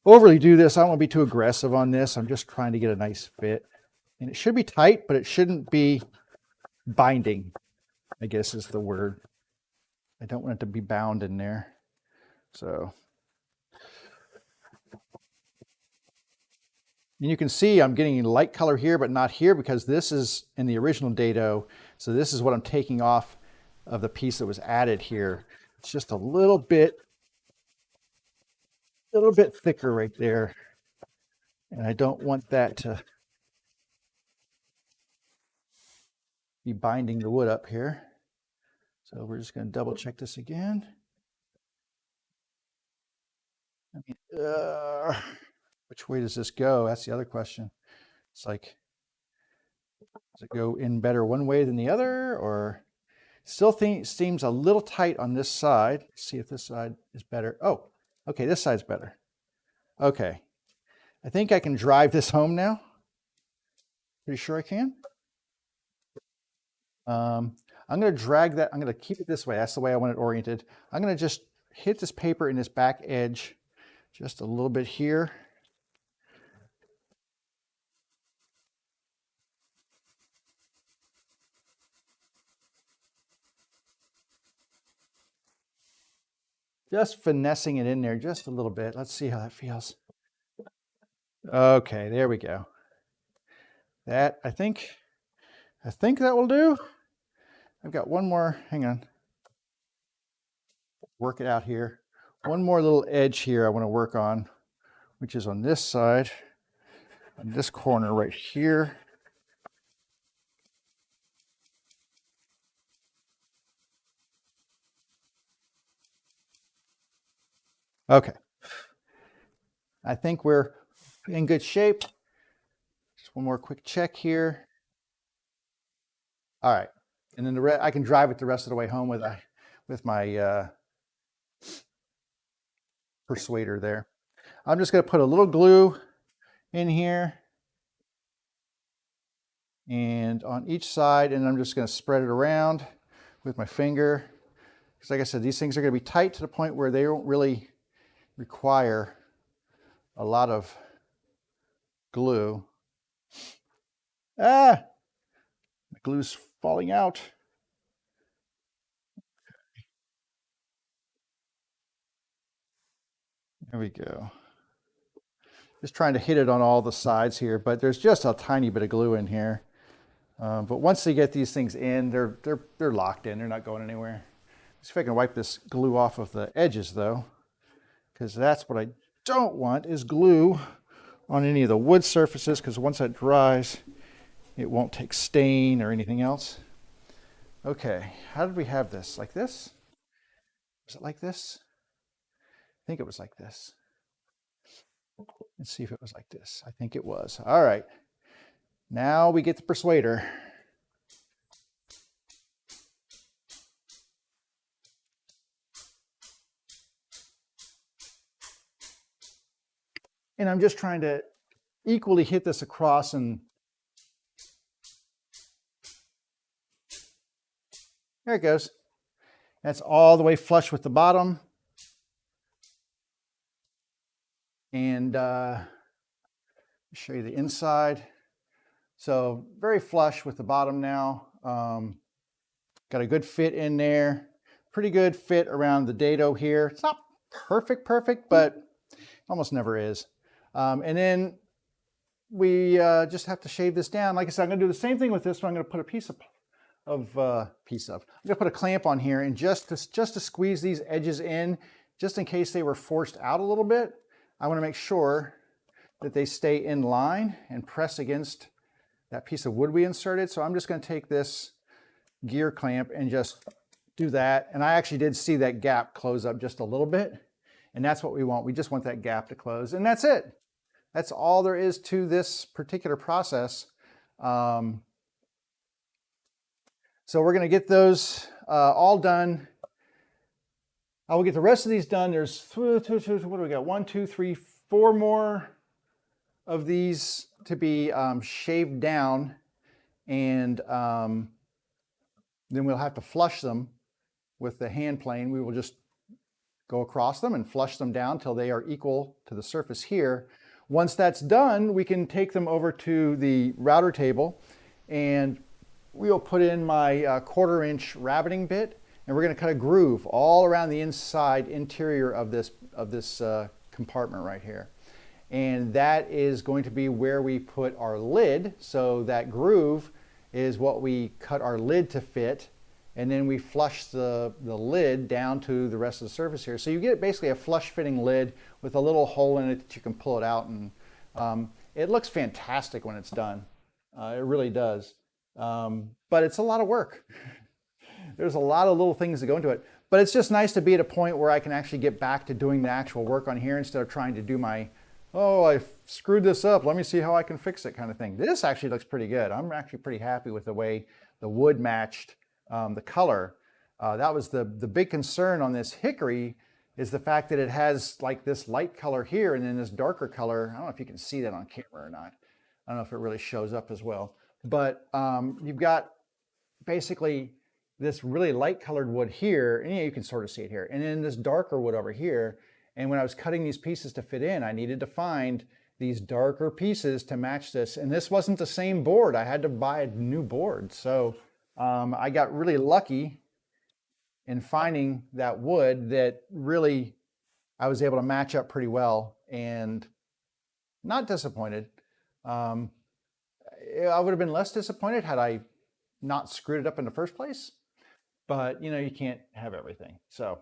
overly do this. I don't want to be too aggressive on this. I'm just trying to get a nice fit. And it should be tight, but it shouldn't be binding, I guess is the word. I don't want it to be bound in there. So, and you can see I'm getting light color here, but not here because this is in the original dado. So this is what I'm taking off of the piece that was added here. It's just a little bit thicker right there. And I don't want that to be binding the wood up here. So we're just going to double check this again. I mean, which way does this go? That's the other question. It's like, does it go in better one way than the other, or still seems a little tight on this side? Let's see if this side is better. Oh, okay, this side's better. Okay, I think I can drive this home now. Pretty sure I can. I'm going to drag that. I'm going to keep it this way. That's the way I want it oriented. I'm going to just hit this paper in this back edge just a little bit here. Just finessing it in there just a little bit. Let's see how that feels. Okay, there we go. That, I think that will do. I've got one more, hang on. Work it out here. One more little edge here I want to work on, which is on this side, on this corner right here. Okay. I think we're in good shape. Just one more quick check here. All right. And then I can drive it the rest of the way home with my persuader there. I'm just going to put a little glue in here and on each side, and I'm just going to spread it around with my finger. Because like I said, these things are going to be tight to the point where they don't really require a lot of glue. Ah, the glue's falling out. There we go. Just trying to hit it on all the sides here, but there's just a tiny bit of glue in here. But once they get these things in, they're locked in. They're not going anywhere. Let's see if I can wipe this glue off of the edges though, because that's what I don't want is glue on any of the wood surfaces, because once that dries, it won't take stain or anything else. Okay, how did we have this? Like this? Was it like this? I think it was like this. Let's see if it was like this. I think it was. All right. Now we get the persuader. And I'm just trying to equally hit this across, and there it goes. That's all the way flush with the bottom. And show you the inside. So very flush with the bottom now. Got a good fit in there. Pretty good fit around the dado here. It's not perfect, but Almost never is. And then we just have to shave this down. Like I said, I'm going to do the same thing with this one. I'm going to put I'm going to put a clamp on here, and just to squeeze these edges in, just in case they were forced out a little bit. I want to make sure that they stay in line and press against that piece of wood we inserted. So I'm just going to take this gear clamp and just do that. And I actually did see that gap close up just a little bit. And that's what we want. We just want that gap to close. And that's it. That's all there is to this particular process. So we're going to get those all done. I will get the rest of these done. There's, what do we got? 1, 2, 3, 4 more of these to be shaved down. And then we'll have to flush them with the hand plane. We will just go across them and flush them down till they are equal to the surface here. Once that's done, we can take them over to the router table, and we'll put in my 1/4 inch rabbiting bit, and we're going to cut a groove all around the interior of this compartment right here. And that is going to be where we put our lid. So that groove is what we cut our lid to fit, and then we flush the lid down to the rest of the surface here. So you get basically a flush fitting lid with a little hole in it that you can pull it out, and it looks fantastic when it's done. It really does. But it's a lot of work. There's a lot of little things that go into it, but it's just nice to be at a point where I can actually get back to doing the actual work on here instead of trying to do my, oh, I screwed this up, let me see how I can fix it kind of thing. This actually looks pretty good. I'm actually pretty happy with the way the wood matched the color. That was the big concern on this hickory, is the fact that it has like this light color here and then this darker color. I don't know if you can see that on camera or not. I don't know if it really shows up as well. But you've got basically this really light colored wood here, and yeah, you can sort of see it here, and then this darker wood over here. And when I was cutting these pieces to fit in, I needed to find these darker pieces to match this. And this wasn't the same board. I had to buy a new board. So I got really lucky in finding that wood that really I was able to match up pretty well, and not disappointed. I would have been less disappointed had I not screwed it up in the first place. But, you know, you can't have everything. So,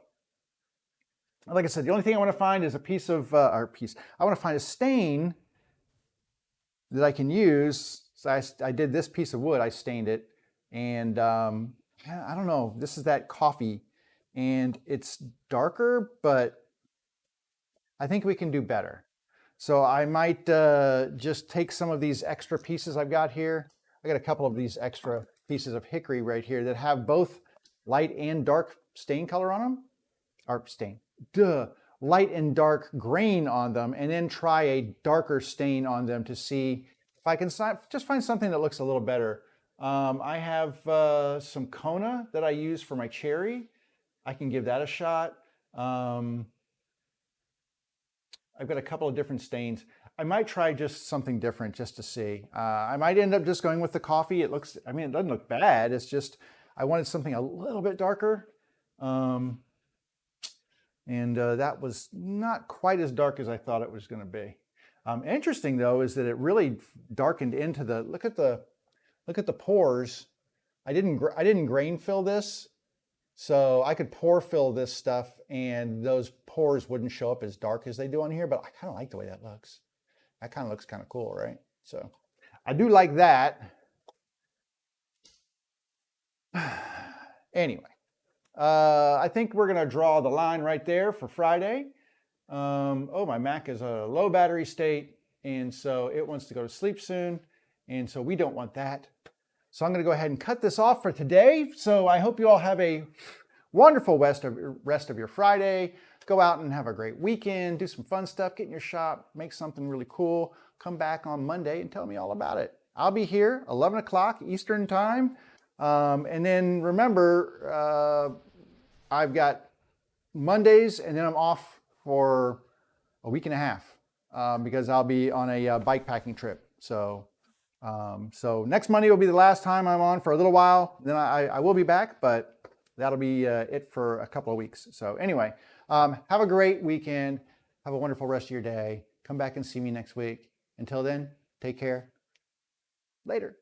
like I said, the only thing I want to find is a piece of, I want to find a stain that I can use. So I did this piece of wood, I stained it, and I don't know, this is that coffee, and it's darker, but I think we can do better. So I might just take some of these extra pieces I've got here. I got a couple of these extra pieces of hickory right here that have both light and dark stain color on them, or light and dark grain on them, and then try a darker stain on them to see if I can just find something that looks a little better. I have some Kona that I use for my cherry. I can give that a shot. I've got a couple of different stains. I might try just something different just to see. I might end up just going with the coffee. It doesn't look bad. It's just, I wanted something a little bit darker. And that was not quite as dark as I thought it was going to be. Interesting though is that it really darkened into the, look at the pores. I didn't grain fill this, so I could pore fill this stuff and those pores wouldn't show up as dark as they do on here, but I kind of like the way that looks. That kind of looks kind of cool, right? So I do like that. Anyway, I think we're going to draw the line right there for Friday. Oh, my Mac is a low battery state, and so it wants to go to sleep soon, and so we don't want that. So I'm going to go ahead and cut this off for today. So I hope you all have a wonderful rest of your Friday. Go out and have a great weekend, do some fun stuff, get in your shop, make something really cool. Come back on Monday and tell me all about it. I'll be here 11 o'clock Eastern time. And then remember, I've got Mondays and then I'm off for a week and a half because I'll be on a bike packing trip. So next Monday will be the last time I'm on for a little while. Then I will be back, but that'll be it for a couple of weeks. So anyway, have a great weekend. Have a wonderful rest of your day. Come back and see me next week. Until then, take care. Later.